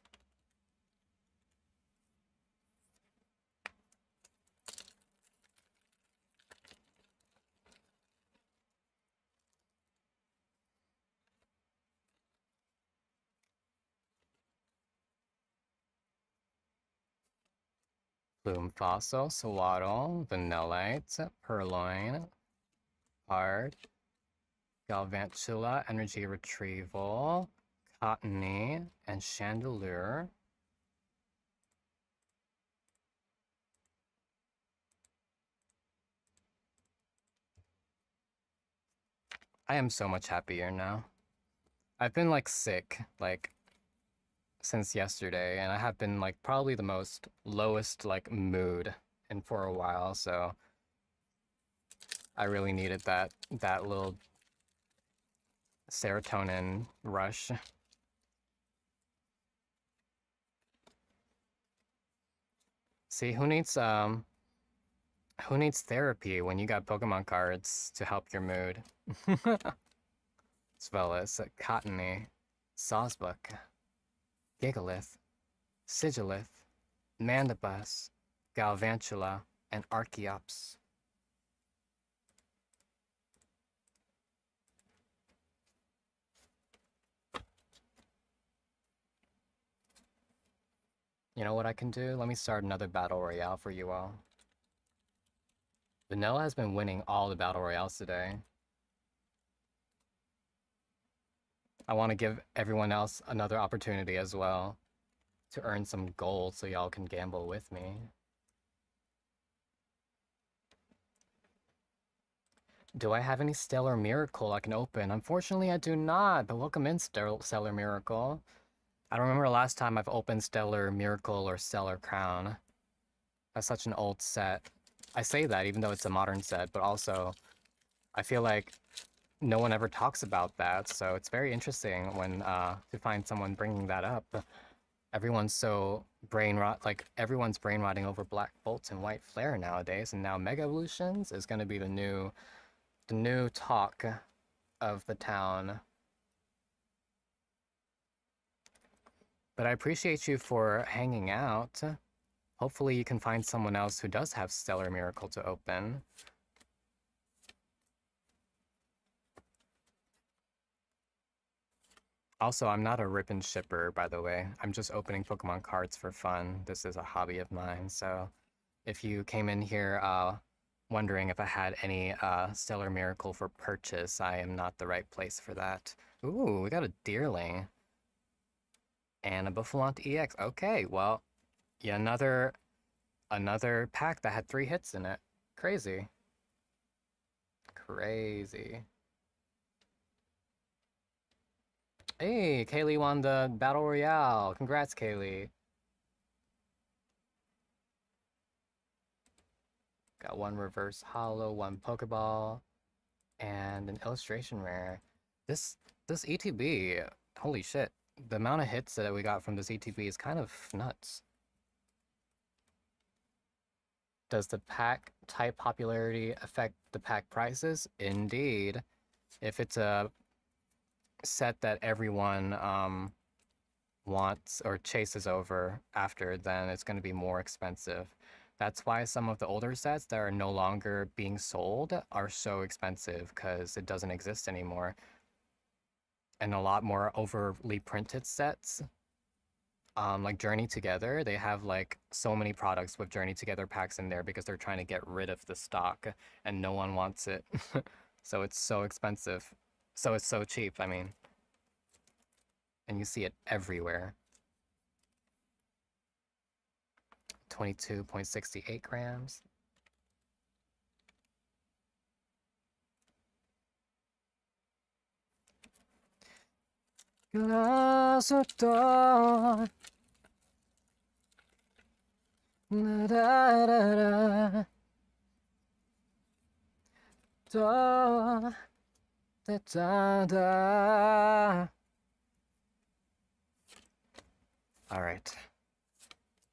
Plume Fossil, Swaddle, Vanillite, Purloin, Ard, Galvantula, Energy Retrieval, Cottony, and Chandelure. I am so much happier now. I've been like sick, like since yesterday, and I have been like probably the most lowest like mood and for a while, so I really needed that little serotonin rush. See, who needs therapy when you got Pokemon cards to help your mood? As well as Cottony, Sawsbuck, Gigalith, Sigilith, Mandibus, Galvantula, and Archeops. You know what I can do? Let me start another battle royale for you all. Vanilla has been winning all the battle royales today. I want to give everyone else another opportunity as well to earn some gold so y'all can gamble with me. Do I have any Stellar Miracle I can open? Unfortunately, I do not, but welcome in, Stellar Miracle. I don't remember the last time I've opened Stellar Miracle or Stellar Crown. That's such an old set. I say that even though it's a modern set, but also I feel like no one ever talks about that, so it's very interesting when to find someone bringing that up. Everyone's so everyone's brain rotting over Black Bolts and White Flare nowadays, and now Mega Evolutions is gonna be the new talk of the town. But I appreciate you for hanging out. Hopefully you can find someone else who does have Stellar Miracle to open. Also, I'm not a rip and shipper, by the way. I'm just opening Pokemon cards for fun. This is a hobby of mine, so if you came in here wondering if I had any Stellar Miracle for purchase, I am not the right place for that. Ooh, we got a Deerling. And a Buffalont EX. Okay, well, yeah, another pack that had 3 hits in it. Crazy. Crazy. Hey, Kaylee won the Battle Royale. Congrats, Kaylee. Got 1 reverse holo, 1 Pokeball, and an illustration rare. This ETB, holy shit. The amount of hits that we got from this ETB is kind of nuts. Does the pack type popularity affect the pack prices? Indeed. If it's a set that everyone wants or chases over after, then it's going to be more expensive. That's why some of the older sets that are no longer being sold are so expensive, because it doesn't exist anymore. And a lot more overly printed sets, like Journey Together, they have like so many products with Journey Together packs in there because they're trying to get rid of the stock and no one wants it. So it's so expensive. So it's so cheap, I mean. And you see it everywhere. 22.68 grams. Glass of dawn. Da, da, da, da. Da, da, da. All right.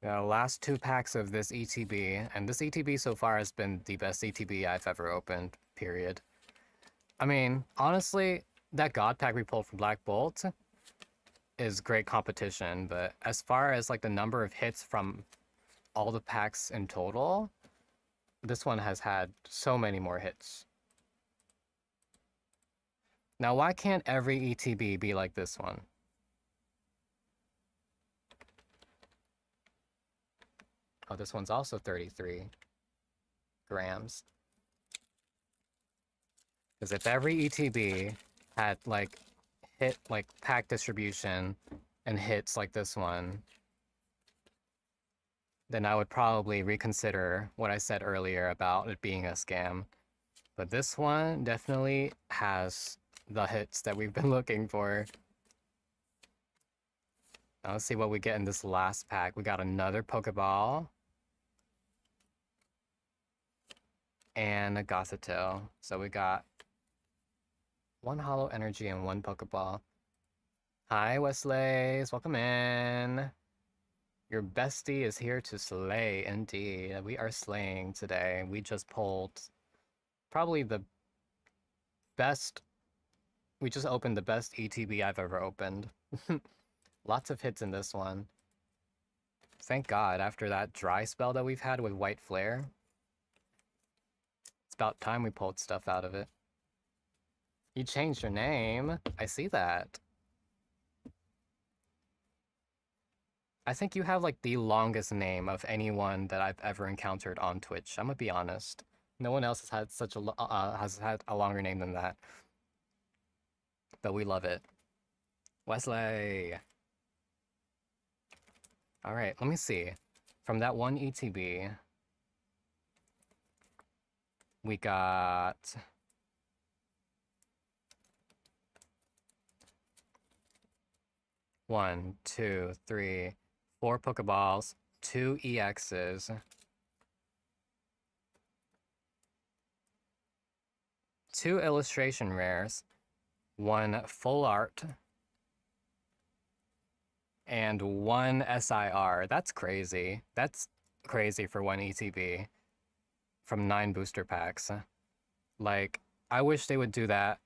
Last 2 packs of this ETB, and this ETB so far has been the best ETB I've ever opened, period. I mean, honestly, that God pack we pulled from Black Bolt is great competition, but as far as like the number of hits from all the packs in total, this one has had so many more hits. Now, why can't every ETB be like this one? Oh, this one's also 33 grams. Because if every ETB had like hit like pack distribution and hits like this one, then I would probably reconsider what I said earlier about it being a scam. But this one definitely has the hits that we've been looking for. Now let's see what we get in this last pack. We got another Pokeball. And a Gothitelle. So we got 1 Hollow Energy and 1 Pokeball. Hi, Wesleys. Welcome in. Your bestie is here to slay, indeed. We are slaying today. We just pulled probably the best... We just opened the best ETB I've ever opened. Lots of hits in this one. Thank God, after that dry spell that we've had with White Flare, it's about time we pulled stuff out of it. You changed your name. I see that. I think you have like the longest name of anyone that I've ever encountered on Twitch. I'm gonna be honest. No one else has had such a has had a longer name than that. But we love it. Wesley. All right, let me see. From that 1 ETB, we got one, two, three, 4 Pokeballs, 2 EXs, 2 illustration rares, 1 full art, and 1 SIR. That's crazy. That's crazy for 1 ETB from 9 booster packs. Like, I wish they would do that.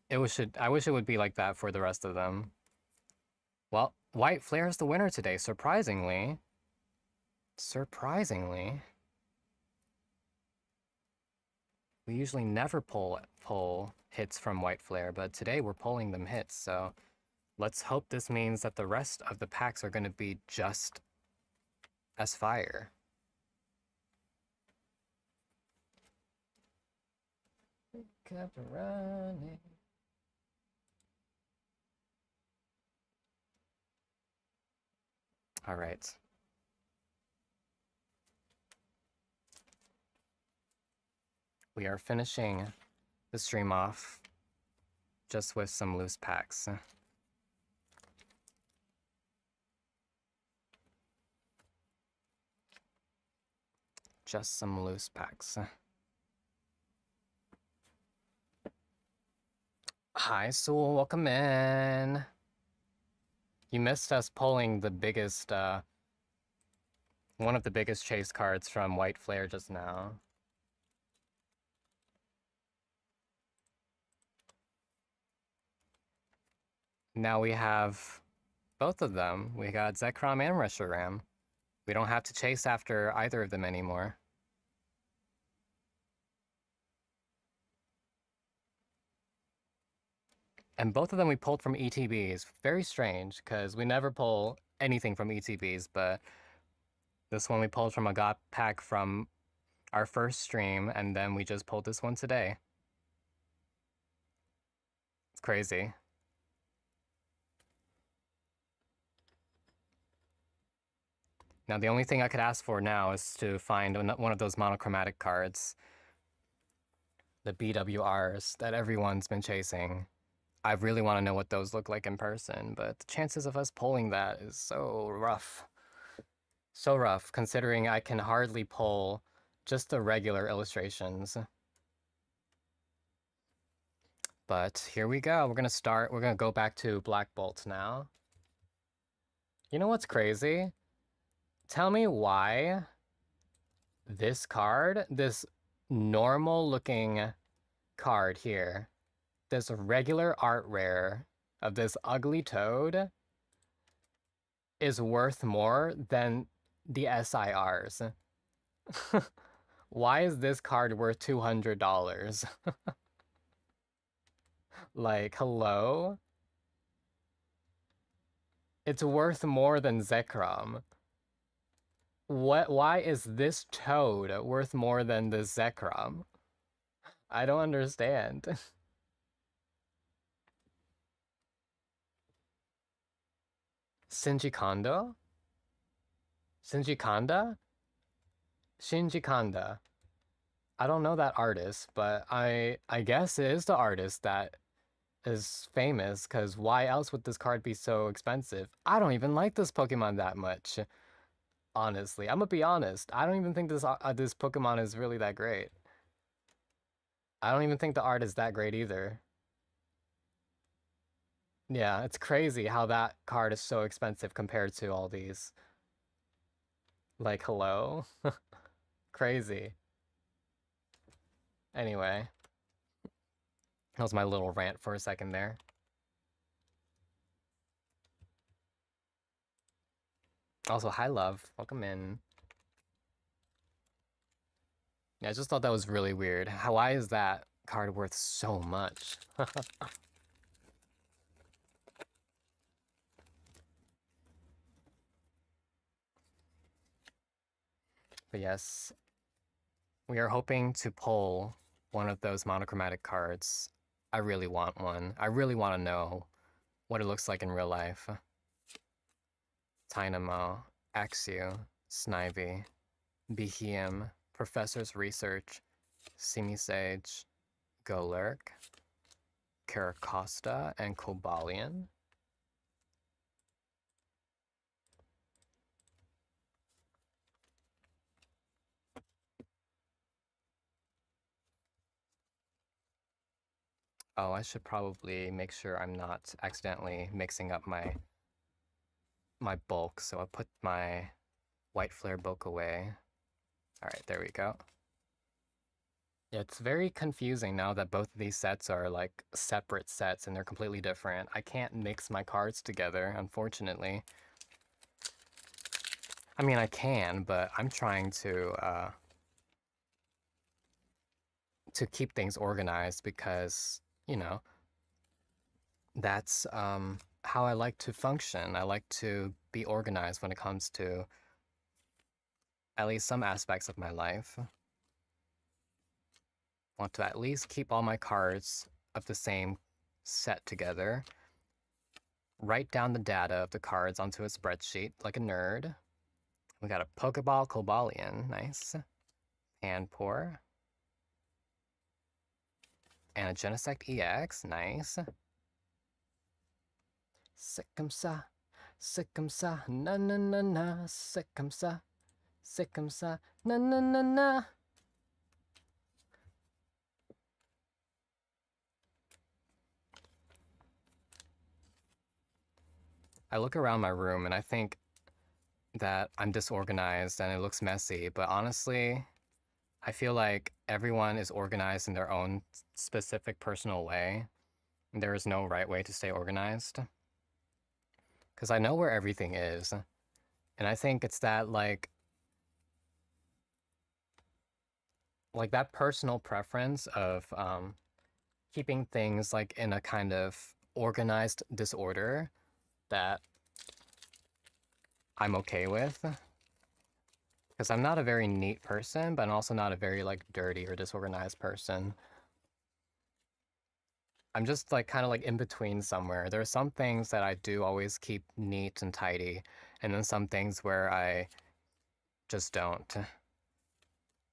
I wish it would be like that for the rest of them. Well, White Flare is the winner today, surprisingly. Surprisingly. We usually never pull hits from White Flare, but today we're pulling them hits, so Let's hope this means that the rest of the packs are going to be just as fire. Kept running. All right. We are finishing the stream off just with some loose packs. Just some loose packs. Hi, Sewell, welcome in. You missed us pulling the biggest, one of the biggest chase cards from White Flare just now. Now we have both of them. We got Zekrom and Reshiram. We don't have to chase after either of them anymore. And both of them we pulled from ETBs. Very strange, because we never pull anything from ETBs, but this one we pulled from a God pack from our first stream, and then we just pulled this one today. It's crazy. Now, the only thing I could ask for now is to find one of those monochromatic cards. The BWRs that everyone's been chasing. I really want to know what those look like in person, but the chances of us pulling that is so rough. So rough, considering I can hardly pull just the regular illustrations. But here we go. We're going to go back to Black Bolt now. You know what's crazy? Tell me why this card, this normal looking card here, this regular art rare of this ugly toad is worth more than the SIRs. Why is this card worth $200? Like, hello? It's worth more than Zekrom. Why is this toad worth more than the Zekrom? I don't understand. Shinji Kondo? Shinji Kanda? Shinji Kanda. I don't know that artist, but I guess it is the artist that is famous, because why else would this card be so expensive? I don't even like this Pokemon that much. Honestly, I'm gonna be honest. I don't even think this Pokemon is really that great. I don't even think the art is that great either. Yeah, it's crazy how that card is so expensive compared to all these. Like, hello? Crazy. Anyway, that was my little rant for a second there. Also, hi, love. Welcome in. Yeah, I just thought that was really weird. Why is that card worth so much? But yes, we are hoping to pull one of those monochromatic cards. I really want one. I really want to know what it looks like in real life. Dynamo, Axew, Snivy, Behem, Professor's Research, Simisage, Golurk, Caracosta, and Cobalion. Oh, I should probably make sure I'm not accidentally mixing up my bulk, so I'll put my White Flare bulk away. Alright, there we go. Yeah, it's very confusing now that both of these sets are like separate sets and they're completely different. I can't mix my cards together, unfortunately. I mean, I can, but I'm trying to keep things organized because, you know, that's how I like to function. I like to be organized when it comes to at least some aspects of my life. Want to at least keep all my cards of the same set together. Write down the data of the cards onto a spreadsheet like a nerd. We got a Pokeball Cobalion, nice. Panpour. And a Genesect EX, nice. C'est comme ça, na na na na, c'est comme ça, na na na na. I look around my room and I think that I'm disorganized and it looks messy, but honestly, I feel like everyone is organized in their own specific personal way. There is no right way to stay organized. Because I know where everything is. And I think it's that, like that personal preference of keeping things, like, in a kind of organized disorder that I'm okay with. Because I'm not a very neat person, but I'm also not a very, like, dirty or disorganized person. I'm just, like, kind of, like, in between somewhere. There are some things that I do always keep neat and tidy, and then some things where I just don't.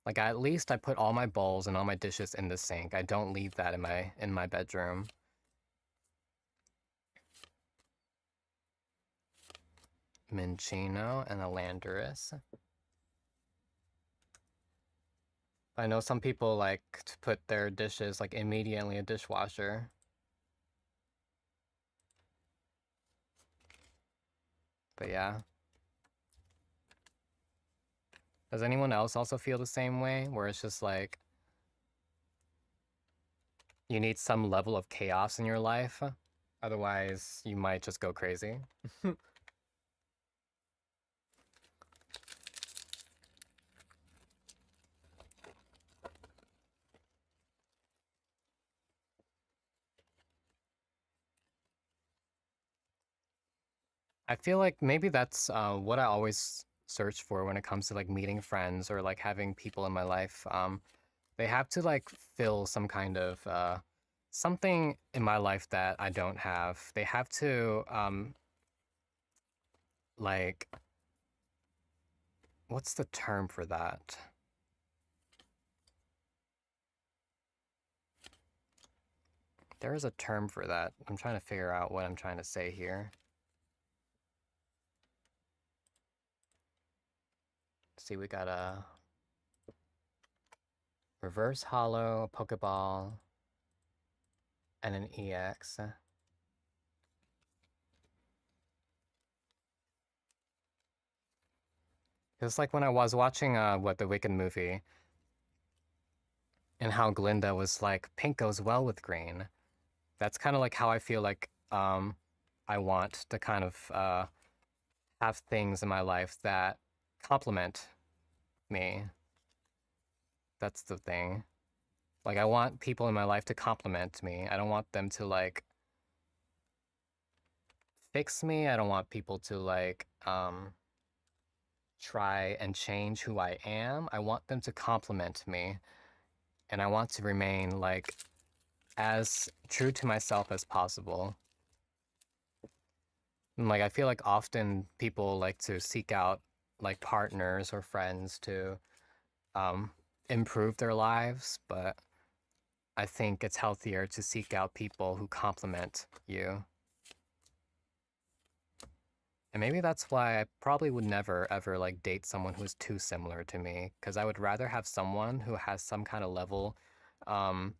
Like, at least I put all my bowls and all my dishes in the sink. I don't leave that in my bedroom. Minccino and a Landorus. I know some people like to put their dishes, like, immediately in a dishwasher. But yeah. Does anyone else also feel the same way? Where it's just like, you need some level of chaos in your life? Otherwise, you might just go crazy. I feel like maybe that's what I always search for when it comes to, like, meeting friends or, like, having people in my life. They have to, like, fill some kind of something in my life that I don't have. They have to like, what's the term for that? There is a term for that. I'm trying to figure out what I'm trying to say here. See, we got a reverse hollow, a Pokeball, and an EX. It's like when I was watching the Wicked movie, and how Glinda was like, pink goes well with green. That's kind of like how I feel like I want to kind of have things in my life that complement me. That's the thing. Like, I want people in my life to compliment me. I don't want them to, like, fix me. I don't want people to, like, try and change who I am. I want them to compliment me. And I want to remain, like, as true to myself as possible. And, like, I feel like often people like to seek out, like, partners or friends to improve their lives, but I think it's healthier to seek out people who complement you. And maybe that's why I probably would never ever, like, date someone who's too similar to me, because I would rather have someone who has some kind of level of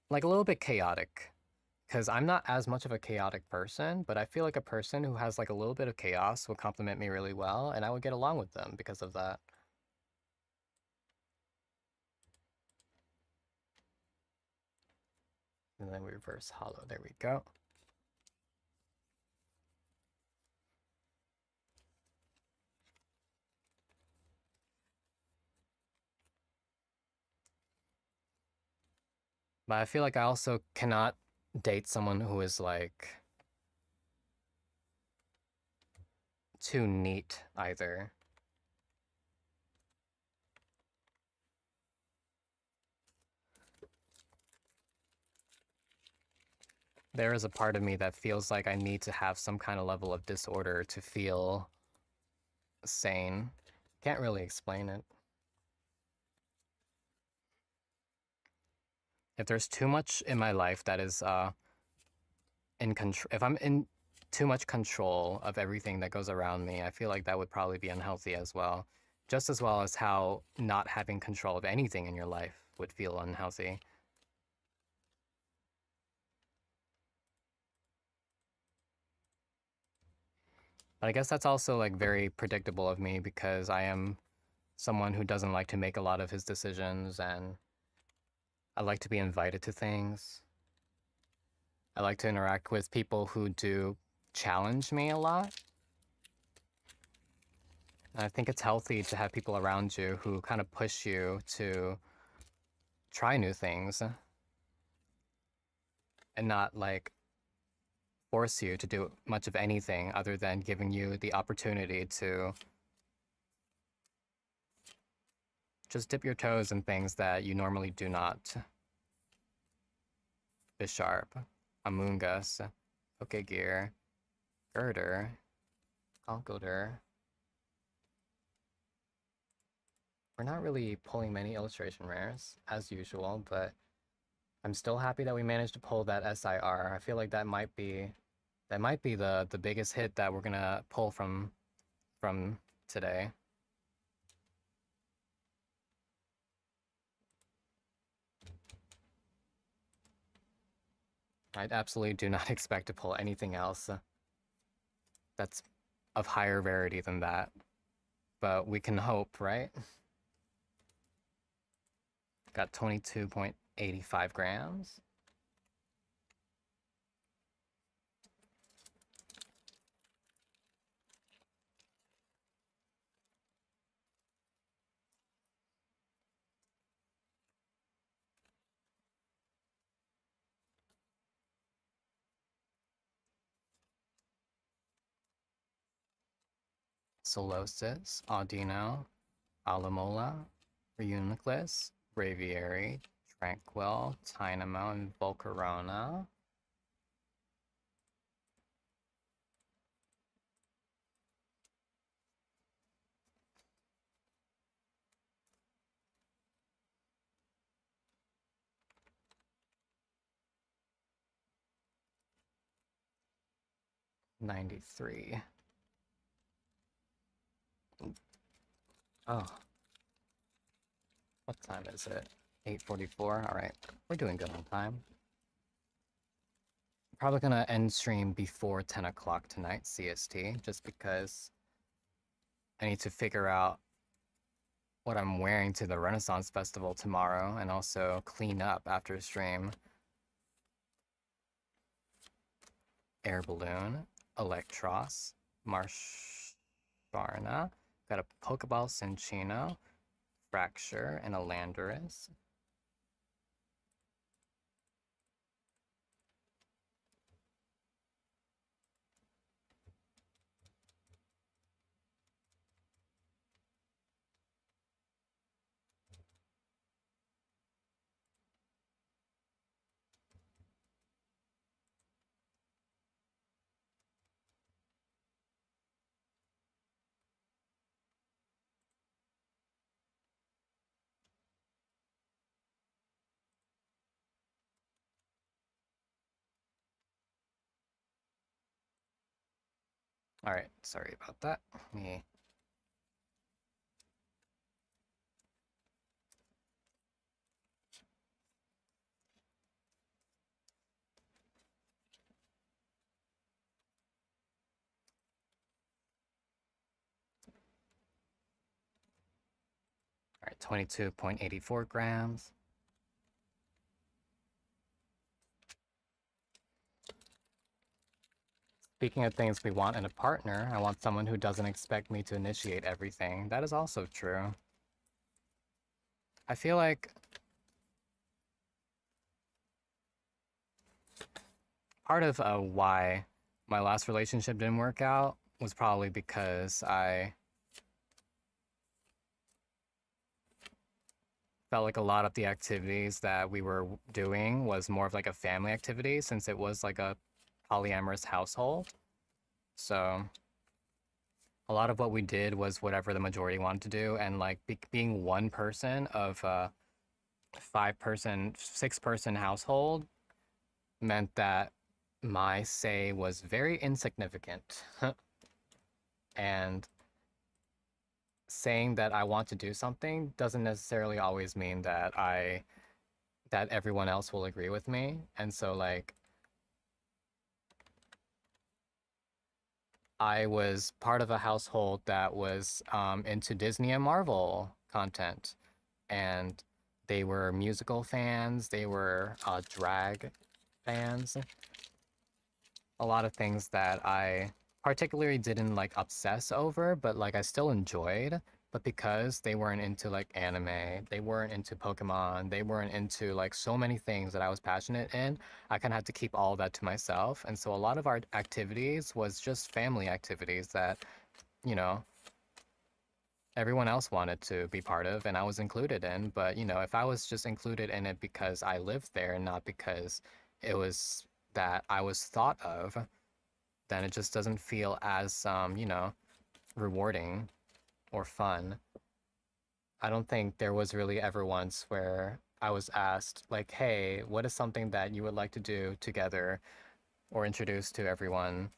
like, a little bit chaotic. Because I'm not as much of a chaotic person, but I feel like a person who has, like, a little bit of chaos would complement me really well, and I would get along with them because of that. And then reverse hollow, there we go. But I feel like I also cannot date someone who is like too neat either. There is a part of me that feels like I need to have some kind of level of disorder to feel sane. Can't really explain it. If there's too much in my life that is in control, if I'm in too much control of everything that goes around me, I feel like that would probably be unhealthy as well. Just as well as how not having control of anything in your life would feel unhealthy. But I guess that's also like very predictable of me because I am someone who doesn't like to make a lot of his decisions, and I like to be invited to things. I like to interact with people who do challenge me a lot. And I think it's healthy to have people around you who kind of push you to try new things and not like force you to do much of anything other than giving you the opportunity to just dip your toes in things that you normally do not. Bisharp, Amoongus, Pokegear, Girder, Conkeldurr. We're not really pulling many illustration rares, as usual, but I'm still happy that we managed to pull that SIR. I feel like that might be the biggest hit that we're gonna pull from today. I absolutely do not expect to pull anything else that's of higher rarity than that. But we can hope, right? Got 22.85 grams. Solosis, Audino, Alamola, Reuniclus, Braviary, Tranquil, Tynamo, and Volcarona. $93. Oh. What time is it? 8:44. All right. We're doing good on time. Probably gonna end stream before 10 o'clock tonight, CST, just because I need to figure out what I'm wearing to the Renaissance Festival tomorrow and also clean up after stream. Air Balloon, Electros, Marsharna, got a Pokeball Cinccino, Fracture, and a Landorus. All right, sorry about that. Me. All right, 22.84 grams. Speaking of things we want in a partner, I want someone who doesn't expect me to initiate everything. That is also true. I feel like part of why my last relationship didn't work out was probably because I felt like a lot of the activities that we were doing was more of like a family activity since it was like a polyamorous household. So a lot of what we did was whatever the majority wanted to do, and like being one person of a 5-person, 6-person household meant that my say was very insignificant. And saying that I want to do something doesn't necessarily always mean that everyone else will agree with me. And so like I was part of a household that was into Disney and Marvel content, and they were musical fans, they were drag fans, a lot of things that I particularly didn't like obsess over, but like I still enjoyed. But because they weren't into like anime, they weren't into Pokemon, they weren't into like so many things that I was passionate in, I kind of had to keep all of that to myself. And so a lot of our activities was just family activities that, you know, everyone else wanted to be part of and I was included in. But, you know, if I was just included in it because I lived there and not because it was that I was thought of, then it just doesn't feel as, you know, rewarding or fun. I don't think there was really ever once where I was asked, like, hey, what is something that you would like to do together or introduce to everyone?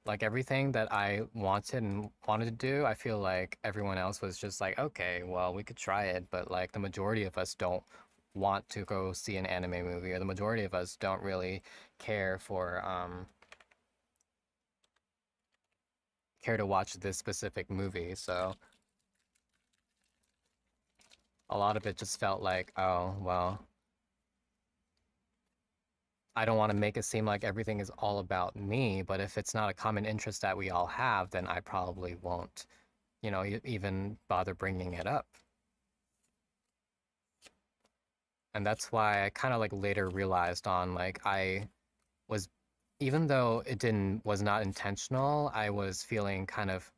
Like everything that I wanted to do, I feel like everyone else was just like, okay, well, we could try it, but like the majority of us don't want to go see an anime movie, or the majority of us don't really care for care to watch this specific movie. So a lot of it just felt like, oh, well, I don't want to make it seem like everything is all about me, but if it's not a common interest that we all have, then I probably won't, you know, even bother bringing it up. And that's why I kind of like later realized on like I was, even though it didn't was not intentional, I was feeling kind of,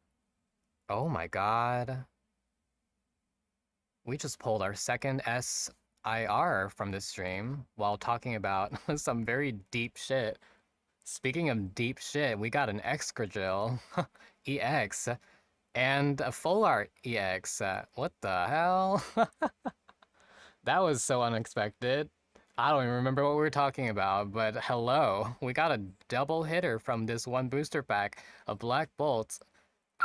oh my God, we just pulled our second SIR from this stream while talking about some very deep shit. Speaking of deep shit, we got an Excragil EX and a Full Art EX. What the hell? That was so unexpected. I don't even remember what we were talking about, but hello. We got a double hitter from this one booster pack of Black Bolts,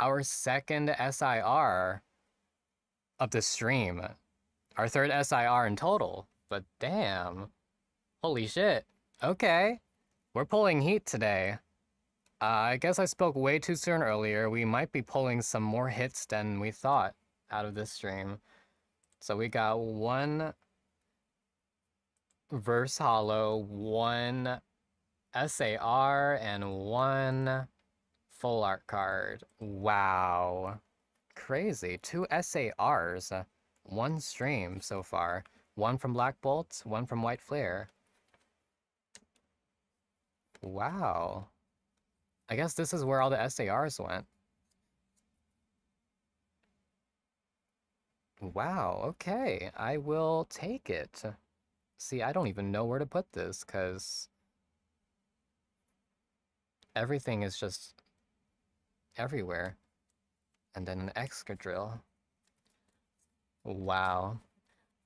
our second SIR of the stream. Our third SIR in total. But damn. Holy shit. Okay. We're pulling heat today. I guess I spoke way too soon earlier. We might be pulling some more hits than we thought out of this stream. So we got one Verse Hollow, one SAR, and one Full Art card. Wow. Crazy. 2 SARs. One stream so far. One from Black Bolt, one from White Flare. Wow. I guess this is where all the SARs went. Wow, okay. I will take it. See, I don't even know where to put this, because everything is just everywhere. And then an Excadrill. Wow.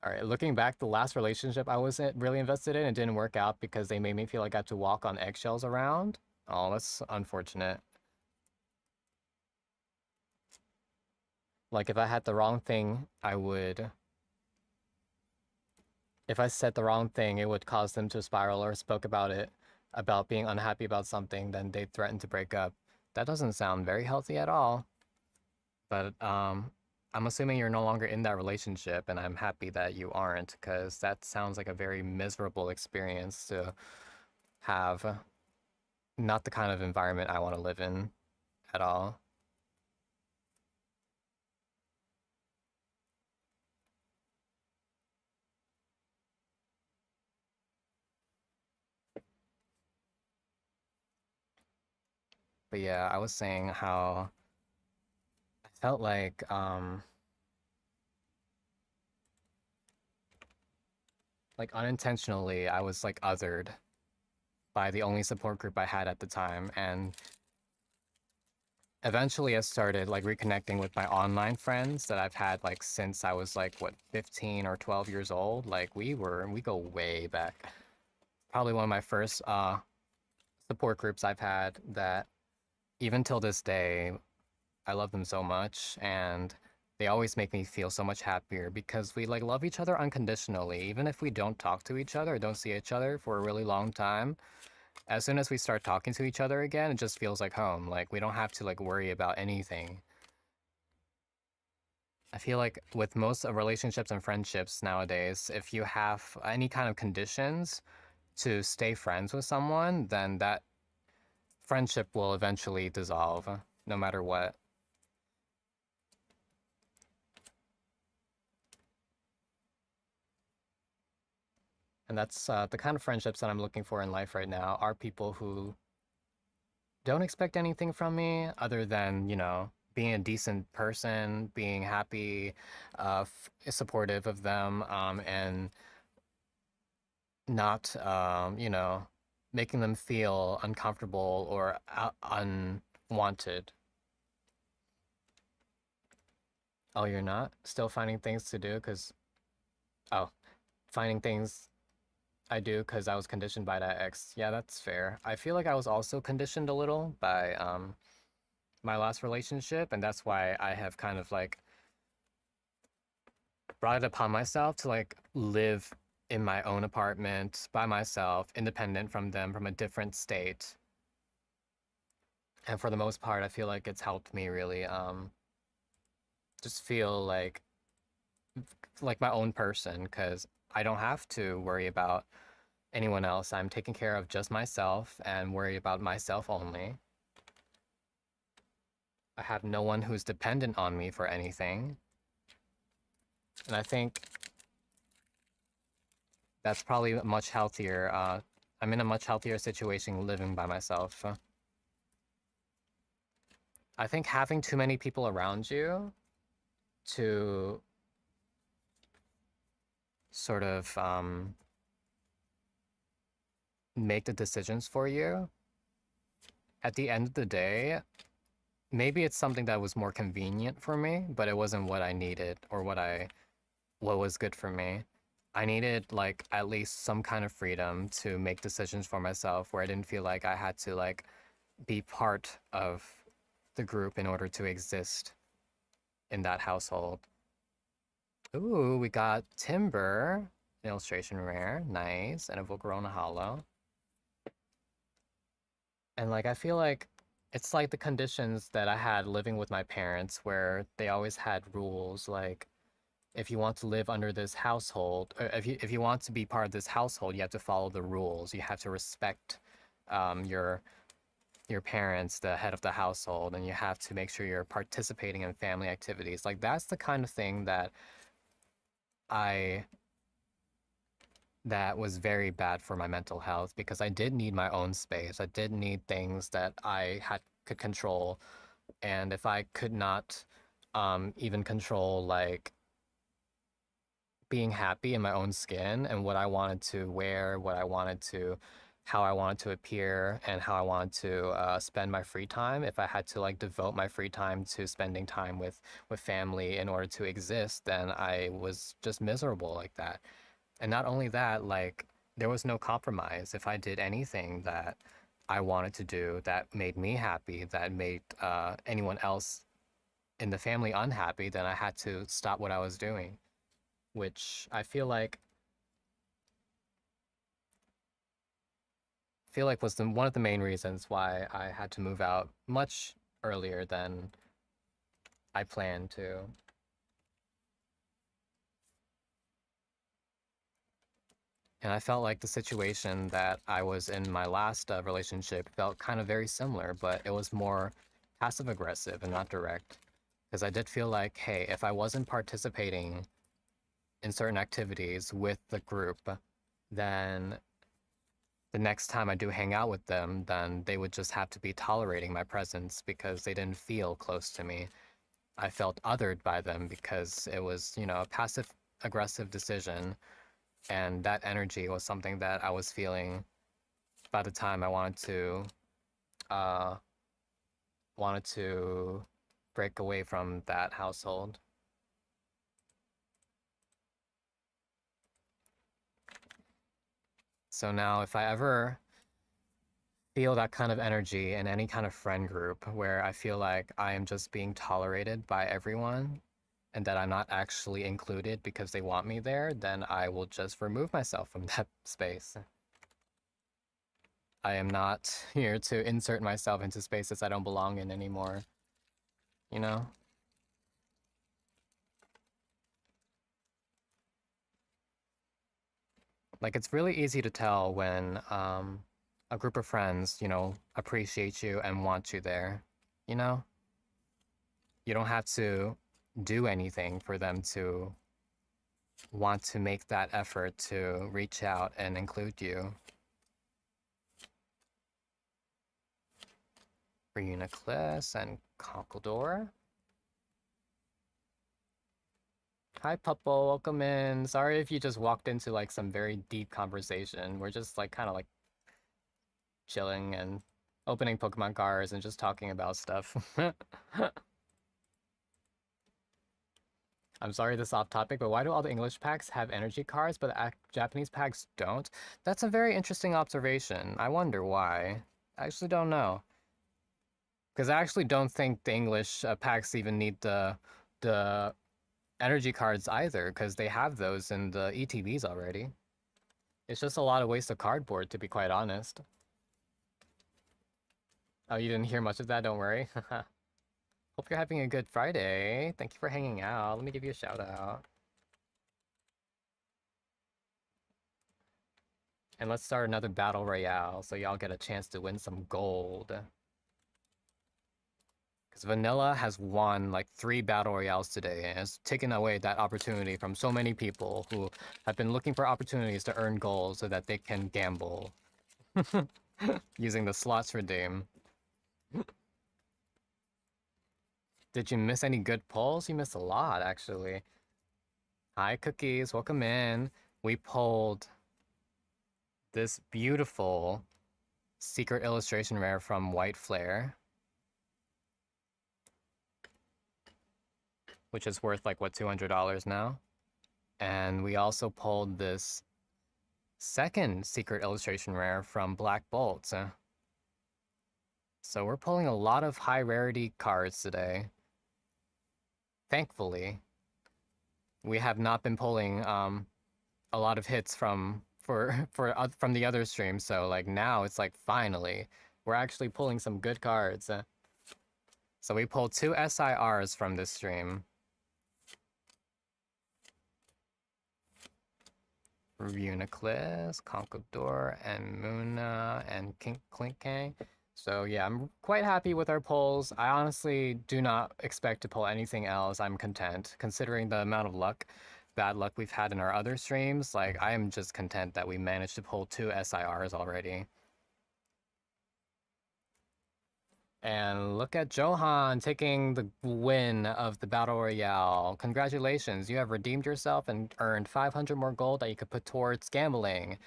All right, looking back, the last relationship I wasn't really invested in, it didn't work out because they made me feel like I had to walk on eggshells around. Oh, that's unfortunate. Like, if I had the wrong thing, I would... If I said the wrong thing, it would cause them to spiral, or spoke about it, about being unhappy about something, then they'd threaten to break up. That doesn't sound very healthy at all. But, I'm assuming you're no longer in that relationship, and I'm happy that you aren't, because that sounds like a very miserable experience to have. Not the kind of environment I want to live in at all. But yeah, I was saying how I felt like unintentionally I was like othered by the only support group I had at the time, and eventually I started like reconnecting with my online friends that I've had like since I was like what 15 or 12 years old. Like we go way back. Probably one of my first support groups I've had that even till this day I love them so much, and they always make me feel so much happier because we like love each other unconditionally even if we don't talk to each other or don't see each other for a really long time. As soon as we start talking to each other again, it just feels like home. Like we don't have to like worry about anything. I feel like with most of relationships and friendships nowadays, if you have any kind of conditions to stay friends with someone, then that friendship will eventually dissolve, no matter what. And that's the kind of friendships that I'm looking for in life right now are people who don't expect anything from me other than, being a decent person, being happy, supportive of them, and not, making them feel uncomfortable or unwanted. Oh, you're not? Still finding things to do because, oh, finding things I do because I was conditioned by that ex. Yeah, that's fair. I feel like I was also conditioned a little by my last relationship, and that's why I have kind of like brought it upon myself to like live in my own apartment by myself, independent from them, from a different state. And for the most part, I feel like it's helped me really just feel like my own person because I don't have to worry about anyone else. I'm taking care of just myself and worry about myself only. I have no one who's dependent on me for anything. And I think that's probably much healthier. I'm in a much healthier situation living by myself. I think having too many people around you to sort of make the decisions for you, at the end of the day, maybe it's something that was more convenient for me, but it wasn't what I needed or what was good for me. I needed like at least some kind of freedom to make decisions for myself where I didn't feel like I had to like be part of the group in order to exist in that household. Ooh, we got Timber, an illustration rare, nice, and a Volcarona Hollow. And like I feel like it's like the conditions that I had living with my parents where they always had rules like if you want to live under this household, or if you want to be part of this household, you have to follow the rules. You have to respect um, your your parents, the head of the household, and you have to make sure you're participating in family activities. Like that's the kind of thing I that was very bad for my mental health because I did need my own space. I did need things that I had could control, and if I could not even control like being happy in my own skin and what I wanted to wear, how I wanted to appear, and how I wanted to spend my free time. If I had to like devote my free time to spending time with family in order to exist, then I was just miserable like that. And not only that, like there was no compromise. If I did anything that I wanted to do that made me happy, that made anyone else in the family unhappy, then I had to stop what I was doing, which I feel like was one of the main reasons why I had to move out much earlier than I planned to. And I felt like the situation that I was in my last relationship felt kind of very similar, but it was more passive aggressive and not direct. Because I did feel like, hey, if I wasn't participating in certain activities with the group, then the next time I do hang out with them, then they would just have to be tolerating my presence because they didn't feel close to me. I felt othered by them because it was, you know, a passive aggressive decision, and that energy was something that I was feeling by the time I uh wanted to break away from that household. So now if I ever feel that kind of energy in any kind of friend group where I feel like I am just being tolerated by everyone and that I'm not actually included because they want me there, then I will just remove myself from that space. I am not here to insert myself into spaces I don't belong in anymore, you know? Like, it's really easy to tell when a group of friends, you know, appreciate you and want you there, you know? You don't have to do anything for them to want to make that effort to reach out and include you. Reuniclus and Conkeldor. Hi, Puppo, welcome in. Sorry if you just walked into like some very deep conversation. We're just like kind of like chilling and opening Pokemon cards and just talking about stuff. I'm sorry this is off topic, but why do all the English packs have energy cards, but the Japanese packs don't? That's a very interesting observation. I wonder why. I actually don't know. Because I actually don't think the English packs even need the energy cards either, because they have those in the ETBs already. It's just a lot of waste of cardboard, to be quite honest. Oh, you didn't hear much of that? Don't worry. Hope you're having a good Friday. Thank you for hanging out. Let me give you a shout out. And let's start another battle royale so y'all get a chance to win some gold. Because Vanilla has won like 3 battle royales today and has taken away that opportunity from so many people who have been looking for opportunities to earn gold so that they can gamble. Using the slots redeem. Did you miss any good polls? You missed a lot, actually. Hi, Cookies. Welcome in. We pulled this beautiful secret illustration rare from White Flare, which is worth like, what, $200 now? And we also pulled this second secret illustration rare from Black Bolt. So we're pulling a lot of high rarity cards today. Thankfully, we have not been pulling a lot of hits from the other streams. So like now it's like finally we're actually pulling some good cards. So we pulled 2 SIRs from this stream. Reuniclus, Conkeldor, and Muna, and Klinkang. So yeah, I'm quite happy with our pulls. I honestly do not expect to pull anything else. I'm content, considering the amount of bad luck we've had in our other streams. Like, I am just content that we managed to pull 2 SIRs already. And look at Johan taking the win of the Battle Royale. Congratulations, you have redeemed yourself and earned 500 more gold that you could put towards gambling.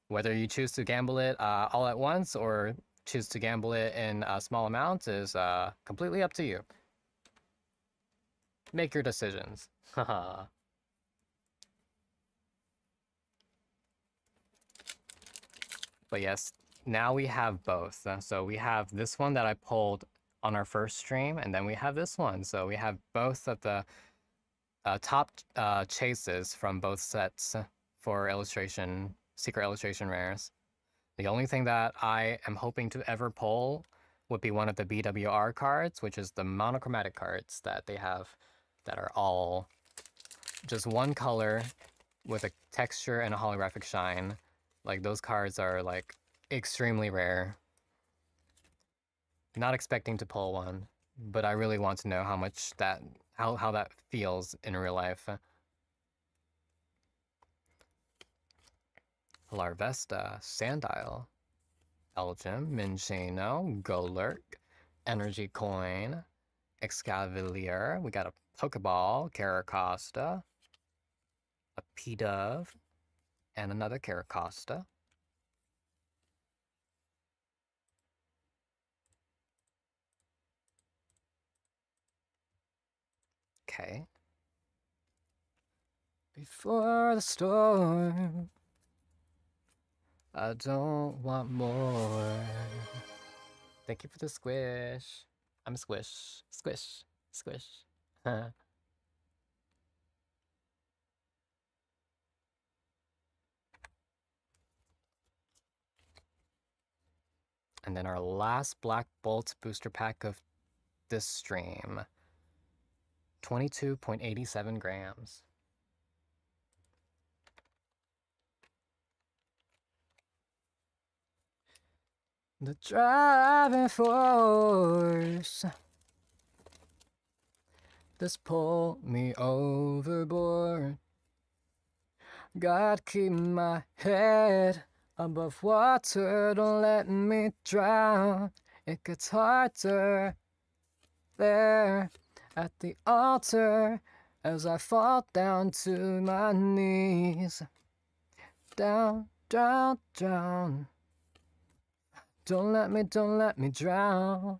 Whether you choose to gamble it all at once or choose to gamble it in small amounts is completely up to you. Make your decisions. Haha. But yes, now we have both. So we have this one that I pulled on our first stream, and then we have this one. So we have both of the top chases from both sets for secret illustration rares. The only thing that I am hoping to ever pull would be one of the BWR cards, which is the monochromatic cards that they have that are all just one color with a texture and a holographic shine. Like, those cards are like extremely rare. Not expecting to pull one, but I really want to know how much how that feels in real life. Larvesta, Sandile, Elgin, Minchino, Golurk, Energy Coin, Excavalier. We got a Pokeball, Caracosta, a P-Dove, and another Caracosta. Okay. Before the storm, I don't want more. Thank you for the squish. I'm a squish. Squish. Squish. And then our last Black Bolt booster pack of this stream. 22.87 grams. The driving force that's pulled me overboard. God, keep my head above water, don't let me drown. It gets harder there at the altar as I fall down to my knees. Down, drown, drown. Don't let me drown.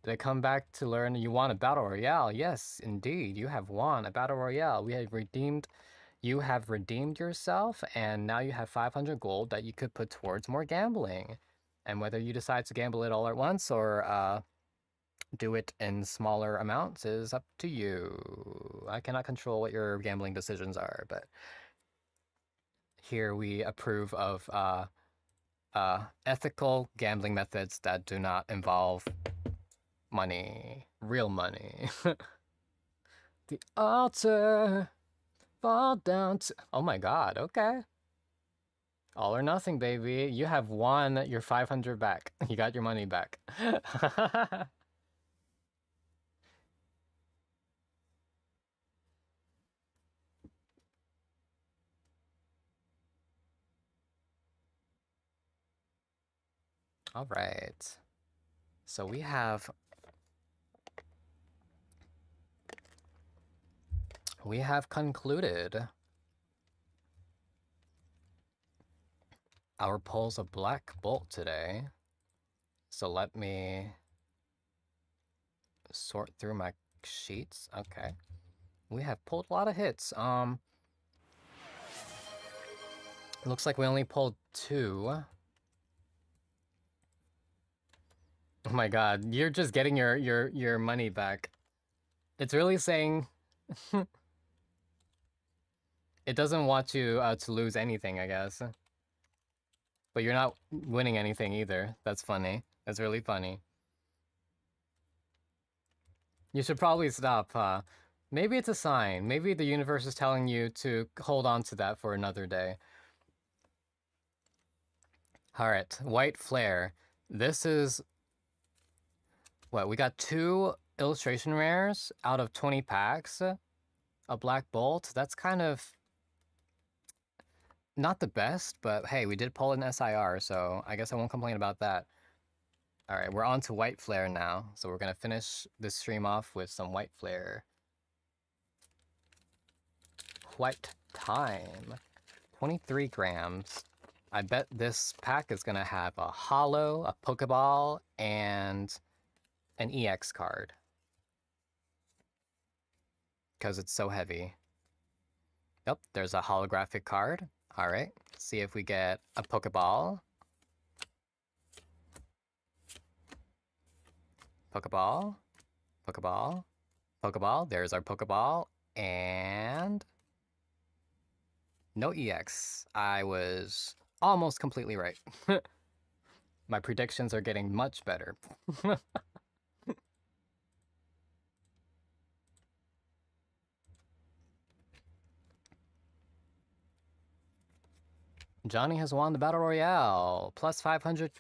Did I come back to learn you won a battle royale? Yes, indeed, you have won a battle royale. You have redeemed yourself, and now you have 500 gold that you could put towards more gambling. And whether you decide to gamble it all at once or do it in smaller amounts is up to you. I cannot control what your gambling decisions are, but here we approve of ethical gambling methods that do not involve money, real money. The altar, fall down to... Oh my god, okay. All or nothing, baby. You have won your 500 back. You got your money back. All right. So we have concluded our pulls of Black Bolt today. So let me sort through my sheets. Okay. We have pulled a lot of hits. Looks like we only pulled 2. Oh my god, you're just getting your money back. It's really saying it doesn't want you to lose anything, I guess. But you're not winning anything either. That's funny. That's really funny. You should probably stop, Maybe it's a sign. Maybe the universe is telling you to hold on to that for another day. Alright, White Flare. This is... What, we got 2 illustration rares out of 20 packs? A Black Bolt? That's kind of... not the best, but hey, we did pull an SIR, so I guess I won't complain about that. Alright, we're on to White Flare now, so we're gonna finish this stream off with some White Flare. White Time. 23 grams. I bet this pack is gonna have a Holo, a Pokeball, and an EX card. Because it's so heavy. Yep, there's a holographic card. Alright, see if we get a Pokeball. Pokeball. Pokeball. Pokeball. There's our Pokeball. And... no EX. I was almost completely right. My predictions are getting much better. Johnny has won the Battle Royale. Plus 500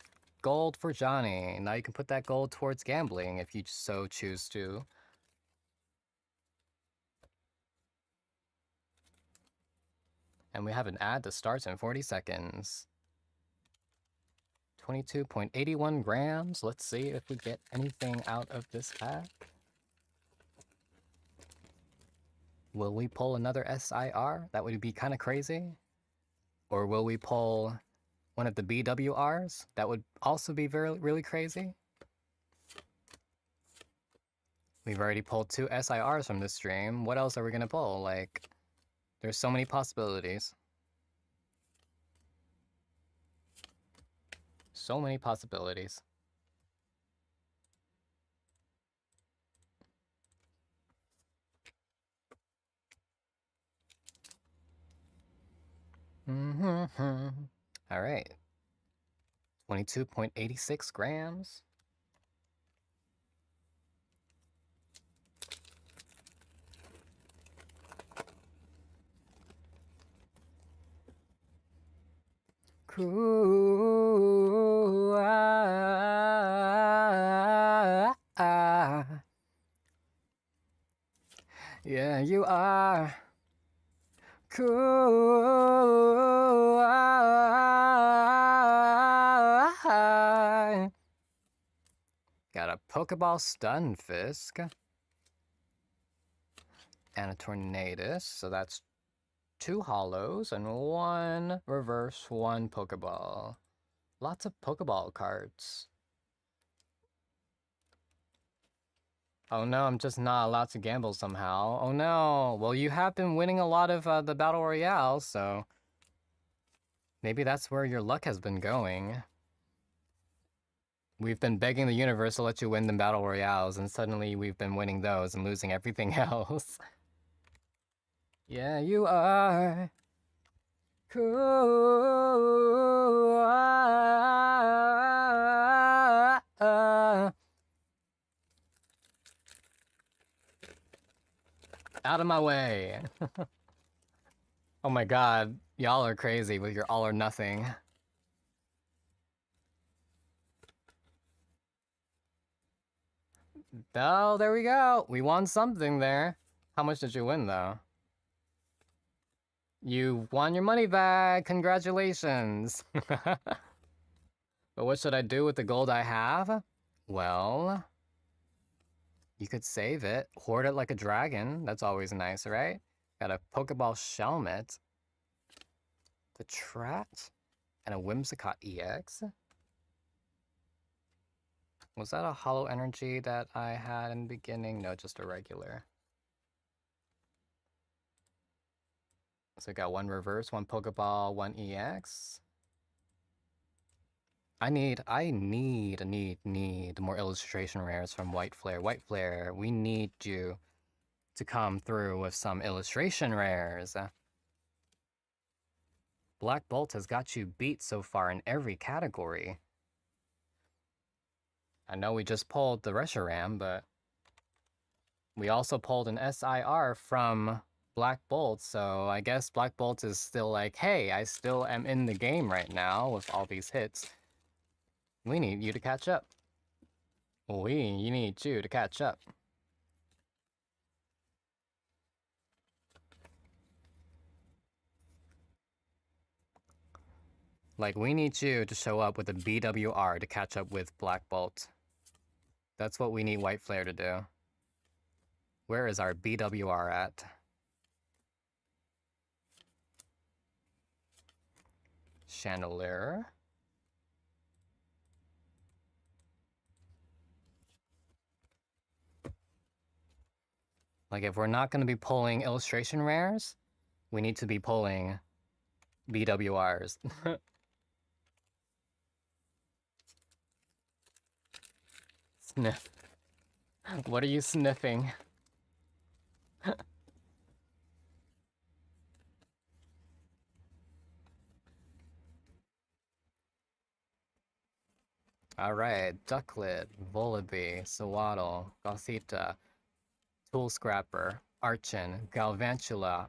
gold for Johnny. Now you can put that gold towards gambling if you so choose to. And we have an ad that starts in 40 seconds. 22.81 grams. Let's see if we get anything out of this pack. Will we pull another SIR? That would be kind of crazy. Or will we pull one of the BWRs? That would also be really crazy. We've already pulled 2 SIRs from this stream. What else are we gonna pull? Like, there's so many possibilities. So many possibilities. All right. 22.86 grams. Cool. Yeah, you are cool. Got a Pokeball Stunfisk and a Tornadus, so that's 2 holos and 1 reverse, 1 Pokeball. Lots of Pokeball cards. Oh no, I'm just not allowed to gamble somehow. Oh no. Well, you have been winning a lot of the Battle Royale, so maybe that's where your luck has been going. We've been begging the universe to let you win the Battle Royales, and suddenly we've been winning those and losing everything else. Yeah, you are cool. Out of my way. Oh my god, y'all are crazy with your all or nothing. Oh, there we go. We won something there. How much did you win, though? You won your money back. Congratulations. But what should I do with the gold I have? Well, you could save it. Hoard it like a dragon. That's always nice, right? Got a Pokeball Shelmet. The Trat. And a Whimsicott EX. Was that a Hollow Energy that I had in the beginning? No, just a regular. So we got 1 reverse, 1 Pokeball, 1 EX. I need more illustration rares from White Flare. White Flare, we need you to come through with some illustration rares. Black Bolt has got you beat so far in every category. I know we just pulled the Reshiram, but we also pulled an SIR from Black Bolt, so I guess Black Bolt is still like, hey, I still am in the game right now with all these hits. We need you to catch up. You need you to catch up. Like, we need you to show up with a BWR to catch up with Black Bolt. That's what we need White Flare to do. Where is our BWR at? Chandelier. Like, if we're not going to be pulling illustration rares, we need to be pulling BWRs. Sniff. What are you sniffing? Alright, Ducklet, Volibee, Sawaddle, Gothita, Tool Scrapper, Archon, Galvantula,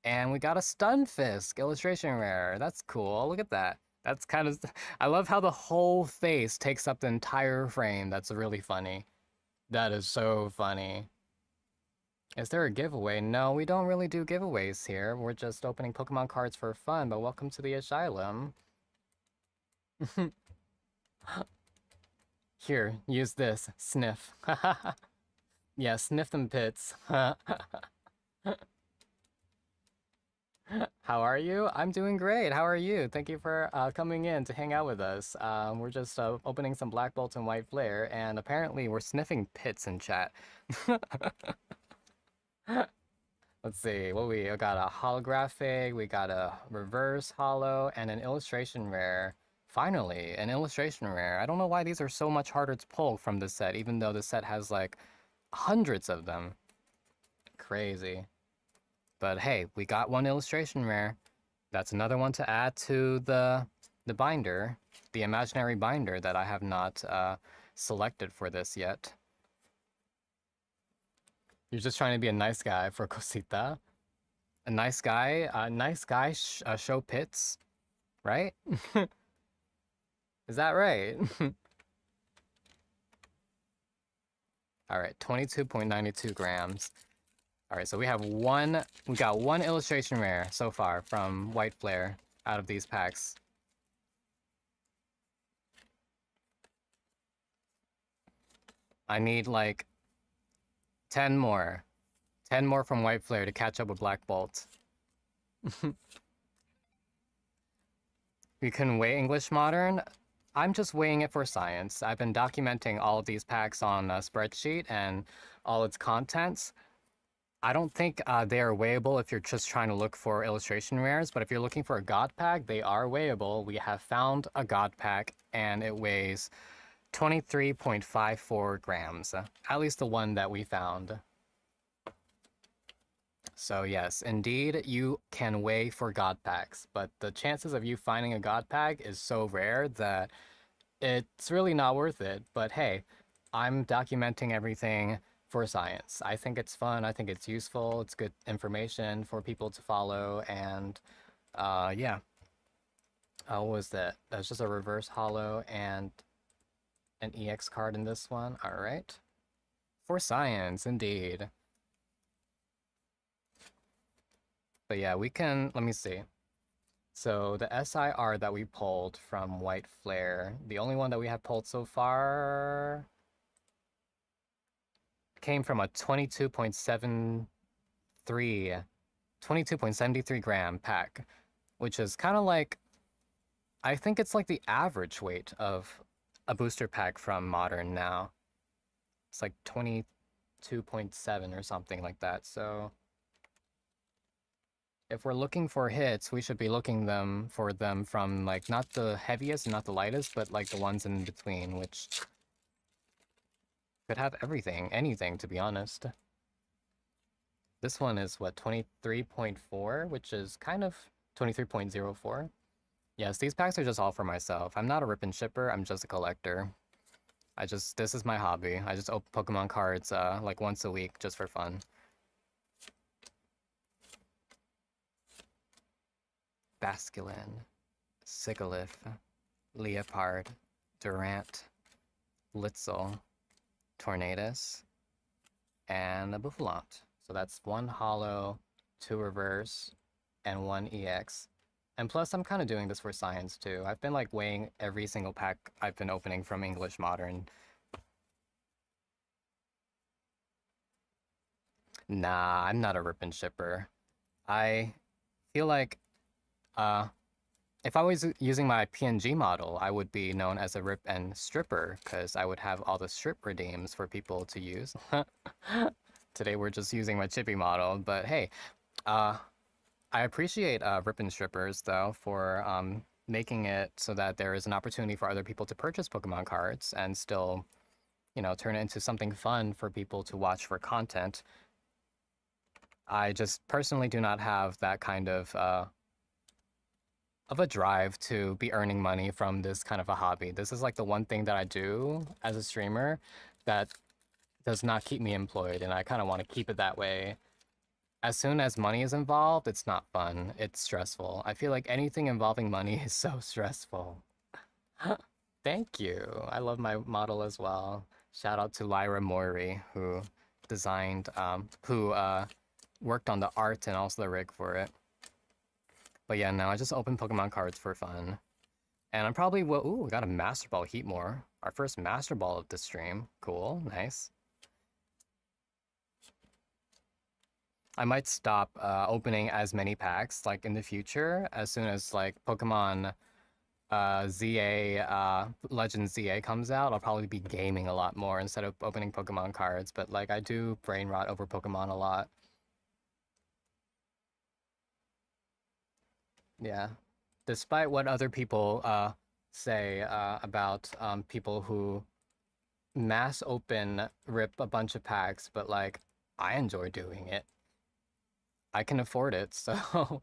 and we got a Stunfisk illustration rare. That's cool. Look at that. That's kind of... I love how the whole face takes up the entire frame. That's really funny. That is so funny. Is there a giveaway? No, we don't really do giveaways here. We're just opening Pokemon cards for fun, but welcome to the Asylum. Here, use this. Sniff. Yeah, sniff them pits. How are you? I'm doing great. How are you? Thank you for coming in to hang out with us. We're just opening some Black Bolt and White Flare, and apparently we're sniffing pits in chat. Let's see, what we got a holographic, we got a reverse holo, and an illustration rare. Finally, an illustration rare. I don't know why these are so much harder to pull from this set, even though the set has like hundreds of them. Crazy. But hey, we got one illustration rare. That's another one to add to the binder, the imaginary binder that I have not selected for this yet. You're just trying to be a nice guy for Cosita. A nice guy show pits, right? Is that right? All right, 22.92 grams. All right, so we got one illustration rare so far from White Flare out of these packs. I need like 10 more. 10 more from White Flare to catch up with Black Bolt. You can weigh English Modern? I'm just weighing it for science. I've been documenting all of these packs on a spreadsheet and all its contents. I don't think they are weighable if you're just trying to look for illustration rares, but if you're looking for a God Pack, they are weighable. We have found a God Pack, and it weighs 23.54 grams. At least the one that we found. So yes, indeed, you can weigh for God Packs, but the chances of you finding a God Pack is so rare that it's really not worth it. But hey, I'm documenting everything for science. I think it's fun, I think it's useful, it's good information for people to follow, and yeah. What was that? That's just a reverse holo and an EX card in this one. Alright. For science, indeed. But yeah, we can, let me see. So the SIR that we pulled from White Flare, the only one that we have pulled so far came from a 22.73 gram pack, which is kind of like, I think it's like the average weight of a booster pack from Modern now. It's like 22.7 or something like that, so if we're looking for hits, we should be looking for them from like not the heaviest and not the lightest, but like the ones in between, which could have anything to be honest. This one is what, 23.4, which is kind of 23.04. Yes, these packs are just all for myself. I'm not a rip and shipper, I'm just a collector. This is my hobby. I just open Pokemon cards like once a week just for fun. Basculin, Sigilyph, Leopard, Durant, Litzel, Tornadus, and a Bouffalant. So that's one holo, two reverse, and one EX. And plus, I'm kind of doing this for science too. I've been like weighing every single pack I've been opening from English Modern. Nah, I'm not a rip and shipper. I feel like if I was using my PNG model, I would be known as a rip and stripper because I would have all the strip redeems for people to use. Today we're just using my chippy model, but hey, I appreciate rip and strippers though for making it so that there is an opportunity for other people to purchase Pokemon cards and still, you know, turn it into something fun for people to watch for content. I just personally do not have that kind of a drive to be earning money from this kind of a hobby. This is like the one thing that I do as a streamer that does not keep me employed, and I kind of want to keep it that way. As soon as money is involved, it's not fun. It's stressful. I feel like anything involving money is so stressful. Thank you. I love my model as well. Shout out to Lyra Mori, who designed, who worked on the art and also the rig for it. But yeah, no, I just open Pokemon cards for fun. And I'm probably will. Ooh, we got a Master Ball Heatmore. Our first Master Ball of the stream. Cool, nice. I might stop opening as many packs like in the future as soon as like Pokemon ZA Legend ZA comes out. I'll probably be gaming a lot more instead of opening Pokemon cards. But like I do brain rot over Pokemon a lot. Yeah. Despite what other people say about people who mass open rip a bunch of packs, but like I enjoy doing it. I can afford it, so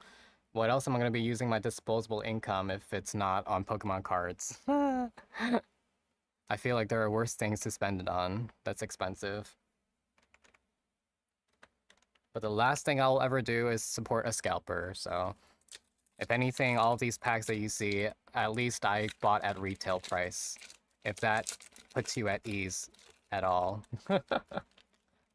what else am I going to be using my disposable income if it's not on Pokemon cards? I feel like there are worse things to spend it on that's expensive. But the last thing I'll ever do is support a scalper, so if anything, all of these packs that you see, at least I bought at retail price. If that puts you at ease at all.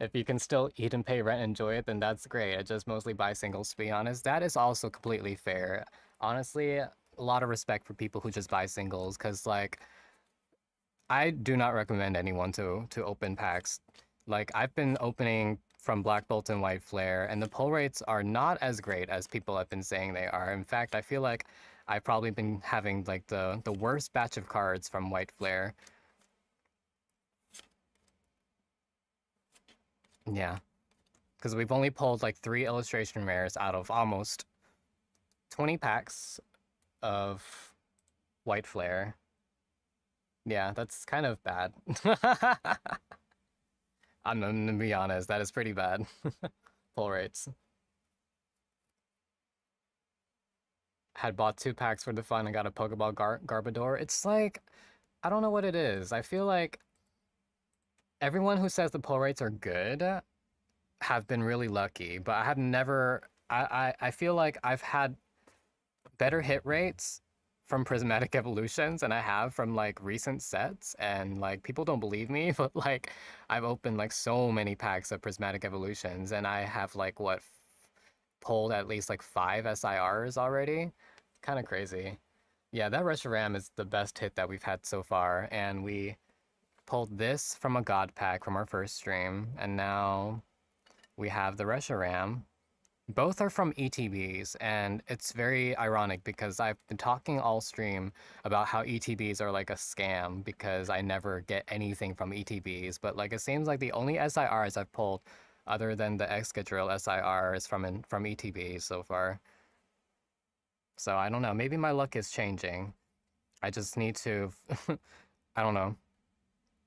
If you can still eat and pay rent and enjoy it, then that's great. I just mostly buy singles, to be honest. That is also completely fair. Honestly, a lot of respect for people who just buy singles, because, like, I do not recommend anyone to open packs. Like, I've been opening from Black Bolt and White Flare, and the pull rates are not as great as people have been saying they are. In fact, I feel like I've probably been having, like, the worst batch of cards from White Flare. Yeah. Because we've only pulled like 3 illustration rares out of almost 20 packs of White Flare. Yeah, that's kind of bad. I'm gonna be honest, that is pretty bad. Pull rates. Had bought 2 packs for the fun and got a Pokeball Garbodor. It's like, I don't know what it is. I feel like everyone who says the pull rates are good have been really lucky, but I have never. I feel like I've had better hit rates from prismatic evolutions than I have from like recent sets, and like people don't believe me, but like I've opened like so many packs of prismatic evolutions, and I have like what pulled at least like 5 SIRs already. Kind of crazy. Yeah, that Reshiram is the best hit that we've had so far, and we pulled this from a god pack from our first stream, and now we have the Reshiram. Both are from ETBs, and it's very ironic because I've been talking all stream about how ETBs are like a scam because I never get anything from ETBs, but like it seems like the only SIRs I've pulled other than the Excadrill SIR is from ETBs so far. So I don't know, maybe my luck is changing. I just need to, I don't know.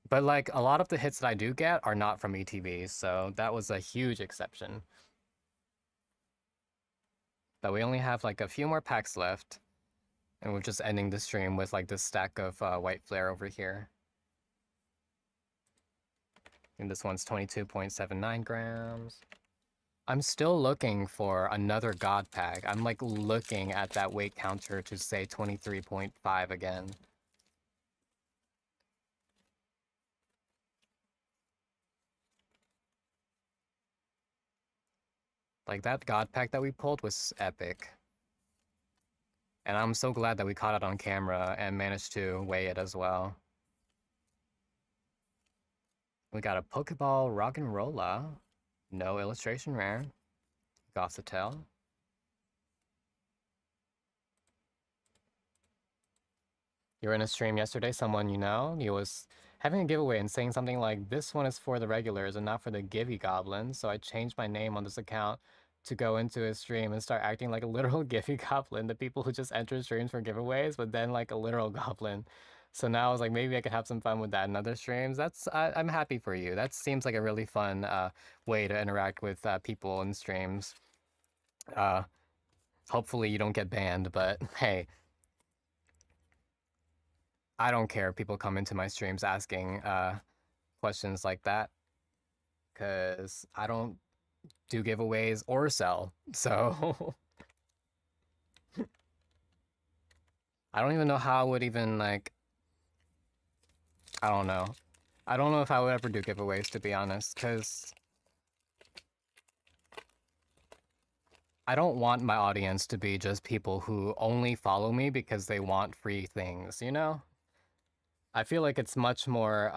But like a lot of the hits that I do get are not from ETBs, so that was a huge exception. But we only have like a few more packs left, and we're just ending the stream with like this stack of White Flare over here. And this one's 22.79 grams. I'm still looking for another God pack. I'm like looking at that weight counter to say 23.5 again. Like that God pack that we pulled was epic. And I'm so glad that we caught it on camera and managed to weigh it as well. We got a Pokeball Rock'n'Rolla. No illustration rare. Gothitelle. You were in a stream yesterday, someone you know, he was having a giveaway and saying something like, this one is for the regulars and not for the Givey Goblins, so I changed my name on this account to go into his stream and start acting like a literal Givey Goblin, the people who just enter streams for giveaways, but then like a literal goblin. So now I was like, maybe I could have some fun with that in other streams. I'm happy for you. That seems like a really fun way to interact with people in streams. Hopefully you don't get banned, but hey, I don't care if people come into my streams asking questions like that, because I don't do giveaways or sell, so I don't even know how I would even like, I don't know. I don't know if I would ever do giveaways, to be honest, because I don't want my audience to be just people who only follow me because they want free things, you know? I feel like it's much more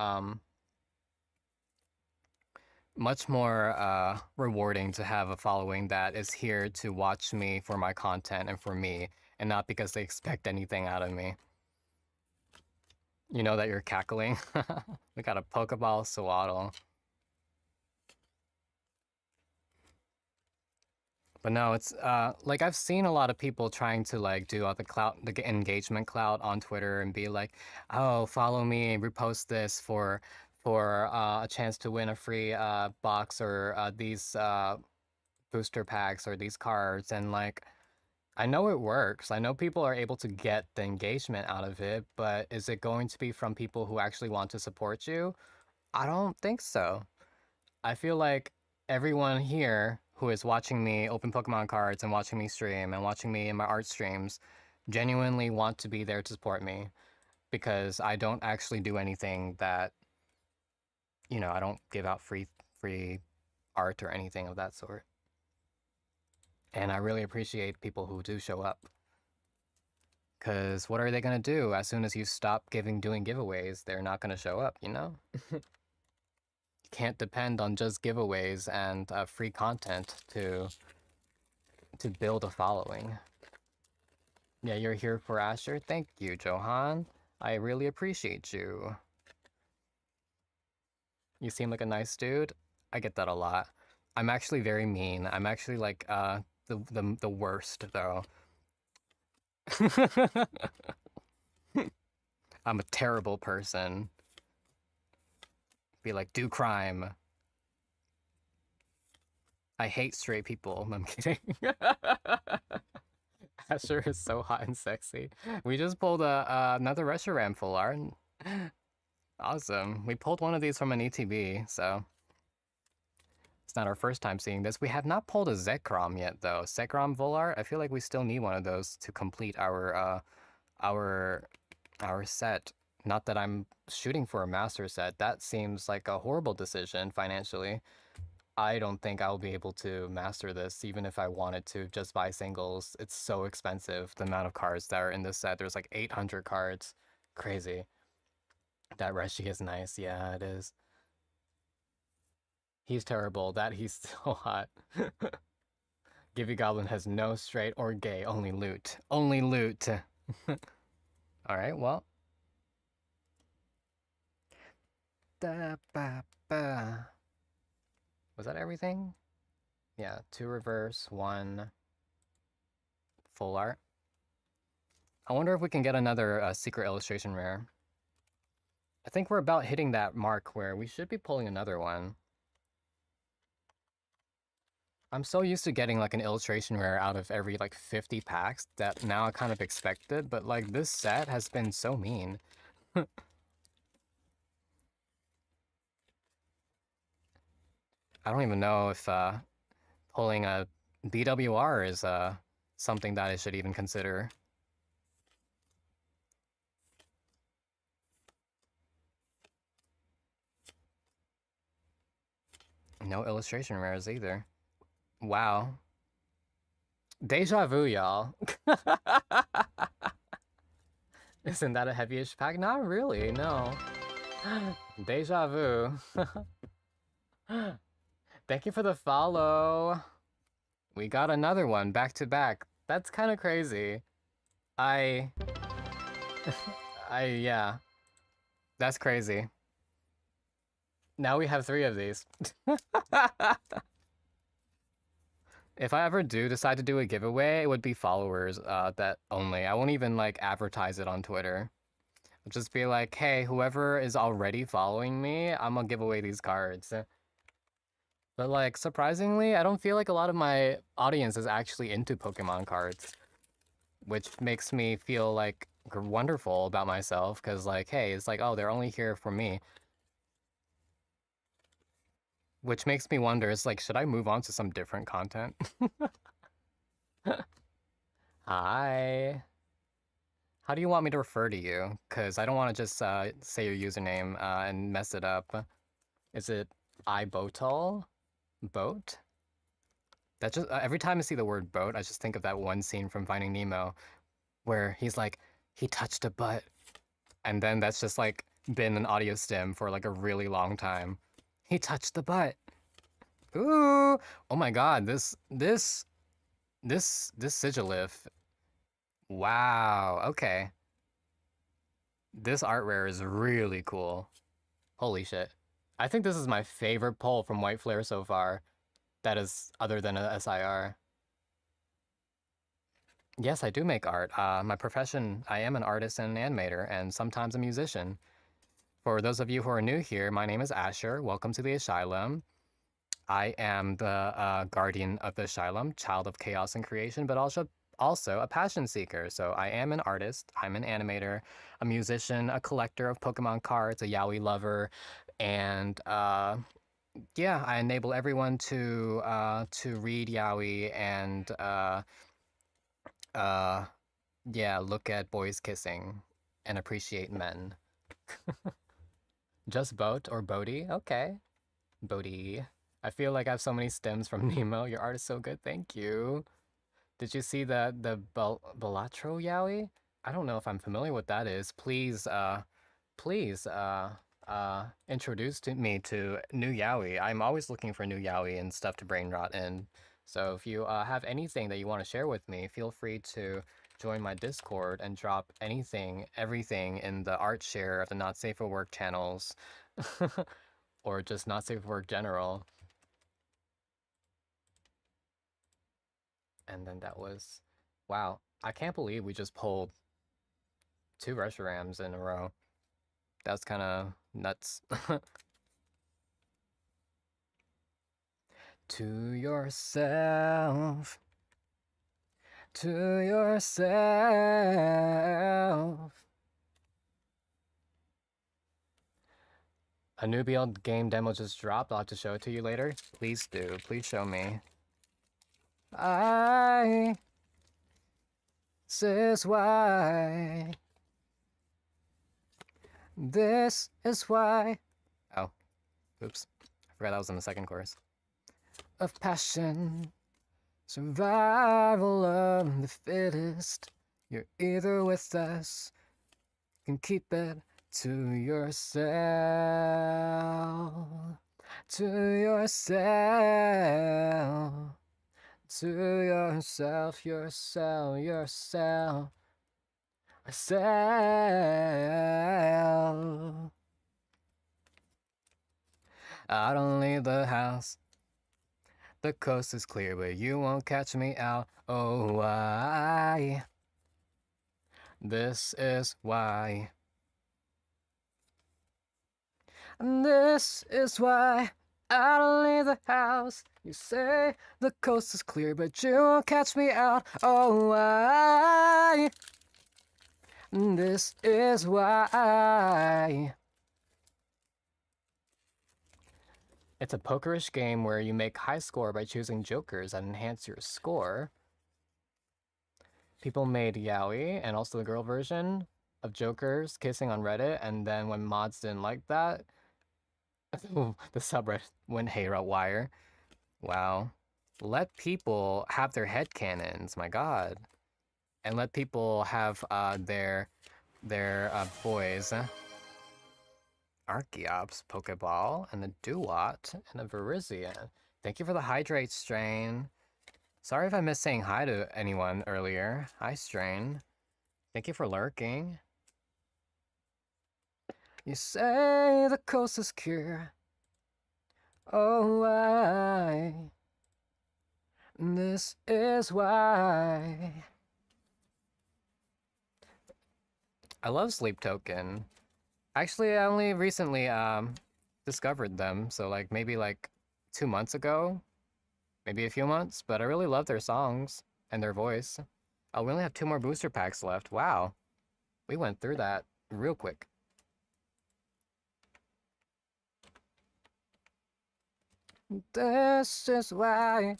rewarding to have a following that is here to watch me for my content and for me, and not because they expect anything out of me. You know that you're cackling. We got a Pokeball Swaddle. But no, it's like I've seen a lot of people trying to like do all the engagement clout on Twitter and be like, "Oh, follow me, repost this for a chance to win a free box or these booster packs or these cards." And like, I know it works. I know people are able to get the engagement out of it, but is it going to be from people who actually want to support you? I don't think so. I feel like everyone here who is watching me open Pokemon cards and watching me stream and watching me in my art streams genuinely want to be there to support me because I don't actually do anything that, I don't give out free art or anything of that sort. And I really appreciate people who do show up. Because what are they going to do as soon as you stop doing giveaways? They're not going to show up, you know? Can't depend on just giveaways and free content to build a following. Yeah, you're here for Asher. Thank you, Johan. I really appreciate you. You seem like a nice dude. I get that a lot. I'm actually very mean. I'm actually like the worst though. I'm a terrible person. Be like, do crime. I hate straight people. I'm kidding. Asher is so hot and sexy. We just pulled another Reshiram full art. Awesome. We pulled one of these from an ETB, so it's not our first time seeing this. We have not pulled a Zekrom yet, though. Zekrom full art. I feel like we still need one of those to complete our set. Not that I'm shooting for a master set. That seems like a horrible decision financially. I don't think I'll be able to master this, even if I wanted to just buy singles. It's so expensive, the amount of cards that are in this set. There's like 800 cards. Crazy. That Reshi is nice. Yeah, it is. He's terrible. That he's so hot. Gibby Goblin has no straight or gay, only loot. Only loot. Alright, well. Da, ba, ba. Was that everything? Yeah, 2 reverse, 1 full art. I wonder if we can get another secret illustration rare. I think we're about hitting that mark where we should be pulling another one. I'm so used to getting like an illustration rare out of every like 50 packs that now I kind of expect it, but like this set has been so mean. I don't even know if pulling a BWR is something that I should even consider. No illustration rares either. Wow. Deja vu, y'all. Isn't that a heavyish pack? Not really, no. Deja vu. Thank you for the follow. We got another one back to back. That's kind of crazy. Yeah. That's crazy. Now we have 3 of these. If I ever do decide to do a giveaway, it would be followers that only. I won't even like advertise it on Twitter. I'll just be like, hey, whoever is already following me, I'm gonna give away these cards. But like, surprisingly, I don't feel like a lot of my audience is actually into Pokemon cards, which makes me feel like wonderful about myself, because like, hey, it's like, oh, they're only here for me. Which makes me wonder, it's like, should I move on to some different content? Hi. How do you want me to refer to you? Because I don't want to just say your username and mess it up. Is it iBotal? Boat? That just every time I see the word boat, I just think of that one scene from Finding Nemo where he's like, he touched a butt, and then that's just like been an audio stem for like a really long time. He touched the butt. Ooh, oh my God, this sigilif. Wow, okay. This art rare is really cool. Holy shit. I think this is my favorite pull from White Flare so far. That is other than a SIR. Yes, I do make art. My profession, I am an artist and an animator, and sometimes a musician. For those of you who are new here, my name is Asher. Welcome to the Asylum. I am the guardian of the Asylum, child of chaos and creation, but also a passion seeker. So I am an artist, I'm an animator, a musician, a collector of Pokemon cards, a yaoi lover, and yeah, I enable everyone to read yaoi and uh, yeah, look at boys kissing and appreciate men. Just boat or Bodhi? Okay. Bodhi. I feel like I have so many stems from Nemo. Your art is so good. Thank you. Did you see the Balatro yaoi? I don't know if I'm familiar with that is. Please introduce me to new yaoi. I'm always looking for new yaoi and stuff to brain rot in. So if you have anything that you want to share with me, feel free to join my Discord and drop anything, everything in the art share of the Not Safe for Work channels, or just Not Safe for Work general. And then that was, wow, I can't believe we just pulled 2 Reshurams in a row. That's kind of nuts. To yourself. To yourself. A new build game demo just dropped. I'll have to show it to you later. Please do. Please show me. This is why. This is why. Oh, oops. I forgot that was in the second chorus. Of passion, survival of the fittest. You're either with us, you can keep it to yourself. To yourself. To yourself, yourself, yourself. Yourself. I don't leave the house. The coast is clear, but you won't catch me out. Oh, why? This is why. This is why I don't leave the house. You say the coast is clear, but you won't catch me out. Oh, why? This is why. It's a pokerish game where you make high score by choosing jokers that enhance your score. People made yaoi and also the girl version of jokers kissing on Reddit, and then when mods didn't like that, the subreddit went haywire. Wow. Let people have their headcanons, my god. And let people have their boys. Archeops, Pokeball, and a Duat, and a Virizion. Thank you for the Hydrate, Strain. Sorry if I missed saying hi to anyone earlier. Hi, Strain. Thank you for lurking. You say the coast is clear. Oh, why? This is why. I love Sleep Token. Actually, I only recently discovered them, so like maybe like 2 months ago, maybe a few months, but I really love their songs and their voice. Oh, we only have 2 more booster packs left. Wow. We went through that real quick. This is why.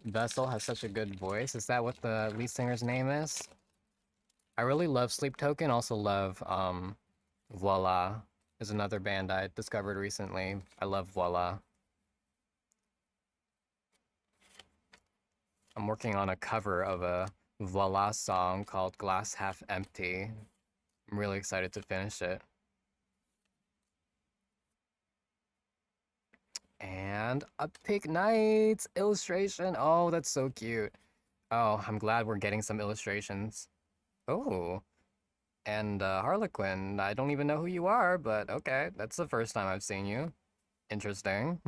Vessel has such a good voice. Is that what the lead singer's name is? I really love Sleep Token, also love Voila is another band I discovered recently. I love Voila. I'm working on a cover of a Voila song called Glass Half Empty. I'm really excited to finish it. And a Pig Knights illustration. Oh, that's so cute. Oh, I'm glad we're getting some illustrations. Oh, and Harlequin. I don't even know who you are, but okay. That's the first time I've seen you. Interesting.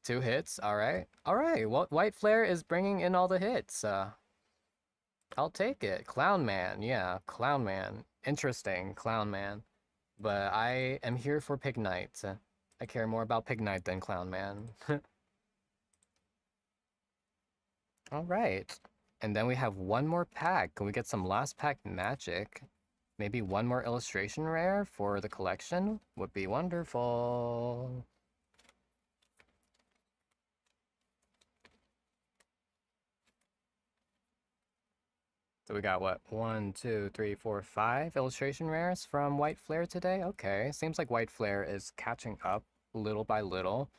2 hits. All right. All right. Well, White Flare is bringing in all the hits. I'll take it. Clown Man. Yeah, Clown Man. Interesting. Clown Man. But I am here for Pig Knight. I care more about Pig Knight than Clown Man. All right. And then we have one more pack. Can we get some last pack magic? Maybe one more illustration rare for the collection would be wonderful. So we got what? 1, 2, 3, 4, 5 illustration rares from White Flare today? Okay, seems like White Flare is catching up little by little.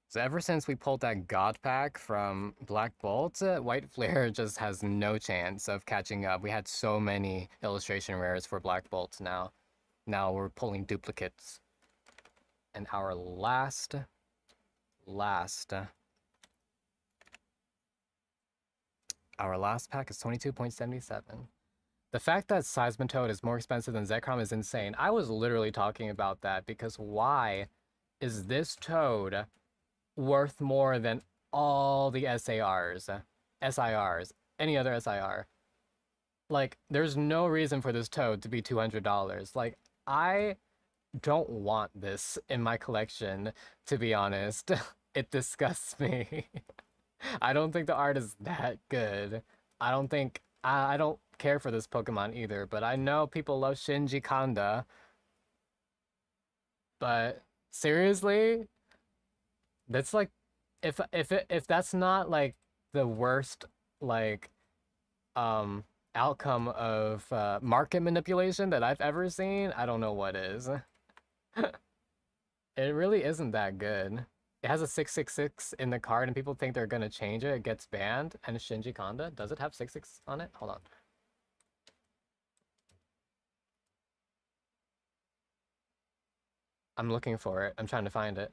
So ever since we pulled that God pack from Black Bolt, White Flare just has no chance of catching up. We had so many illustration rares for Black Bolt now. Now we're pulling duplicates. And our last pack is 22.77. The fact that Seismitoad is more expensive than Zekrom is insane. I was literally talking about that because why is this Toad worth more than all the SIRs, any other SIR? Like, there's no reason for this Toad to be $200. Like, I don't want this in my collection, to be honest. It disgusts me. I don't think the art is that good. I don't care for this Pokemon either, but I know people love Shinji Kanda. But seriously, that's like if that's not like the worst like outcome of market manipulation that I've ever seen, I don't know what is. It really isn't that good. It has a 666 in the card, and people think they're gonna change it. It gets banned. And Shinji Kanda, does it have 66 on it? Hold on. I'm looking for it. I'm trying to find it.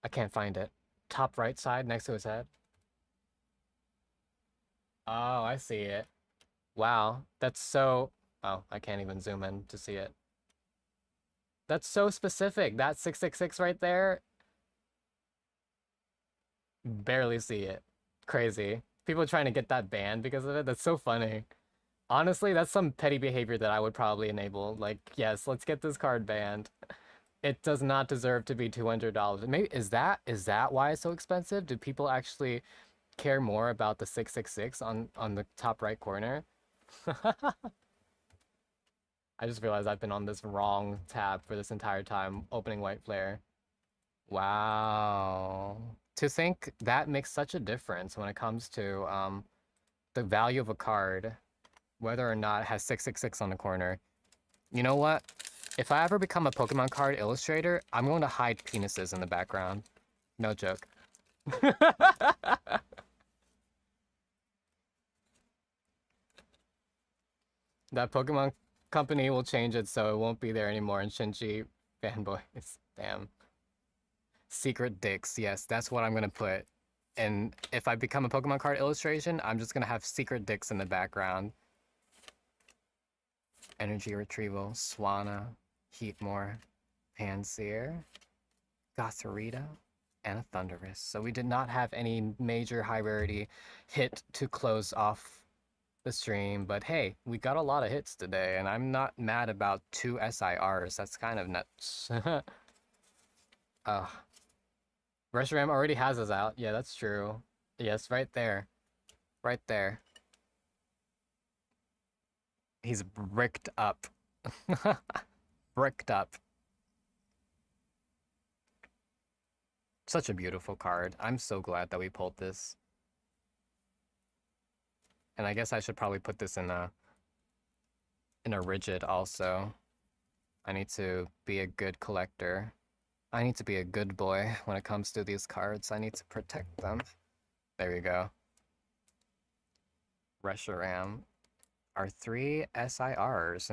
I can't find it. Top right side next to his head. Oh, I see it. Wow, that's so... Oh, I can't even zoom in to see it. That's so specific. That 666 right there. Barely see it. Crazy. People trying to get that banned because of it. That's so funny. Honestly, that's some petty behavior that I would probably enable. Like, yes, let's get this card banned. It does not deserve to be $200. Maybe is that why it's so expensive? Do people actually care more about the 666 on the top right corner? I just realized I've been on this wrong tab for this entire time, opening White Flare. Wow. To think that makes such a difference when it comes to the value of a card, whether or not it has 666 on the corner. You know what? If I ever become a Pokemon card illustrator, I'm going to hide penises in the background. No joke. That Pokemon company will change it so it won't be there anymore in Shinji fanboys. Damn. Secret dicks. Yes, that's what I'm going to put. And if I become a Pokemon card illustration, I'm just going to have secret dicks in the background. Energy Retrieval, Swanna, Heatmore, Pansear, Gothorita, and a Thundurus. So we did not have any major high rarity hit to close off the stream, but hey, we got a lot of hits today, and I'm not mad about 2 SIRs. That's kind of nuts. Reshiram already has us out. Yeah, that's true. Yes, right there. Right there. He's bricked up. Bricked up. Such a beautiful card. I'm so glad that we pulled this. And I guess I should probably put this in a rigid also. I need to be a good collector. I need to be a good boy when it comes to these cards. I need to protect them. There we go. Reshiram. Our 3 SIRs.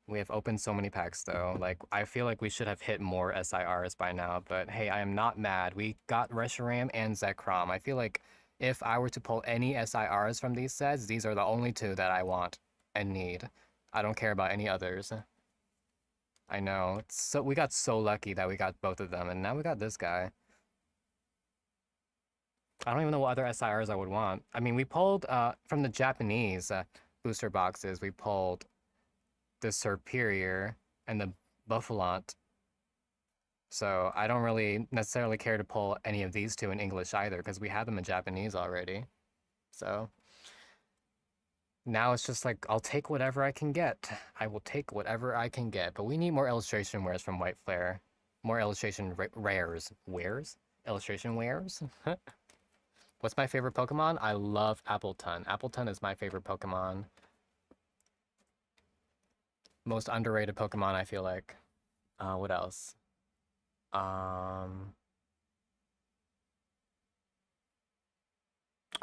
We have opened so many packs though. Like, I feel like we should have hit more SIRs by now, but hey, I am not mad. We got Reshiram and Zekrom. I feel like if I were to pull any SIRs from these sets, these are the only 2 that I want and need. I don't care about any others. I know. So we got so lucky that we got both of them, and now we got this guy. I don't even know what other SIRs I would want. I mean, we pulled from the Japanese booster boxes, we pulled the Superior and the Buffalont. So I don't really necessarily care to pull any of these 2 in English either, because we have them in Japanese already. So now it's just like, I'll take whatever I can get. I will take whatever I can get. But we need more illustration wares from White Flare. More illustration rares. Wares? Illustration wares? What's my favorite Pokemon? I love Appleton. Appleton is my favorite Pokemon. Most underrated Pokemon, I feel like. What else? I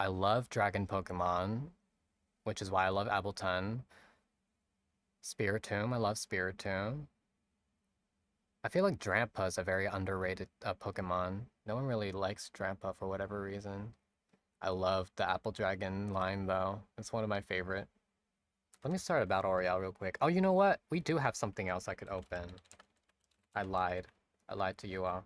love Dragon Pokemon, which is why I love Appleton. Spiritomb, I love Spiritomb. I feel like Drampa is a very underrated Pokemon. No one really likes Drampa for whatever reason. I love the Apple Dragon line, though. It's one of my favorite. Let me start a Battle Royale real quick. Oh, you know what? We do have something else I could open. I lied. I lied to you all.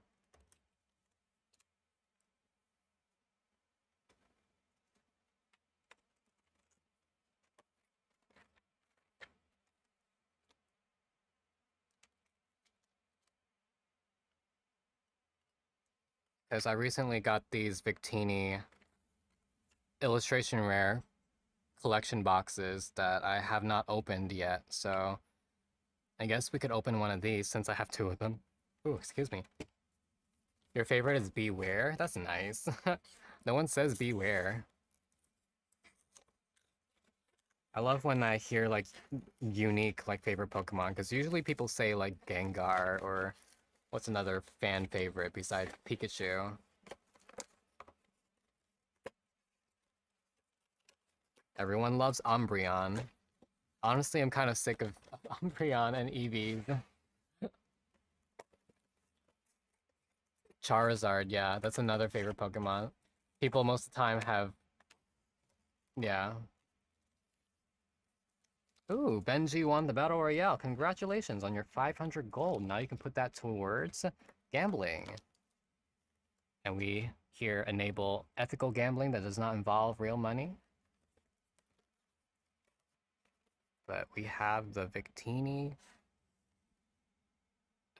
Because I recently got these Victini illustration rare collection boxes that I have not opened yet, so I guess we could open one of these since I have 2 of them. Ooh, excuse me. Your favorite is Beware? That's nice. No one says Beware. I love when I hear like unique like favorite Pokemon, because usually people say like Gengar or what's another fan favorite besides Pikachu? Everyone loves Umbreon. Honestly, I'm kind of sick of Umbreon and Eevee. Charizard, yeah, that's another favorite Pokemon. People most of the time have... Yeah. Ooh, Benji won the Battle Royale. Congratulations on your 500 gold. Now you can put that towards gambling. And we here enable ethical gambling that does not involve real money. But we have the Victini.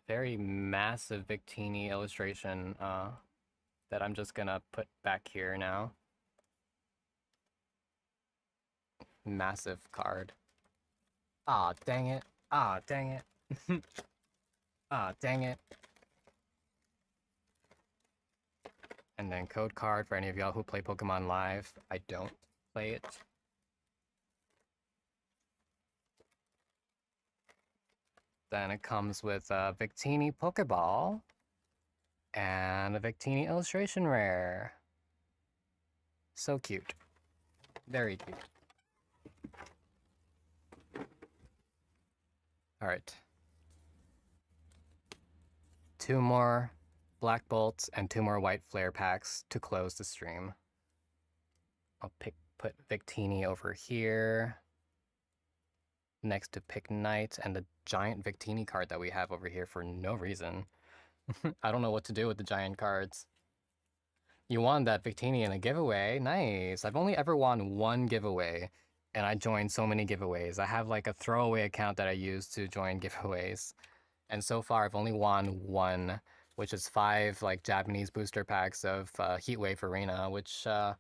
Very massive Victini illustration that I'm just gonna put back here now. Massive card. Ah, dang it. Ah, dang it. Ah, dang it. And then code card for any of y'all who play Pokemon Live. I don't play it. Then it comes with a Victini Pokeball and a Victini illustration rare. So cute. Very cute. Alright. 2 more Black Bolts and 2 more White Flare packs to close the stream. I'll put Victini over here next to Pick Knight and the giant Victini card that we have over here for no reason. I don't know what to do with the giant cards. You won that Victini in a giveaway. Nice. I've only ever won 1 giveaway, and I joined so many giveaways. I have like a throwaway account that I use to join giveaways. And so far, I've only won 1, which is 5 like Japanese booster packs of Heatwave Arena, which, I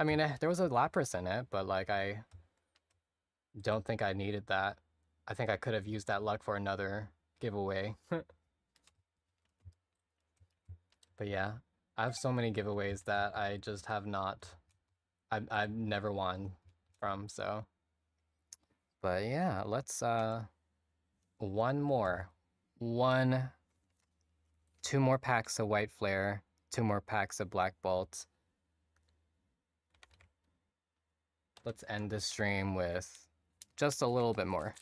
mean, there was a Lapras in it, but like I don't think I needed that. I think I could have used that luck for another giveaway. But yeah, I have so many giveaways that I just have not, I've never won from, so. But yeah, let's one more. One, two more packs of White Flare, two more packs of Black Bolt. Let's end this stream with just a little bit more.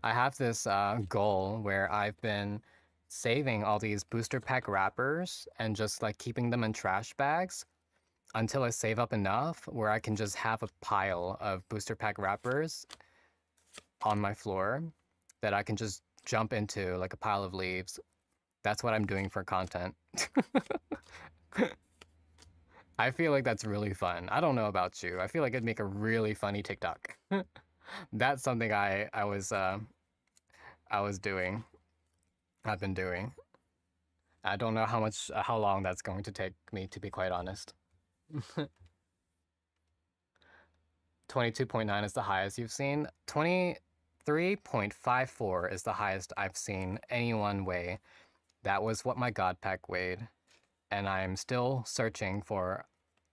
I have this goal where I've been saving all these booster pack wrappers and just like keeping them in trash bags until I save up enough where I can just have a pile of booster pack wrappers on my floor that I can just jump into like a pile of leaves. That's what I'm doing for content. I feel like that's really fun. I don't know about you. I feel like it'd make a really funny TikTok. That's something I was doing. I've been doing. I don't know how long that's going to take me, to be quite honest. 22.9 is the highest you've seen. 23.54 is the highest I've seen any one way. That was what my God Pack weighed. And I'm still searching for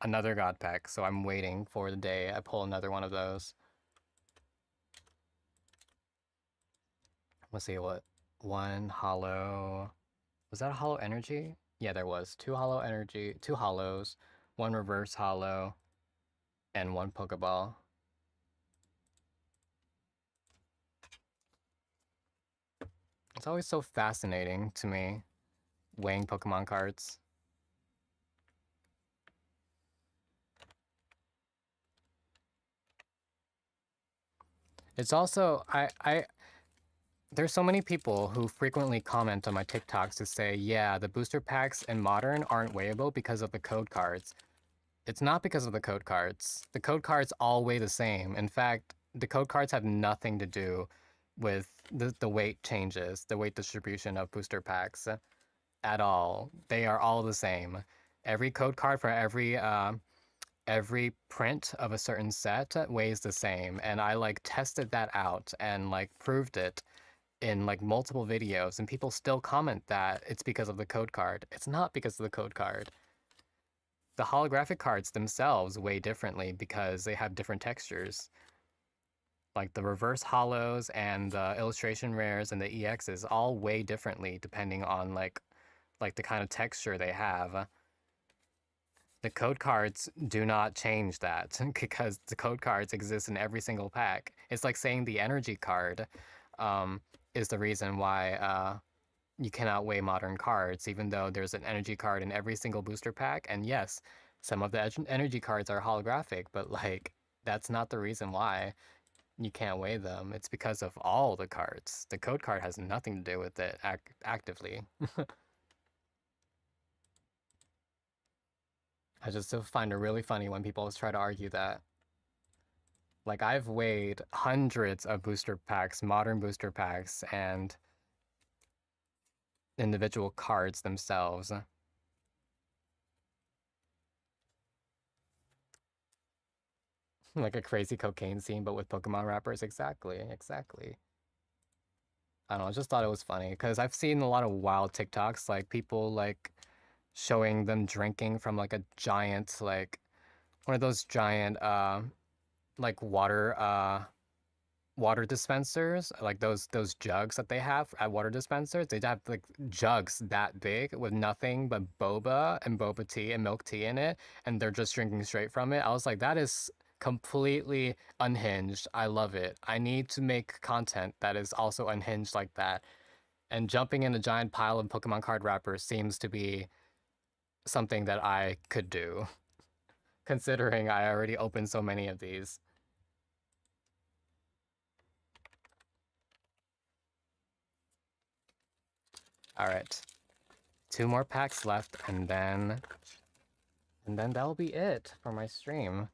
another God Pack, so I'm waiting for the day I pull another one of those. Let's see what. One hollow. Was that a hollow energy? Yeah, there was. Two hollow energy, two hollows, one reverse hollow, and one Pokeball. It's always so fascinating to me, weighing Pokemon cards. It's also, there's so many people who frequently comment on my TikToks to say, yeah, the booster packs in Modern aren't weighable because of the code cards. It's not because of the code cards. The code cards all weigh the same. In fact, the code cards have nothing to do with the weight changes, the weight distribution of booster packs at all. They are all the same. Every code card for every print of a certain set weighs the same, and I like tested that out and like proved it in like multiple videos, and people still comment that it's because of the code card. It's not because of the code card. The holographic cards themselves weigh differently because they have different textures. Like the reverse hollows and the illustration rares and the EXs all weigh differently depending on like the kind of texture they have. The code cards do not change that because the code cards exist in every single pack. It's like saying the energy card is the reason why you cannot weigh Modern cards, even though there's an energy card in every single booster pack. And yes, some of the energy cards are holographic, but like that's not the reason why you can't weigh them. It's because of all the cards. The code card has nothing to do with it actively. I just still find it really funny when people try to argue that. Like, I've weighed hundreds of booster packs, Modern booster packs, and individual cards themselves. Like a crazy cocaine scene, but with Pokemon wrappers. Exactly, exactly. I don't know, I just thought it was funny, because I've seen a lot of wild TikToks, like people, like, showing them drinking from, like, a giant, like, one of those giant, like, water dispensers, like those jugs that they have at water dispensers. They have like jugs that big with nothing but boba and boba tea and milk tea in it, and they're just drinking straight from it. I was like, that is completely unhinged. I love it. I need to make content that is also unhinged like that. And jumping in a giant pile of Pokemon card wrappers seems to be something that I could do, considering I already opened so many of these. All right. Two more packs left, and then that'll be it for my stream.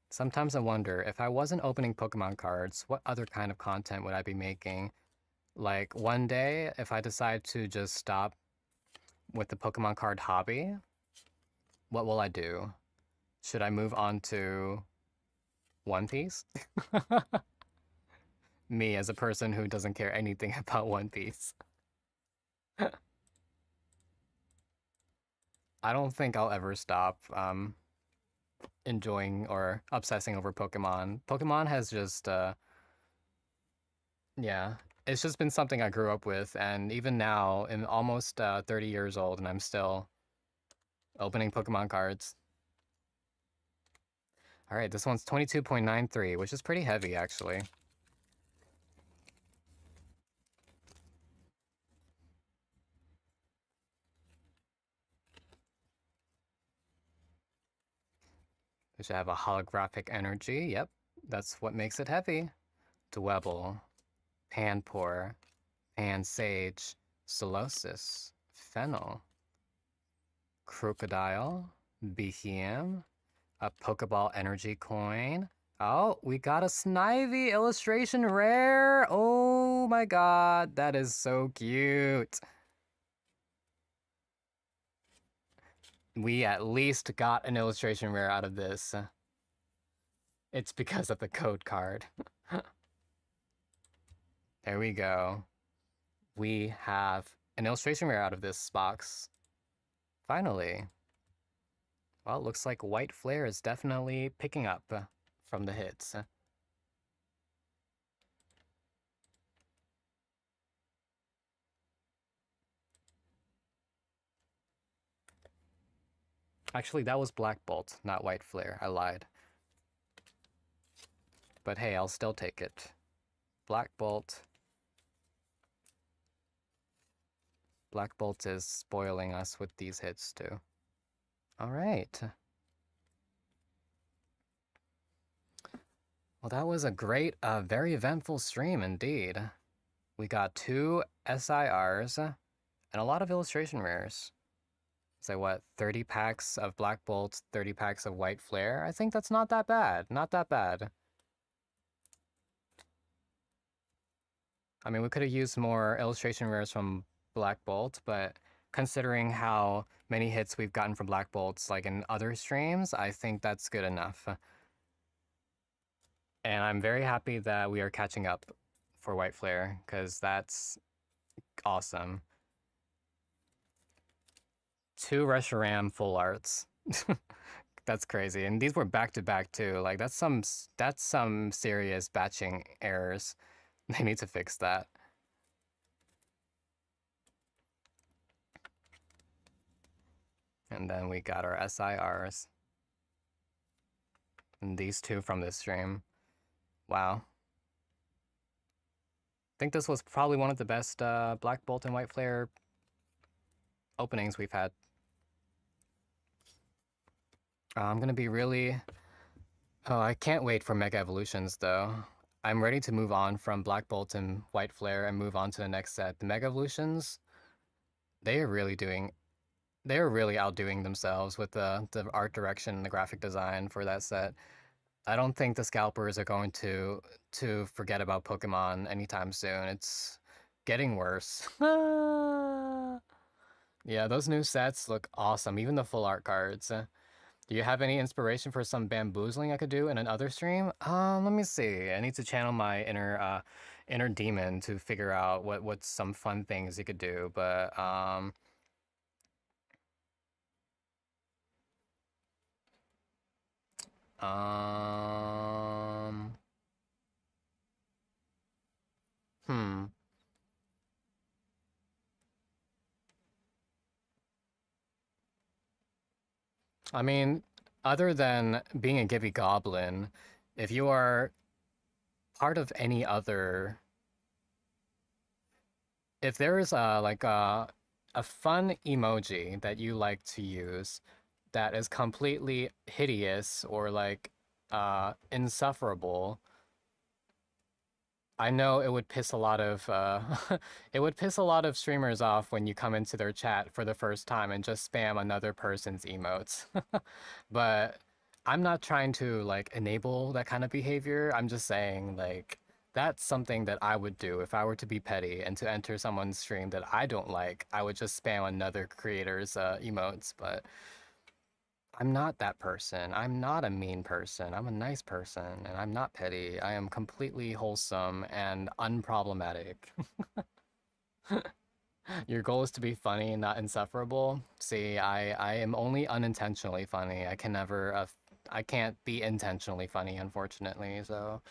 Sometimes I wonder, if I wasn't opening Pokemon cards, what other kind of content would I be making? Like, one day, if I decide to just stop with the Pokemon card hobby, what will I do? Should I move on to One Piece? me as a person who doesn't care anything about One Piece. I don't think I'll ever stop enjoying or obsessing over Pokemon. Pokemon has just yeah, it's just been something I grew up with, and even now, I'm almost 30 years old, and I'm still opening Pokemon cards. All right, this one's 22.93, which is pretty heavy, actually. We should have a holographic energy. Yep, that's what makes it heavy. Dwebble, Panpour, Pansage, Solosis, Fennel, Crocodile, Behem, a Pokeball energy coin. Oh, we got a Snivy illustration rare. Oh my god, that is so cute. We at least got an illustration rare out of this. It's because of the code card. There we go. We have an illustration rare out of this box. Finally. Well, it looks like White Flare is definitely picking up from the hits. Actually, that was Black Bolt, not White Flare. I lied. But hey, I'll still take it. Black Bolt. Black Bolt is spoiling us with these hits too. All right. Well, that was a great, very eventful stream indeed. We got 2 SIRs and a lot of illustration rares. So what, 30 packs of Black Bolt, 30 packs of White Flare? I think that's not that bad. Not that bad. I mean, we could have used more illustration rares from Black Bolt, but considering how many hits we've gotten from Black Bolts, like in other streams, I think that's good enough. And I'm very happy that we are catching up for White Flare, because that's awesome. 2 Reshiram full arts. That's crazy. And these were back to back too. Like that's some serious batching errors. They need to fix that. And then we got our SIRs. And these 2 from this stream. Wow. I think this was probably one of the best Black Bolt and White Flare openings we've had. I'm gonna be really... Oh, I can't wait for Mega Evolutions though. I'm ready to move on from Black Bolt and White Flare and move on to the next set. The Mega Evolutions, they are really outdoing themselves with the art direction and the graphic design for that set. I don't think the scalpers are going to forget about Pokemon anytime soon. It's getting worse. Yeah, those new sets look awesome, even the full art cards. Do you have any inspiration for some bamboozling I could do in another stream? Let me see. I need to channel my inner demon to figure out what's some fun things you could do, but hmm. I mean, other than being a Gibby Goblin, if you are part of any other, if there is a fun emoji that you like to use that is completely hideous or like insufferable, I know it would piss a lot of it would piss a lot of streamers off when you come into their chat for the first time and just spam another person's emotes. But I'm not trying to like enable that kind of behavior. I'm just saying like that's something that I would do if I were to be petty and to enter someone's stream that I don't like. I would just spam another creator's emotes, but I'm not that person. I'm not a mean person. I'm a nice person, and I'm not petty. I am completely wholesome and unproblematic. Your goal is to be funny and not insufferable. See, I am only unintentionally funny. I can never, I can't be intentionally funny, unfortunately. So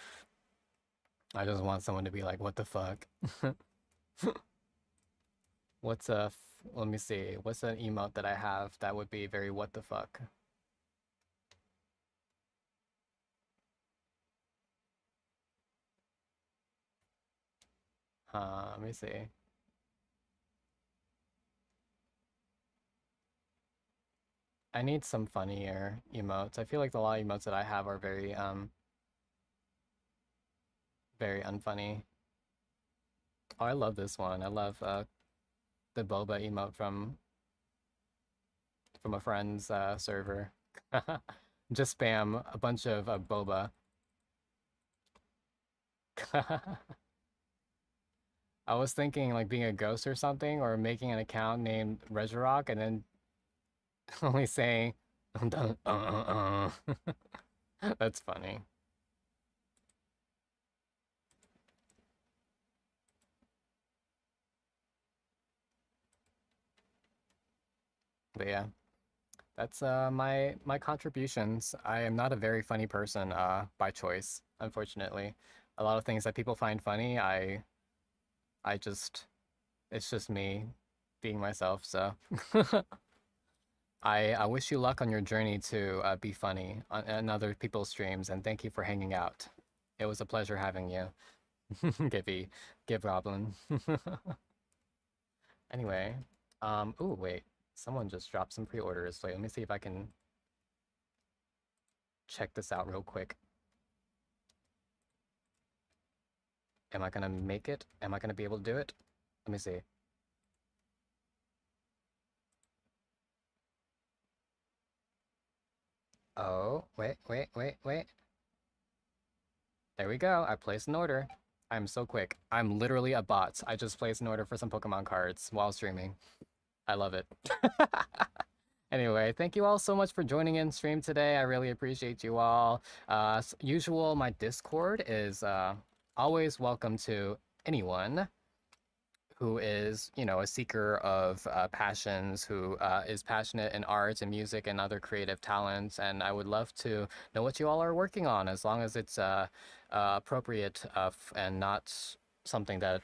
I just want someone to be like, "What the fuck? What's a? Let me see. What's an emote that I have that would be very what the fuck? Let me see. I need some funnier emotes. I feel like the lot of emotes that I have are very unfunny. Oh, I love this one. I love the boba emote from a friend's server. Just spam a bunch of boba. I was thinking like being a ghost or something, or making an account named Regirock and then only saying, That's funny. But yeah, that's my contributions. I am not a very funny person by choice, unfortunately. A lot of things that people find funny, I just it's just me being myself. So I wish you luck on your journey to be funny on other people's streams, and thank you for hanging out. It was a pleasure having you. Gibby, Gib Goblin. Anyway, ooh, wait. Someone just dropped some pre-orders. Wait, let me see if I can check this out real quick. Am I gonna make it? Am I gonna be able to do it? Let me see. Oh, wait. There we go. I placed an order. I'm so quick. I'm literally a bot. I just placed an order for some Pokemon cards while streaming. I love it. Anyway, thank you all so much for joining in stream today. I really appreciate you all. As usual, my Discord is always welcome to anyone who is, you know, a seeker of passions, who is passionate in art and music and other creative talents. And I would love to know what you all are working on, as long as it's appropriate and not something that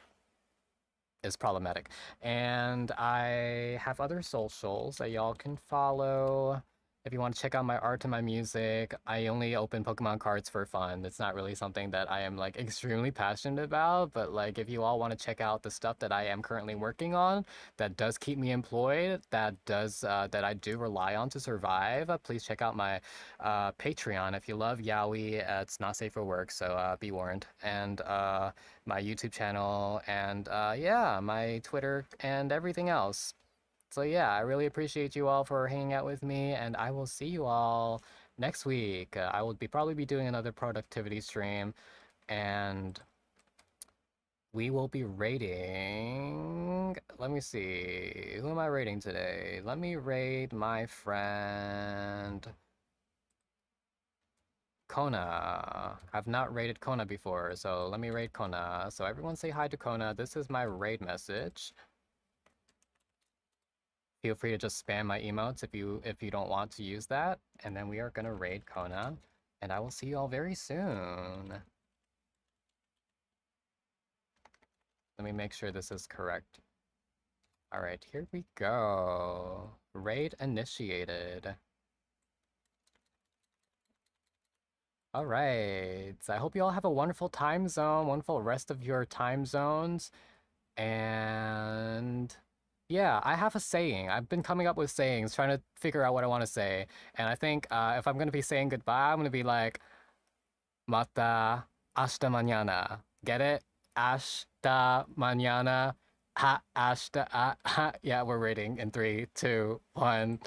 is problematic. And I have other socials that y'all can follow. If you want to check out my art and my music, I only open Pokemon cards for fun. It's not really something that I am like extremely passionate about, but like if you all want to check out the stuff that I am currently working on that does keep me employed, that I do rely on to survive, please check out my Patreon. If you love yaoi, it's not safe for work, so be warned. And my YouTube channel, and yeah, my Twitter and everything else. So yeah, I really appreciate you all for hanging out with me, and I will see you all next week. I will probably be doing another productivity stream, and we will be rating. Let me see. Who am I rating today? Let me rate my friend Kona. I've not rated Kona before, so let me rate Kona. So everyone say hi to Kona. This is my raid message. Feel free to just spam my emotes if you don't want to use that. And then we are gonna raid Kona. And I will see you all very soon. Let me make sure this is correct. Alright, here we go. Raid initiated. All right. So I hope you all have a wonderful time zone, wonderful rest of your time zones. And yeah, I have a saying. I've been coming up with sayings, trying to figure out what I want to say. And I think if I'm going to be saying goodbye, I'm going to be like, Mata hasta mañana. Get it? Hasta mañana. Ha, hasta, ha. Yeah, we're rating in 3, 2, 1.